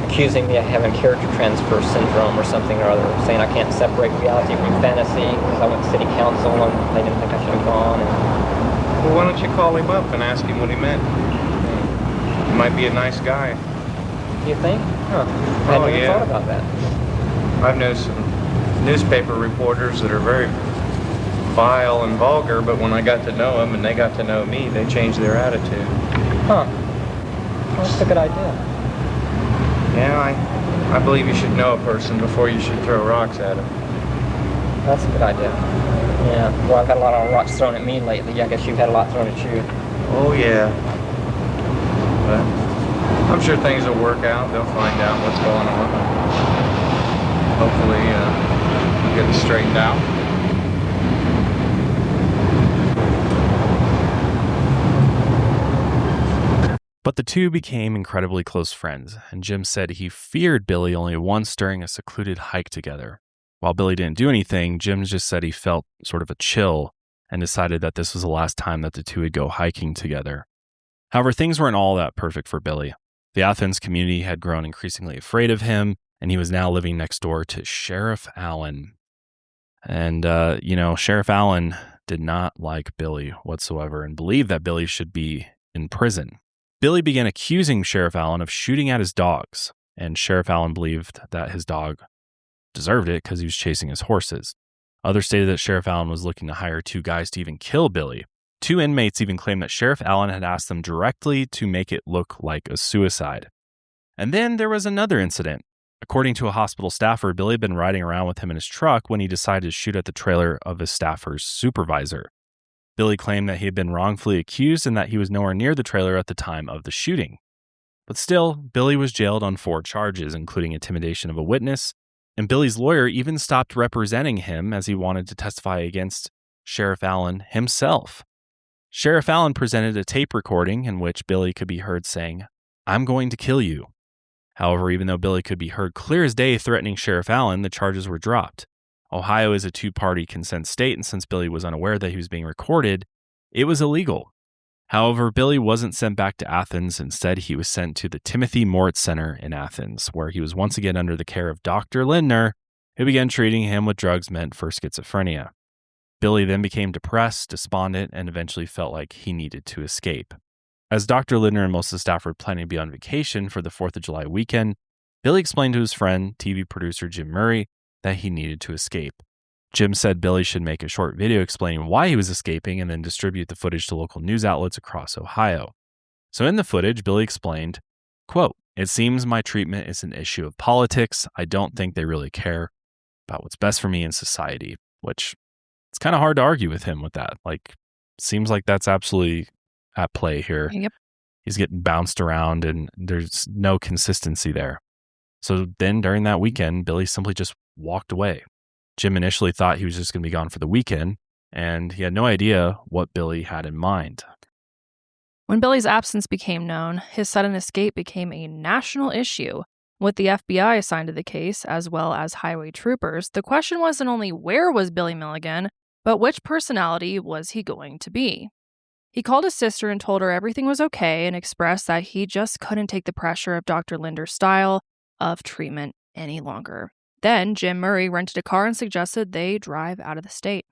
S5: accusing me of having character transfer syndrome or something or other, saying I can't separate reality from fantasy because I went to city council and they didn't think I should have gone.
S6: Well, why don't you call him up and ask him what he meant? He might be a nice guy.
S5: You think? Huh. I hadn't even thought about that.
S6: I've known some newspaper reporters that are very vile and vulgar, but when I got to know them and they got to know me, they changed their attitude.
S5: Huh. Well, that's a good idea.
S6: Yeah, I believe you should know a person before you should throw rocks at them.
S5: That's a good idea. Yeah, well, I've had a lot of rocks thrown at me lately. I guess you've had a lot thrown at you.
S6: Oh, yeah. But I'm sure things will work out. They'll find out what's going on. Hopefully, we'll get it straightened out.
S1: But the two became incredibly close friends, and Jim said he feared Billy only once during a secluded hike together. While Billy didn't do anything, Jim just said he felt sort of a chill and decided that this was the last time that the two would go hiking together. However, things weren't all that perfect for Billy. The Athens community had grown increasingly afraid of him, and he was now living next door to Sheriff Allen. And, Sheriff Allen did not like Billy whatsoever and believed that Billy should be in prison. Billy began accusing Sheriff Allen of shooting at his dogs, and Sheriff Allen believed that his dog deserved it because he was chasing his horses. Others stated that Sheriff Allen was looking to hire two guys to even kill Billy. Two inmates even claimed that Sheriff Allen had asked them directly to make it look like a suicide. And then there was another incident. According to a hospital staffer, Billy had been riding around with him in his truck when he decided to shoot at the trailer of his staffer's supervisor. Billy claimed that he had been wrongfully accused and that he was nowhere near the trailer at the time of the shooting. But still, Billy was jailed on 4 charges, including intimidation of a witness, and Billy's lawyer even stopped representing him as he wanted to testify against Sheriff Allen himself. Sheriff Allen presented a tape recording in which Billy could be heard saying, "I'm going to kill you." However, even though Billy could be heard clear as day threatening Sheriff Allen, the charges were dropped. Ohio is a 2-party consent state, and since Billy was unaware that he was being recorded, it was illegal. However, Billy wasn't sent back to Athens. Instead, he was sent to the Timothy Moritz Center in Athens, where he was once again under the care of Dr. Lindner, who began treating him with drugs meant for schizophrenia. Billy then became depressed, despondent, and eventually felt like he needed to escape. As Dr. Lindner and most of the staff were planning to be on vacation for the 4th of July weekend, Billy explained to his friend, TV producer Jim Murray, that he needed to escape. Jim said Billy should make a short video explaining why he was escaping and then distribute the footage to local news outlets across Ohio. So in the footage, Billy explained, quote, "It seems my treatment is an issue of politics. I don't think they really care about what's best for me in society," which it's kind of hard to argue with him with that. Seems like that's absolutely at play here.
S2: Yep.
S1: He's getting bounced around and there's no consistency there. So then during that weekend, Billy simply just walked away. Jim initially thought he was just going to be gone for the weekend, and he had no idea what Billy had in mind.
S2: When Billy's absence became known, his sudden escape became a national issue. With the FBI assigned to the case, as well as highway troopers, the question wasn't only where was Billy Milligan, but which personality was he going to be? He called his sister and told her everything was okay and expressed that he just couldn't take the pressure of Dr. Linder's style of treatment any longer. Then Jim Murray rented a car and suggested they drive out of the state.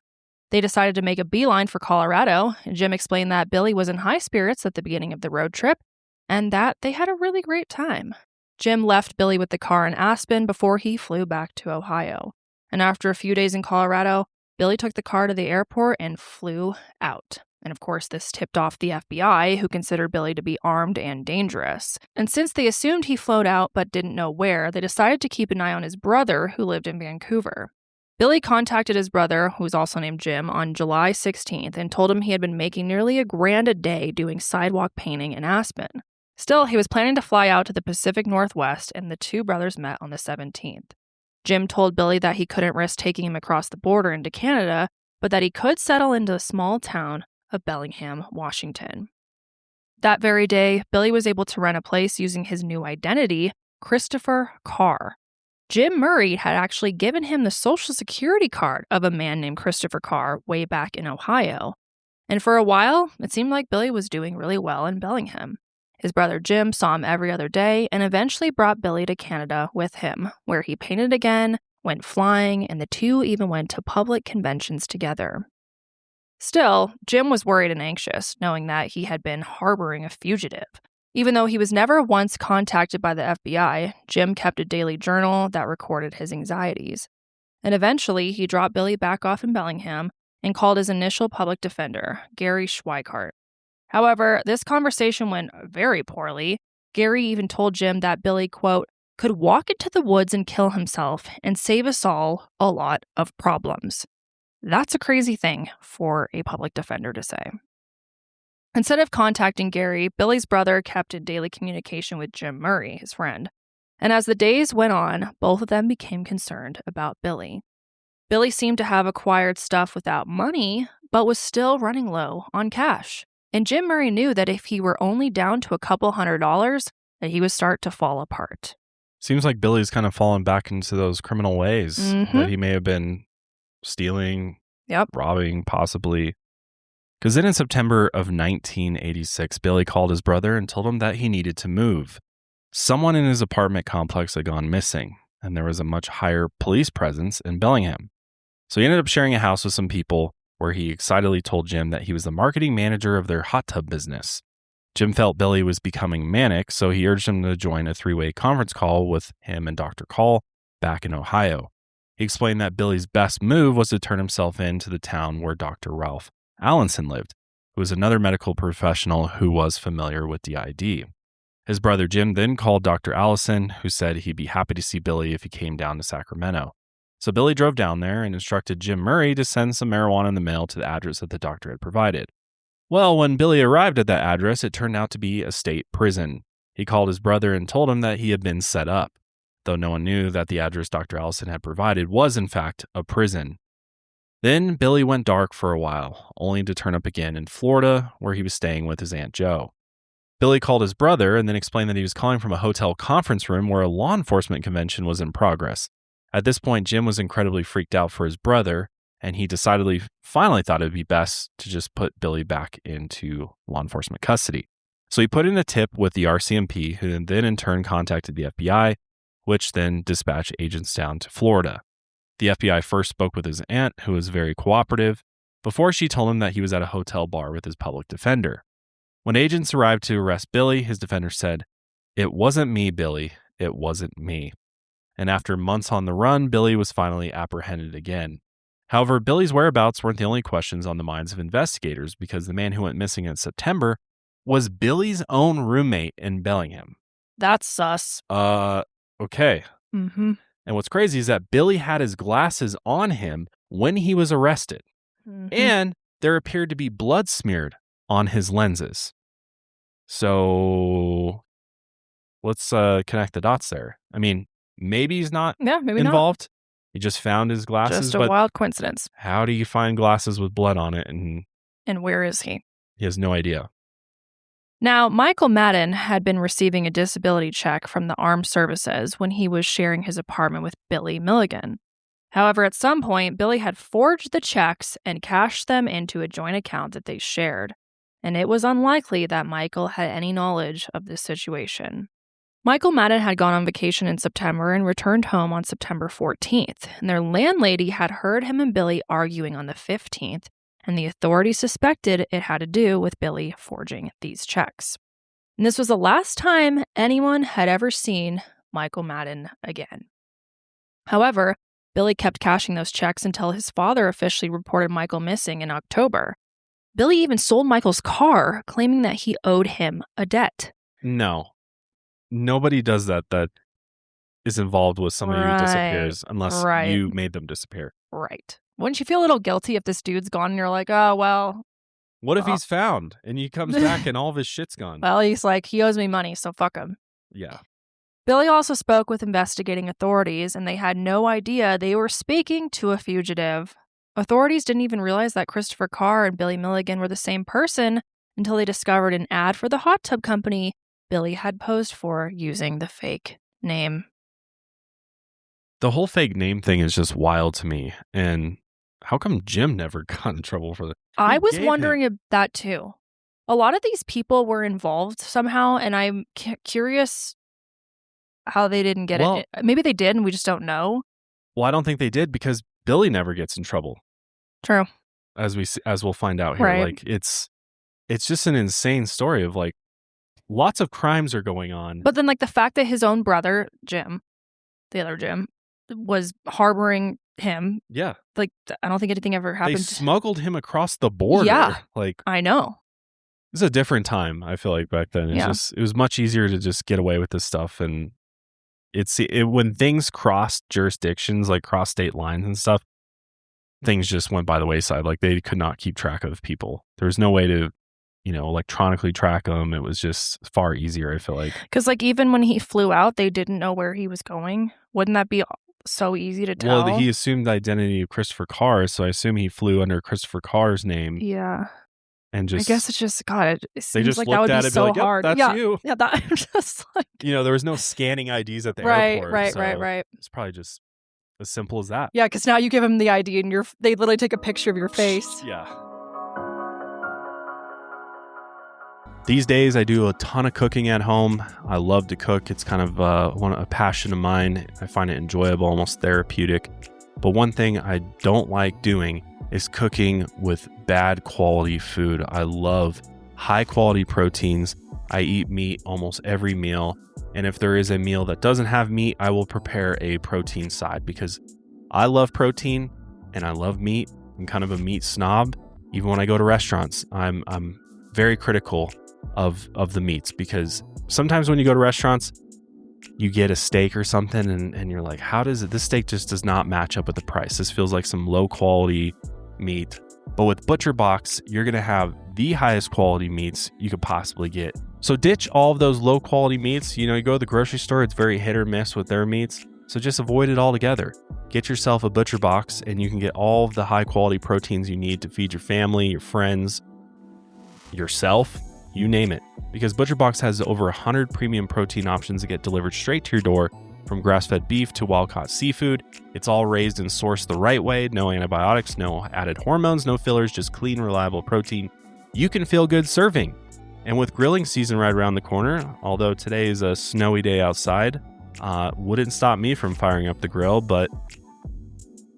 S2: They decided to make a beeline for Colorado, and Jim explained that Billy was in high spirits at the beginning of the road trip and that they had a really great time. Jim left Billy with the car in Aspen before he flew back to Ohio. And after a few days in Colorado, Billy took the car to the airport and flew out. And of course, this tipped off the FBI, who considered Billy to be armed and dangerous. And since they assumed he flown out but didn't know where, they decided to keep an eye on his brother, who lived in Vancouver. Billy contacted his brother, who was also named Jim, on July 16th and told him he had been making nearly $1,000 a day doing sidewalk painting in Aspen. Still, he was planning to fly out to the Pacific Northwest, and the two brothers met on the 17th. Jim told Billy that he couldn't risk taking him across the border into Canada, but that he could settle into a small town of Bellingham, Washington. That very day, Billy was able to rent a place using his new identity, Christopher Carr. Jim Murray had actually given him the Social Security card of a man named Christopher Carr way back in Ohio. And for a while, it seemed like Billy was doing really well in Bellingham. His brother Jim saw him every other day and eventually brought Billy to Canada with him, where he painted again, went flying, and the two even went to public conventions together. Still, Jim was worried and anxious, knowing that he had been harboring a fugitive. Even though he was never once contacted by the FBI, Jim kept a daily journal that recorded his anxieties. And eventually, he dropped Billy back off in Bellingham and called his initial public defender, Gary Schweikart. However, this conversation went very poorly. Gary even told Jim that Billy, quote, could walk into the woods and kill himself and save us all a lot of problems. That's a crazy thing for a public defender to say. Instead of contacting Gary, Billy's brother kept in daily communication with Jim Murray, his friend. And as the days went on, both of them became concerned about Billy. Billy seemed to have acquired stuff without money, but was still running low on cash. And Jim Murray knew that if he were only down to a couple $100, that he would start to fall apart.
S1: Seems like Billy's kind of fallen back into those criminal ways that he may have been stealing, robbing, possibly. Because then in September of 1986, Billy called his brother and told him that he needed to move. Someone in his apartment complex had gone missing, and there was a much higher police presence in Bellingham. So he ended up sharing a house with some people where he excitedly told Jim that he was the marketing manager of their hot tub business. Jim felt Billy was becoming manic, so he urged him to join a three-way conference call with him and Dr. Call back in Ohio. He explained that Billy's best move was to turn himself in to the town where Dr. Ralph Allenson lived, who was another medical professional who was familiar with DID. His brother Jim then called Dr. Allison, who said he'd be happy to see Billy if he came down to Sacramento. So Billy drove down there and instructed Jim Murray to send some marijuana in the mail to the address that the doctor had provided. Well, when Billy arrived at that address, it turned out to be a state prison. He called his brother and told him that he had been set up, though no one knew that the address Dr. Allison had provided was, in fact, a prison. Then Billy went dark for a while, only to turn up again in Florida, where he was staying with his Aunt Jo. Billy called his brother and then explained that he was calling from a hotel conference room where a law enforcement convention was in progress. At this point, Jim was incredibly freaked out for his brother, and he finally thought it would be best to just put Billy back into law enforcement custody. So he put in a tip with the RCMP, who then in turn contacted the FBI, which then dispatched agents down to Florida. The FBI first spoke with his aunt, who was very cooperative, before she told him that he was at a hotel bar with his public defender. When agents arrived to arrest Billy, his defender said, "It wasn't me, Billy. It wasn't me." And after months on the run, Billy was finally apprehended again. However, Billy's whereabouts weren't the only questions on the minds of investigators, because the man who went missing in September was Billy's own roommate in Bellingham.
S2: That's sus.
S1: Okay.
S2: Mm-hmm.
S1: And what's crazy is that Billy had his glasses on him when he was arrested.
S2: Mm-hmm.
S1: And there appeared to be blood smeared on his lenses. So let's connect the dots there. I mean, maybe he's not involved. He just found his glasses.
S2: Just a wild coincidence.
S1: How do you find glasses with blood on it?
S2: And where is he?
S1: He has no idea.
S2: Now, Michael Madden had been receiving a disability check from the Armed Services when he was sharing his apartment with Billy Milligan. However, at some point, Billy had forged the checks and cashed them into a joint account that they shared, and it was unlikely that Michael had any knowledge of this situation. Michael Madden had gone on vacation in September and returned home on September 14th, and their landlady had heard him and Billy arguing on the 15th, and the authorities suspected it had to do with Billy forging these checks. And this was the last time anyone had ever seen Michael Madden again. However, Billy kept cashing those checks until his father officially reported Michael missing in October. Billy even sold Michael's car, claiming that he owed him a debt.
S1: No. Nobody does that is involved with somebody who disappears unless you made them disappear.
S2: Right. Wouldn't you feel a little guilty if this dude's gone and you're like, oh, well.
S1: What if he's found and he comes back and all of his shit's gone?
S2: Well, he's like, he owes me money, so fuck him.
S1: Yeah.
S2: Billy also spoke with investigating authorities, and they had no idea they were speaking to a fugitive. Authorities didn't even realize that Christopher Carr and Billy Milligan were the same person until they discovered an ad for the hot tub company Billy had posed for using the fake name.
S1: The whole fake name thing is just wild to me. And how come Jim never got in trouble for that?
S2: I was wondering that too. A lot of these people were involved somehow, and I'm curious how they didn't get it. Maybe they did, and we just don't know.
S1: Well, I don't think they did because Billy never gets in trouble.
S2: True.
S1: As we'll find out here,
S2: right.
S1: Like it's just an insane story of like lots of crimes are going on.
S2: But then like the fact that his own brother, Jim, the other Jim, was harboring him.
S1: Yeah.
S2: Like I don't think anything ever happened.
S1: They smuggled him across the border.
S2: Yeah.
S1: Like
S2: I know.
S1: It was a different time, I feel like, back then. It was much easier to just get away with this stuff and when things crossed jurisdictions, like cross state lines and stuff, things just went by the wayside. Like they could not keep track of people. There was no way to, electronically track them. It was just far easier, I feel like.
S2: Because like even when he flew out, they didn't know where he was going. Wouldn't that be so easy to tell?
S1: Well, he assumed the identity of Christopher Carr, so I assume he flew under Christopher Carr's name.
S2: Yeah.
S1: And
S2: I guess it's just, God, it seems
S1: they just
S2: like
S1: looked
S2: that would
S1: at
S2: be
S1: it
S2: so
S1: and be like,
S2: hard.
S1: Yep, that's you.
S2: Yeah, that just like...
S1: there was no scanning IDs at the
S2: right,
S1: airport.
S2: Right.
S1: It's probably just as simple as that.
S2: Yeah, because now you give them the ID and they literally take a picture of your face.
S1: Yeah. These days, I do a ton of cooking at home. I love to cook. It's kind of a passion of mine. I find it enjoyable, almost therapeutic. But one thing I don't like doing is cooking with bad quality food. I love high quality proteins. I eat meat almost every meal. And if there is a meal that doesn't have meat, I will prepare a protein side because I love protein and I love meat. I'm kind of a meat snob. Even when I go to restaurants, I'm very critical of the meats, because sometimes when you go to restaurants, you get a steak or something and you're like, how does it, this steak just does not match up with the price. This feels like some low quality meat. But with ButcherBox, you're going to have the highest quality meats you could possibly get. So ditch all of those low quality meats. You go to the grocery store, it's very hit or miss with their meats. So just avoid it altogether. Get yourself a ButcherBox and you can get all of the high quality proteins you need to feed your family, your friends, yourself, you name it. Because ButcherBox has over 100 premium protein options that get delivered straight to your door, from grass-fed beef to wild-caught seafood. It's all raised and sourced the right way. No antibiotics, no added hormones, no fillers, just clean, reliable protein you can feel good serving. And with grilling season right around the corner, although today is a snowy day outside, wouldn't stop me from firing up the grill, but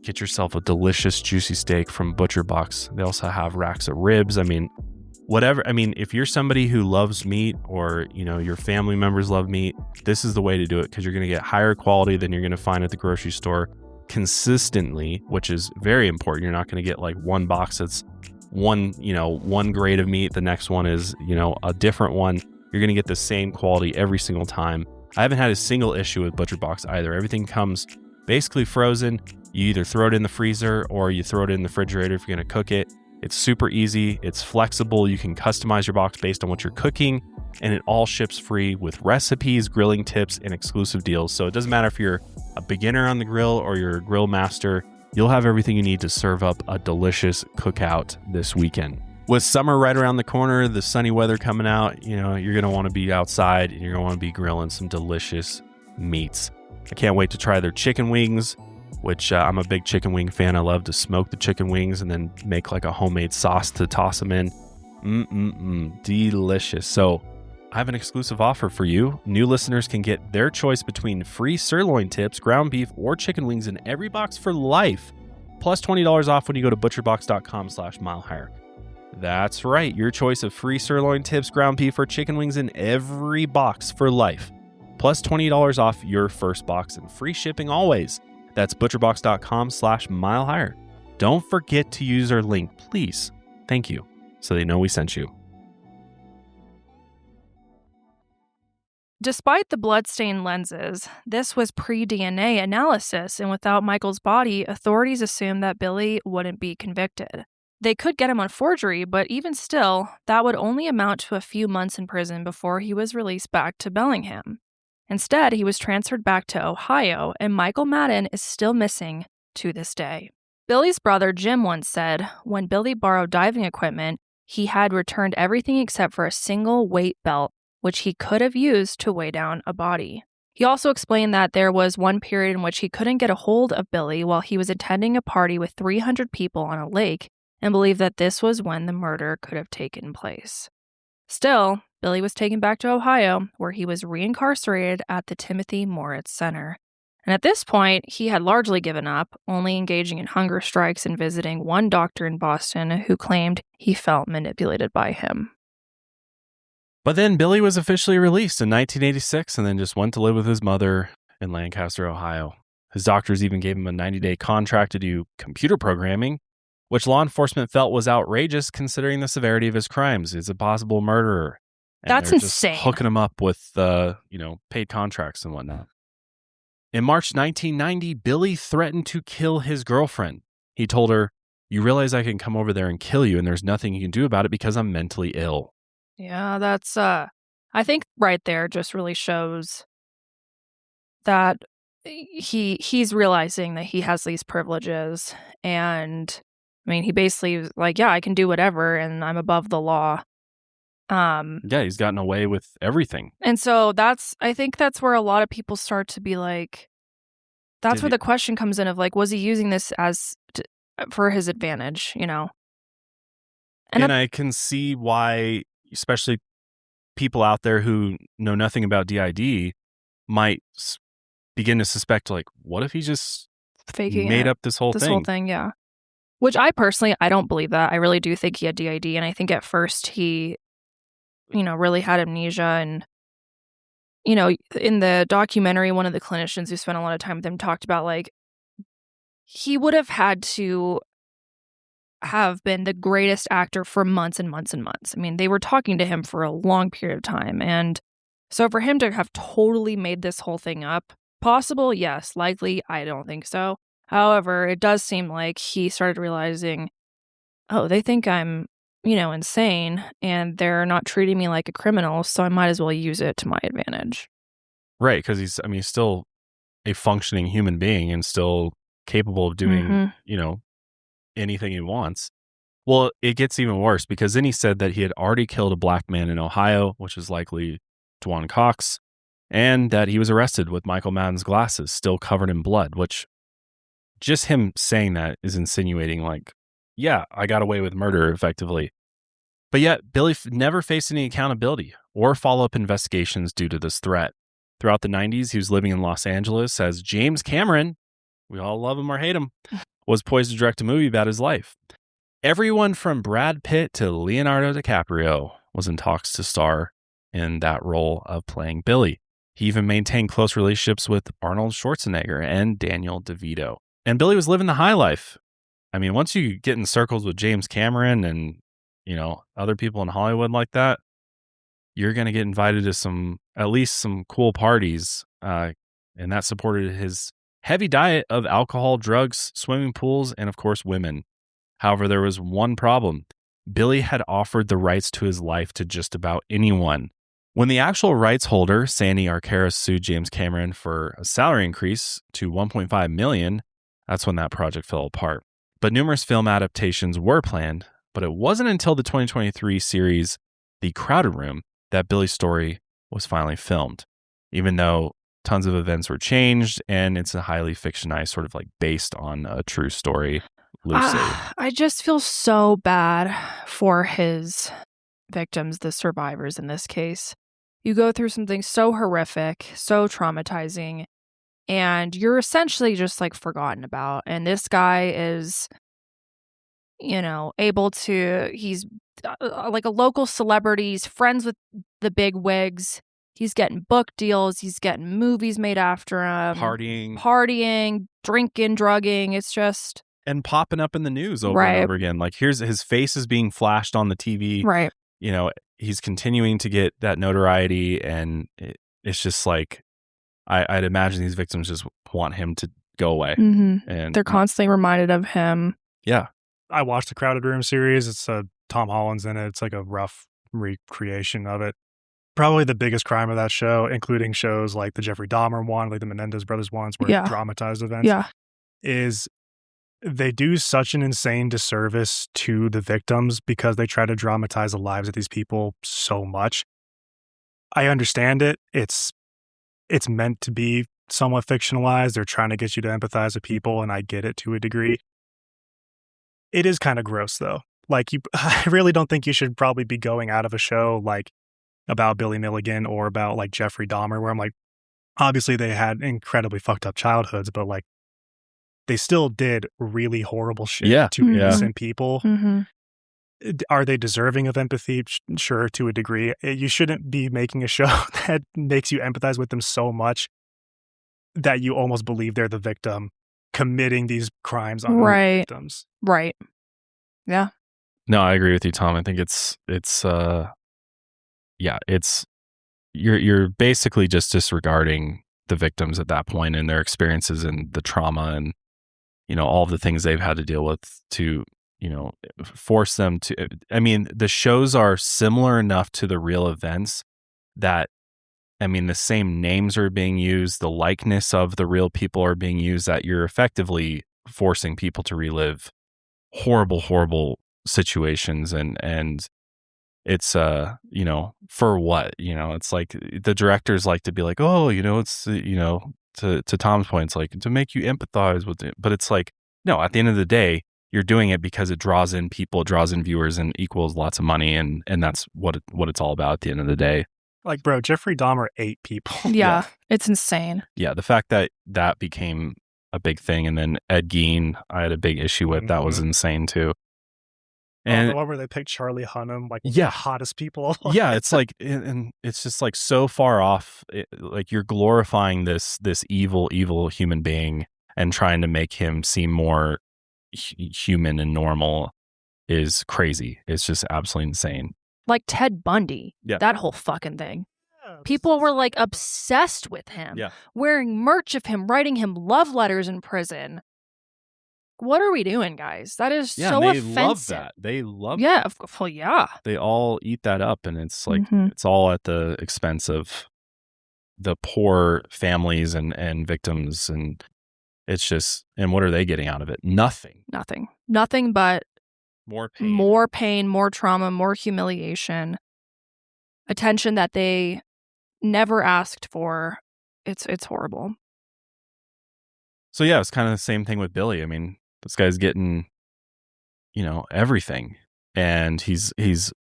S1: get yourself a delicious, juicy steak from ButcherBox. They also have racks of ribs. If you're somebody who loves meat, or your family members love meat, this is the way to do it, because you're going to get higher quality than you're going to find at the grocery store consistently, which is very important. You're not going to get like one box that's one grade of meat, the next one is a different one. You're going to get the same quality every single time. I haven't had a single issue with ButcherBox either. Everything comes basically frozen. You either throw it in the freezer or you throw it in the refrigerator if you're going to cook it. It's super easy. It's flexible. You can customize your box based on what you're cooking, and it all ships free with recipes, grilling tips, and exclusive deals. So it doesn't matter if you're a beginner on the grill or you're a grill master, you'll have everything you need to serve up a delicious cookout this weekend. With summer right around the corner, the sunny weather coming out, you're going to want to be outside and you're going to want to be grilling some delicious meats. I can't wait to try their chicken wings, which I'm a big chicken wing fan. I love to smoke the chicken wings and then make like a homemade sauce to toss them in. Delicious. So I have an exclusive offer for you. New listeners can get their choice between free sirloin tips, ground beef, or chicken wings in every box for life, plus $20 off when you go to butcherbox.com/milehigher. That's right. Your choice of free sirloin tips, ground beef, or chicken wings in every box for life, plus $20 off your first box and free shipping always. That's butcherbox.com/milehigher. Don't forget to use our link, please. Thank you. So they know we sent you.
S2: Despite the bloodstained lenses, this was pre-DNA analysis, and without Michael's body, authorities assumed that Billy wouldn't be convicted. They could get him on forgery, but even still, that would only amount to a few months in prison before he was released back to Bellingham. Instead, he was transferred back to Ohio, and Michael Madden is still missing to this day. Billy's brother Jim once said, when Billy borrowed diving equipment, he had returned everything except for a single weight belt, which he could have used to weigh down a body. He also explained that there was one period in which he couldn't get a hold of Billy while he was attending a party with 300 people on a lake, and believed that this was when the murder could have taken place. Still, Billy was taken back to Ohio, where he was reincarcerated at the Timothy Moritz Center. And at this point, he had largely given up, only engaging in hunger strikes and visiting one doctor in Boston who claimed he felt manipulated by him.
S1: But then Billy was officially released in 1986 and then just went to live with his mother in Lancaster, Ohio. His doctors even gave him a 90-day contract to do computer programming, which law enforcement felt was outrageous considering the severity of his crimes. He's a possible murderer. And
S2: That's
S1: they're
S2: insane.
S1: Just hooking him up with, paid contracts and whatnot. In March 1990, Billy threatened to kill his girlfriend. He told her, "You realize I can come over there and kill you, and there's nothing you can do about it because I'm mentally ill."
S2: Yeah, that's, I think right there just really shows that he's realizing that he has these privileges. And, I mean, he basically was like, yeah, I can do whatever, and I'm above the law.
S1: Yeah, he's gotten away with everything.
S2: And so I think that's where a lot of people start to be like, that's where the question comes in of like, was he using this for his advantage, you know?
S1: And I can see why, especially people out there who know nothing about DID might begin to suspect, like, what if he just made up this whole thing?
S2: Yeah. Which I don't believe that. I really do think he had DID, and I think at first he, really had amnesia. And, in the documentary, one of the clinicians who spent a lot of time with him talked about, like, he would have had to have been the greatest actor for months and months and months. I mean, they were talking to him for a long period of time. And so for him to have totally made this whole thing up, possible, yes. Likely, I don't think so. However, it does seem like he started realizing, oh, they think I'm, insane, and they're not treating me like a criminal, so I might as well use it to my advantage.
S1: Right, because he's still a functioning human being and still capable of doing, anything he wants. Well, it gets even worse, because then he said that he had already killed a black man in Ohio, which is likely Dwan Cox, and that he was arrested with Michael Madden's glasses still covered in blood, which just him saying that is insinuating, like, yeah, I got away with murder effectively. But yet, Billy never faced any accountability or follow-up investigations due to this threat. Throughout the 90s, he was living in Los Angeles as James Cameron, we all love him or hate him, was poised to direct a movie about his life. Everyone from Brad Pitt to Leonardo DiCaprio was in talks to star in that role of playing Billy. He even maintained close relationships with Arnold Schwarzenegger and Daniel DeVito. And Billy was living the high life. I mean, once you get in circles with James Cameron and, other people in Hollywood like that, you're going to get invited to at least some cool parties. And that supported his heavy diet of alcohol, drugs, swimming pools, and of course, women. However, there was one problem. Billy had offered the rights to his life to just about anyone. When the actual rights holder, Sandy Arcaro, sued James Cameron for a salary increase to $1.5 million, that's when that project fell apart. But numerous film adaptations were planned, but it wasn't until the 2023 series, The Crowded Room, that Billy's story was finally filmed, even though tons of events were changed and it's a highly fictionized, sort of like based on a true story, loosely.
S2: I just feel so bad for his victims, the survivors in this case. You go through something so horrific, so traumatizing, and you're essentially just like forgotten about. And this guy is, able to, he's like a local celebrity. He's friends with the big wigs. He's getting book deals. He's getting movies made after him. Partying, drinking, drugging. It's just...
S1: And popping up in the news over and over again. Like, here's his face is being flashed on the TV.
S2: Right.
S1: He's continuing to get that notoriety. And it's just like, I'd imagine these victims just want him to go away.
S2: Mm-hmm.
S1: And
S2: they're constantly reminded of him.
S1: Yeah.
S3: I watched the Crowded Room series. It's Tom Holland's in it. It's like a rough recreation of it. Probably the biggest crime of that show, including shows like the Jeffrey Dahmer one, like the Menendez brothers ones, were dramatized events, is they do such an insane disservice to the victims because they try to dramatize the lives of these people so much. I understand it. It's meant to be somewhat fictionalized. They're trying to get you to empathize with people, and I get it to a degree. It is kind of gross, though. Like, I really don't think you should probably be going out of a show like about Billy Milligan or about like Jeffrey Dahmer, where I'm like, obviously they had incredibly fucked up childhoods, but like they still did really horrible shit to innocent people.
S2: Mm-hmm.
S3: Are they deserving of empathy? Sure, to a degree. You shouldn't be making a show that makes you empathize with them so much that you almost believe they're the victim committing these crimes on other victims.
S2: Right. Yeah.
S1: No, I agree with you, Tom. I think it's you're basically just disregarding the victims at that point and their experiences and the trauma and, all of the things they've had to deal with to, force them to, I mean, the shows are similar enough to the real events that, the same names are being used, the likeness of the real people are being used, that you're effectively forcing people to relive horrible, horrible situations. And it's, for what, it's like the directors like to be like, oh, it's, to Tom's point, it's like to make you empathize with it. But it's like, no, at the end of the day, you're doing it because it draws in people, it draws in viewers and equals lots of money. And that's what it's all about at the end of the day.
S3: Like, bro, Jeffrey Dahmer ate people.
S2: Yeah, it's insane.
S1: Yeah, the fact that became a big thing. And then Ed Gein, I had a big issue with. That was insane too.
S3: And the one where they picked Charlie Hunnam, like the hottest people alive.
S1: Yeah, it's like, and it's just like so far off. Like you're glorifying this evil human being and trying to make him seem more human and normal is crazy. It's just absolutely insane.
S2: Like Ted Bundy, that whole fucking thing. People were like obsessed with him, wearing merch of him, writing him love letters in prison. What are we doing, guys? That is so offensive.
S1: Love that. They love
S2: well, yeah.
S1: They all eat that up, and it's like it's all at the expense of the poor families and victims, and it's just, and what are they getting out of it? Nothing
S2: But
S1: more pain,
S2: more trauma, more humiliation, attention that they never asked for. It's horrible.
S1: So yeah, it's kind of the same thing with Billy. I mean, this guy's getting, everything, and he's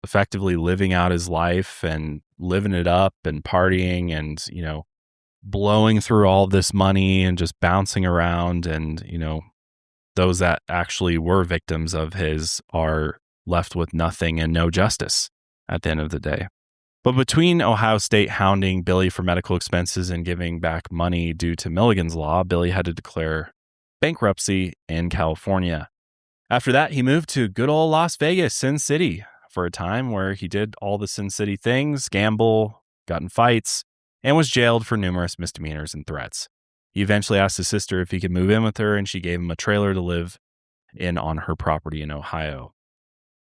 S1: effectively living out his life and living it up and partying and, blowing through all this money and just bouncing around. And, those that actually were victims of his are left with nothing and no justice at the end of the day. But between Ohio State hounding Billy for medical expenses and giving back money due to Milligan's law, Billy had to declare bankruptcy in California. After that, he moved to good old Las Vegas, Sin City, for a time where he did all the Sin City things, gamble, got in fights, and was jailed for numerous misdemeanors and threats. He eventually asked his sister if he could move in with her, and she gave him a trailer to live in on her property in Ohio.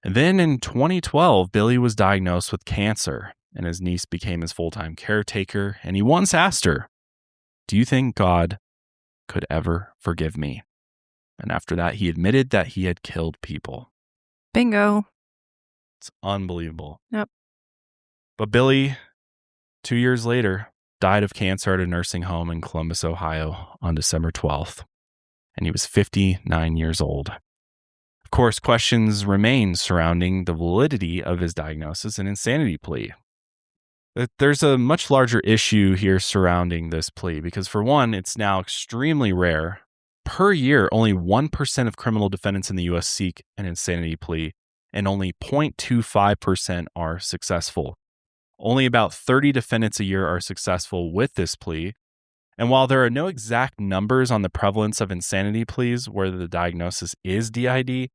S1: And then in 2012, Billy was diagnosed with cancer, and his niece became his full-time caretaker, and he once asked her, "Do you think God could ever forgive me?" And after that, he admitted that he had killed people.
S2: Bingo.
S1: It's unbelievable.
S2: Yep.
S1: But Billy, 2 years later, died of cancer at a nursing home in Columbus, Ohio on December 12th, and he was 59 years old. Of course, questions remain surrounding the validity of his diagnosis and insanity plea. There's a much larger issue here surrounding this plea because, for one, it's now extremely rare. Per year, only 1% of criminal defendants in the U.S. seek an insanity plea, and only 0.25% are successful. Only about 30 defendants a year are successful with this plea. And while there are no exact numbers on the prevalence of insanity pleas where the diagnosis is DID,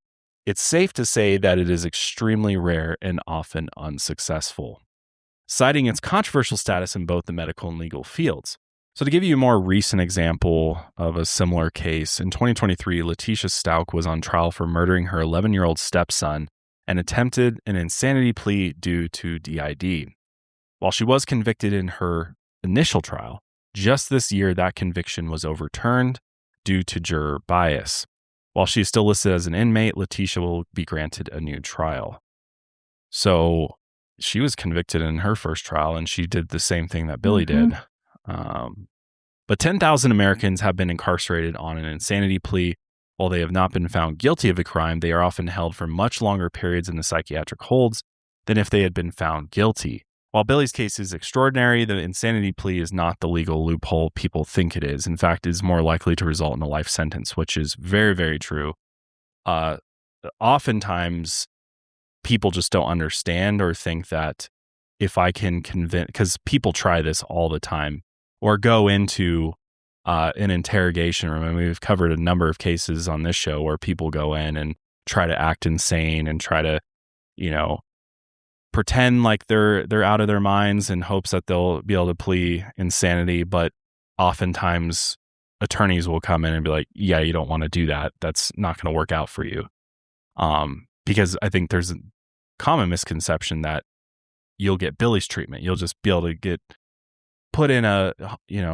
S1: it's safe to say that it is extremely rare and often unsuccessful, citing its controversial status in both the medical and legal fields. So to give you a more recent example of a similar case, in 2023, Letitia Stauch was on trial for murdering her 11-year-old stepson and attempted an insanity plea due to DID. While she was convicted in her initial trial, just this year that conviction was overturned due to juror bias. While she is still listed as an inmate, Letitia will be granted a new trial. So she was convicted in her first trial, and she did the same thing that Billy did. But 10,000 Americans have been incarcerated on an insanity plea. While they have not been found guilty of a crime, they are often held for much longer periods in the psychiatric holds than if they had been found guilty. While Billy's case is extraordinary, the insanity plea is not the legal loophole people think it is. In fact, it is more likely to result in a life sentence, which is very, very true. Oftentimes, people just don't understand or think that if I can convince, because people try this all the time, or go into an interrogation room. And we've covered a number of cases on this show where people go in and try to act insane and try to, pretend like they're out of their minds in hopes that they'll be able to plea insanity. But oftentimes attorneys will come in and be like, yeah, you don't want to do that. That's not going to work out for you. Because I think there's a common misconception that you'll get Billy's treatment. You'll just be able to get put in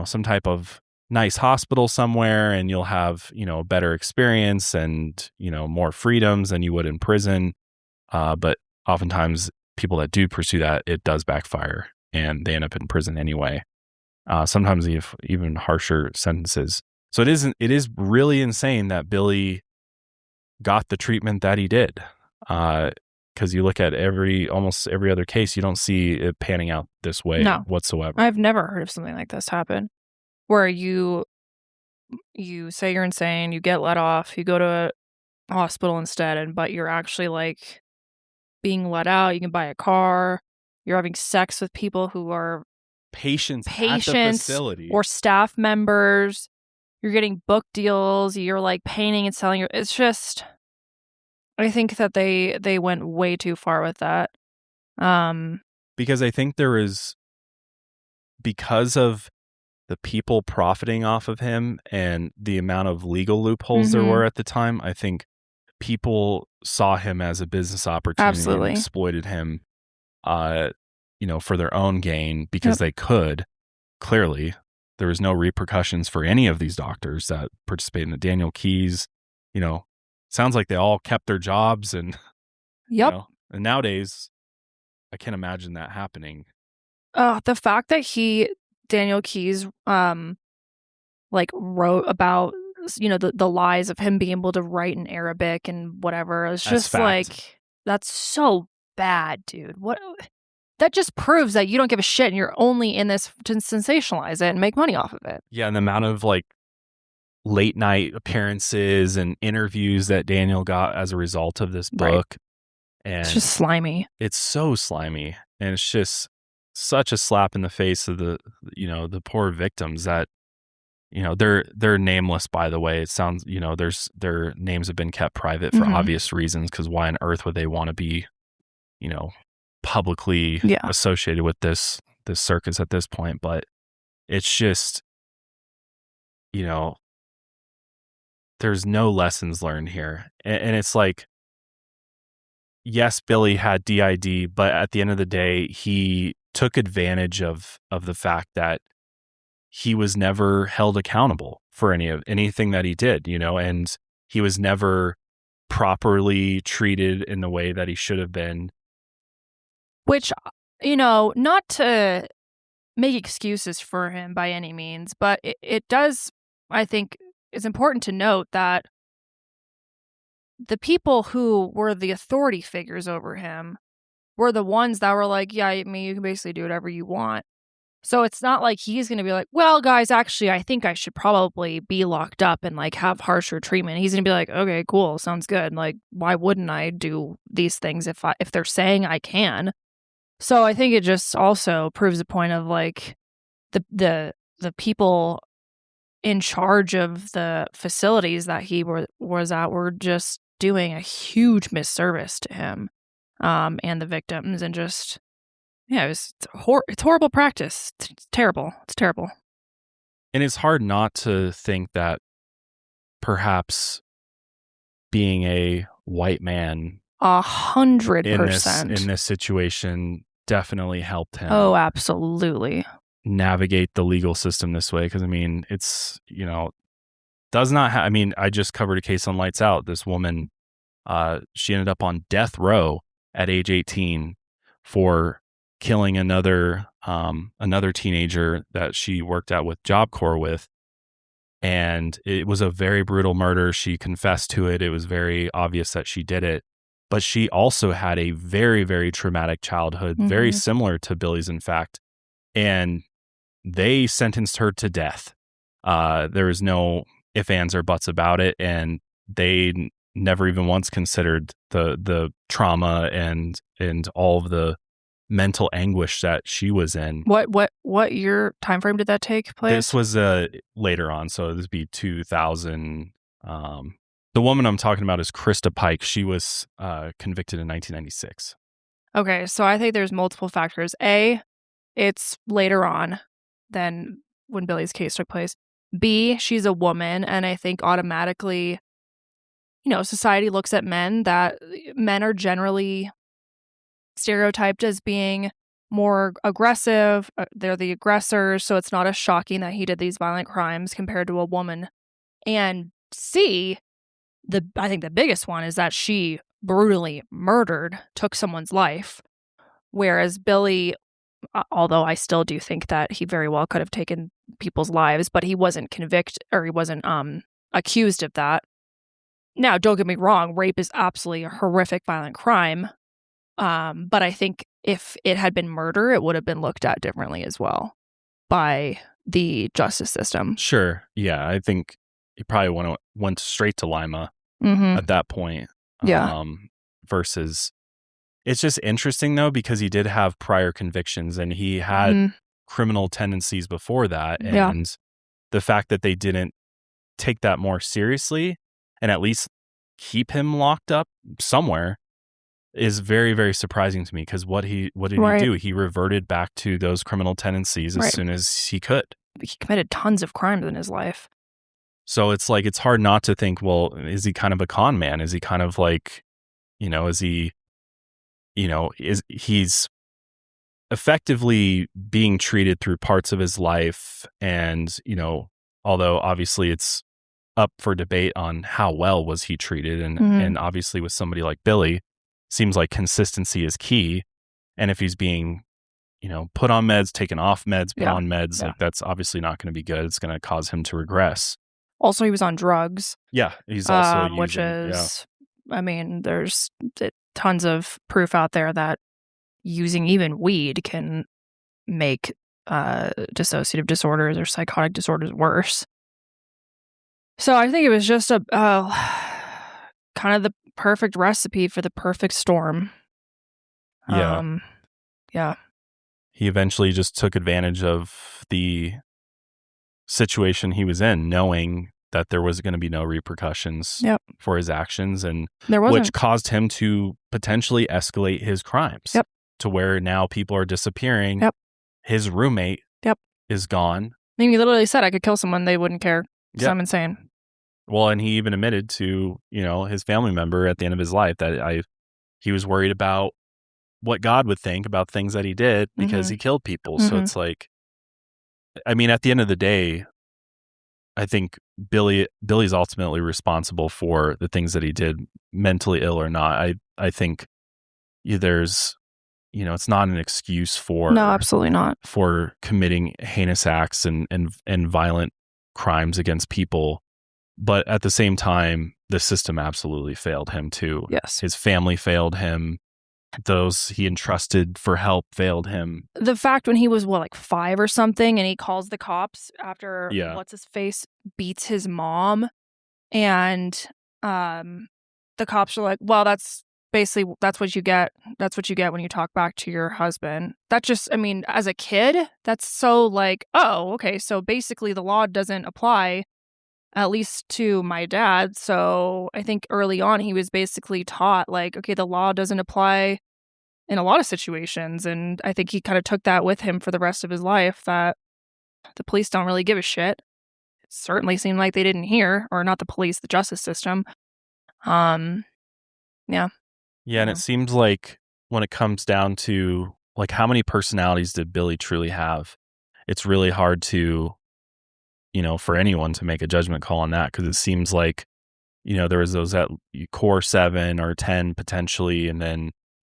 S1: some type of nice hospital somewhere, and you'll have, a better experience and, more freedoms than you would in prison. But oftentimes people that do pursue that, it does backfire and they end up in prison anyway. Sometimes even harsher sentences. So it is really insane that Billy got the treatment that he did. Because you look at almost every other case, you don't see it panning out this way whatsoever.
S2: I've never heard of something like this happen, where you say you're insane, you get let off, you go to a hospital instead, but you're actually like being let out. You can buy a car. You're having sex with people who are
S1: patients at the facility
S2: or staff members. You're getting book deals. You're like painting and selling. It's just, I think that they went way too far with that.
S1: Because I think because of the people profiting off of him and the amount of legal loopholes there were at the time, I think people saw him as a business opportunity.
S2: Absolutely.
S1: And exploited him, for their own gain because they could. Clearly, there was no repercussions for any of these doctors that participated in the Daniel Keyes. Sounds like they all kept their jobs and, and nowadays I can't imagine that happening.
S2: The fact that Daniel Keyes, wrote about, the lies of him being able to write in Arabic and whatever. It's just that's so bad, dude. That just proves that you don't give a shit and you're only in this to sensationalize it and make money off of it.
S1: Yeah, and the amount of late night appearances and interviews that Daniel got as a result of this book. Right. And
S2: it's just slimy.
S1: It's so slimy. And it's just such a slap in the face of the poor victims that, they're nameless, by the way. It sounds, their names have been kept private for obvious reasons, because why on earth would they want to be, publicly associated with this circus at this point? But it's just, there's no lessons learned here. And it's like, yes, Billy had DID, but at the end of the day, he took advantage of the fact that he was never held accountable for anything that he did, and he was never properly treated in the way that he should have been.
S2: Which, not to make excuses for him by any means, but it does, I think, it's important to note that the people who were the authority figures over him were the ones that were like, yeah, I mean, you can basically do whatever you want. So it's not like he's going to be like, well, guys, actually, I think I should probably be locked up and have harsher treatment. He's going to be like, okay, cool, sounds good. Why wouldn't I do these things if they're saying I can? So I think it just also proves the point of the people in charge of the facilities that he was at were just doing a huge misservice to him and the victims, and just it's horrible practice. It's terrible. It's terrible.
S1: And it's hard not to think that perhaps being a white man
S2: 100%
S1: in this situation definitely helped him.
S2: Oh, absolutely.
S1: Navigate the legal system this way, because it's does not I just covered a case on Lights Out. This woman, she ended up on death row at age 18 for killing another teenager that she worked out with Job Corps with, and it was a very brutal murder. She confessed to it. It was very obvious that she did it, but she also had a very, very traumatic childhood, very similar to Billy's, in fact, and they sentenced her to death. There was no ifs, ands, or buts about it, and they never even once considered the trauma and all of the mental anguish that she was in.
S2: What year time frame did that take place?
S1: This was later on, so this would be 2000. The woman I'm talking about is Krista Pike. She was convicted in 1996.
S2: Okay, so I think there's multiple factors. A, it's later on than when Billy's case took place. B, she's a woman, and I think automatically, society looks at men are generally stereotyped as being more aggressive. They're the aggressors, so it's not as shocking that he did these violent crimes compared to a woman. And C, I think the biggest one is that she brutally took someone's life, whereas Billy, although I still do think that he very well could have taken people's lives, but he wasn't convicted, or he wasn't accused of that. Now, don't get me wrong, rape is absolutely a horrific violent crime, but I think if it had been murder, it would have been looked at differently as well by the justice system.
S1: Sure. Yeah, I think he probably went straight to Lima at that point.
S2: Yeah.
S1: Versus, it's just interesting though, because he did have prior convictions and he had criminal tendencies before that. And the fact that they didn't take that more seriously and at least keep him locked up somewhere is very, very surprising to me, because what did he do? He reverted back to those criminal tendencies as soon as he could.
S2: He committed tons of crimes in his life.
S1: So it's like, it's hard not to think, well, is he kind of a con man? Is he kind of like, is he, he's effectively being treated through parts of his life. And, although obviously it's up for debate on how well was he treated. And obviously with somebody like Billy, seems like consistency is key. And if he's being, put on meds, taken off meds, put on meds, like that's obviously not going to be good. It's going to cause him to regress.
S2: Also, he was on drugs.
S1: Yeah, he's also using,
S2: which is, I mean, there's tons of proof out there that using even weed can make dissociative disorders or psychotic disorders worse. So I think it was just a kind of the perfect recipe for the perfect storm.
S1: Yeah. He eventually just took advantage of the situation he was in, knowing that there was going to be no repercussions for his actions, and which caused him to potentially escalate his crimes to where now people are disappearing. His roommate is gone.
S2: I mean, he literally said, I could kill someone, they wouldn't care, because I'm insane.
S1: Well, and he even admitted to, his family member at the end of his life that he was worried about what God would think about things that he did because he killed people. So it's like, I mean, at the end of the day, I think Billy's ultimately responsible for the things that he did, mentally ill or not. I think there's, it's not an excuse for
S2: no, absolutely not,
S1: for committing heinous acts and violent crimes against people. But at the same time, the system absolutely failed him too.
S2: Yes.
S1: His family failed him. Those he entrusted for help failed him.
S2: The fact when he was, 5 or something, and he calls the cops after what's-his-face beats his mom, and the cops are like, well, that's what you get. That's what you get when you talk back to your husband. That just, I mean, as a kid, that's so like, oh, okay, so basically the law doesn't apply, at least to my dad. So I think early on he was basically taught, like, okay, the law doesn't apply in a lot of situations. And I think he kind of took that with him for the rest of his life, that the police don't really give a shit. It certainly seemed like they didn't hear, or not the police, the justice system. Yeah,
S1: and it seems like when it comes down to, like, how many personalities did Billy truly have? It's really hard to, for anyone to make a judgment call on that, because it seems like, there was those at core 7 or 10 potentially, and then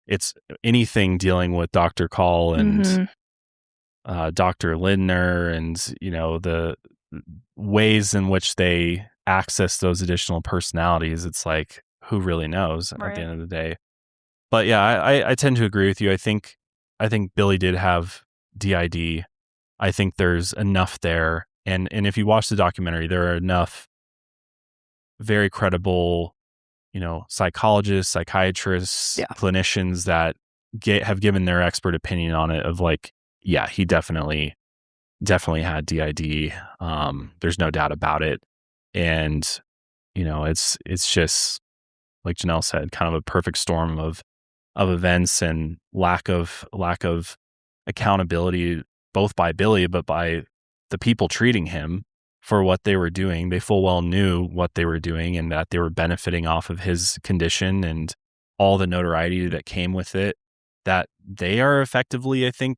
S1: it's anything dealing with Dr. Call and Dr. Lindner, and, the ways in which they access those additional personalities. It's like, who really knows at the end of the day? But yeah, I tend to agree with you. I think Billy did have DID. I think there's enough there. And if you watch the documentary, there are enough very credible, psychologists, psychiatrists, clinicians that have given their expert opinion on it, of like, yeah, he definitely had DID. There's no doubt about it. And, it's just, like Janelle said, kind of a perfect storm of events and lack of accountability, both by Billy, but by the people treating him for what they were doing, they full well knew what they were doing and that they were benefiting off of his condition and all the notoriety that came with it, that they are effectively, I think,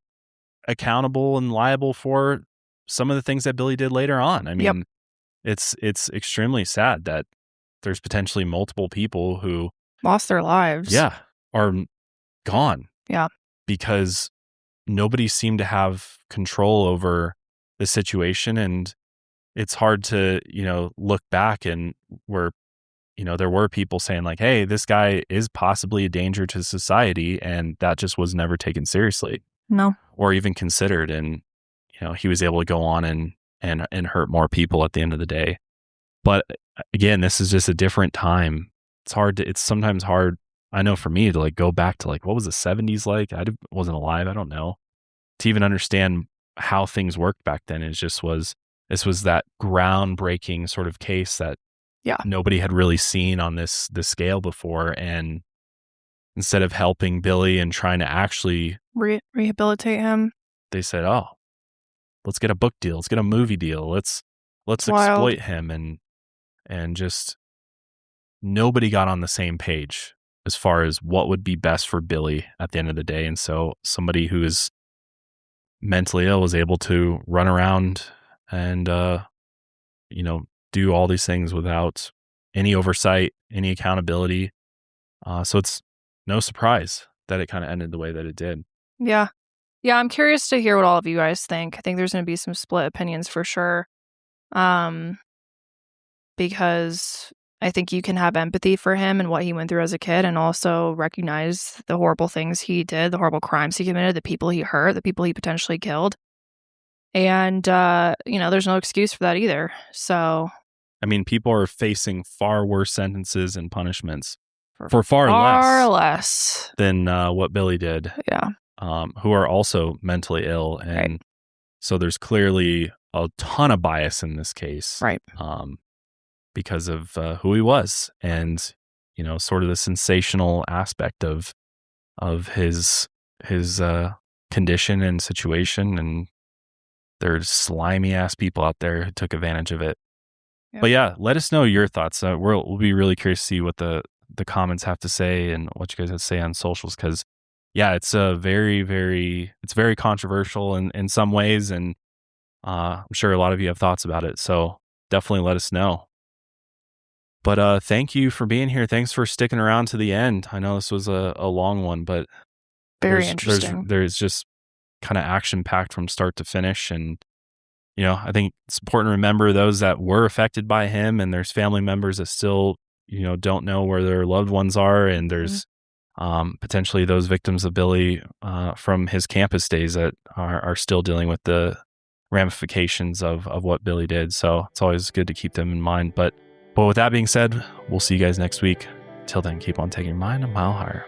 S1: accountable and liable for some of the things that Billy did later on. I mean, it's extremely sad that there's potentially multiple people who
S2: lost their lives.
S1: Are gone. Because nobody seemed to have control over the situation. And it's hard to, look back and where, there were people saying like, hey, this guy is possibly a danger to society. And that just was never taken seriously.
S2: No.
S1: Or even considered. And, he was able to go on and hurt more people at the end of the day. But again, this is just a different time. It's sometimes hard. I know for me to like go back to like, what was the 70s like? I wasn't alive. I don't know. To even understand how things worked back then, this was that groundbreaking sort of case that nobody had really seen on this scale before. And instead of helping Billy and trying to actually
S2: rehabilitate him,
S1: they said, oh, let's get a book deal. Let's get a movie deal. Let's exploit him. And just nobody got on the same page as far as what would be best for Billy at the end of the day. And so somebody who is mentally ill was able to run around and, do all these things without any oversight, any accountability. So it's no surprise that it kind of ended the way that it did.
S2: Yeah. Yeah, I'm curious to hear what all of you guys think. I think there's going to be some split opinions for sure. Because I think you can have empathy for him and what he went through as a kid and also recognize the horrible things he did, the horrible crimes he committed, the people he hurt, the people he potentially killed. And, there's no excuse for that either. So,
S1: I mean, people are facing far worse sentences and punishments for far
S2: less
S1: than what Billy did.
S2: Yeah.
S1: Who are also mentally ill. And so there's clearly a ton of bias in this case.
S2: Right.
S1: Because of who he was and, sort of the sensational aspect of his condition and situation. And there's slimy ass people out there who took advantage of it. Yep. But yeah, let us know your thoughts. We'll be really curious to see what the comments have to say and what you guys have to say on socials. Cause it's a it's very controversial in some ways. And I'm sure a lot of you have thoughts about it. So definitely let us know. But thank you for being here. Thanks for sticking around to the end. I know this was a long one, but
S2: very interesting.
S1: There's just kind of action-packed from start to finish. And, I think it's important to remember those that were affected by him, and there's family members that still, don't know where their loved ones are. And there's potentially those victims of Billy from his campus days that are still dealing with the ramifications of what Billy did. So it's always good to keep them in mind. But with that being said, we'll see you guys next week. Till then, keep on taking your mind a mile higher.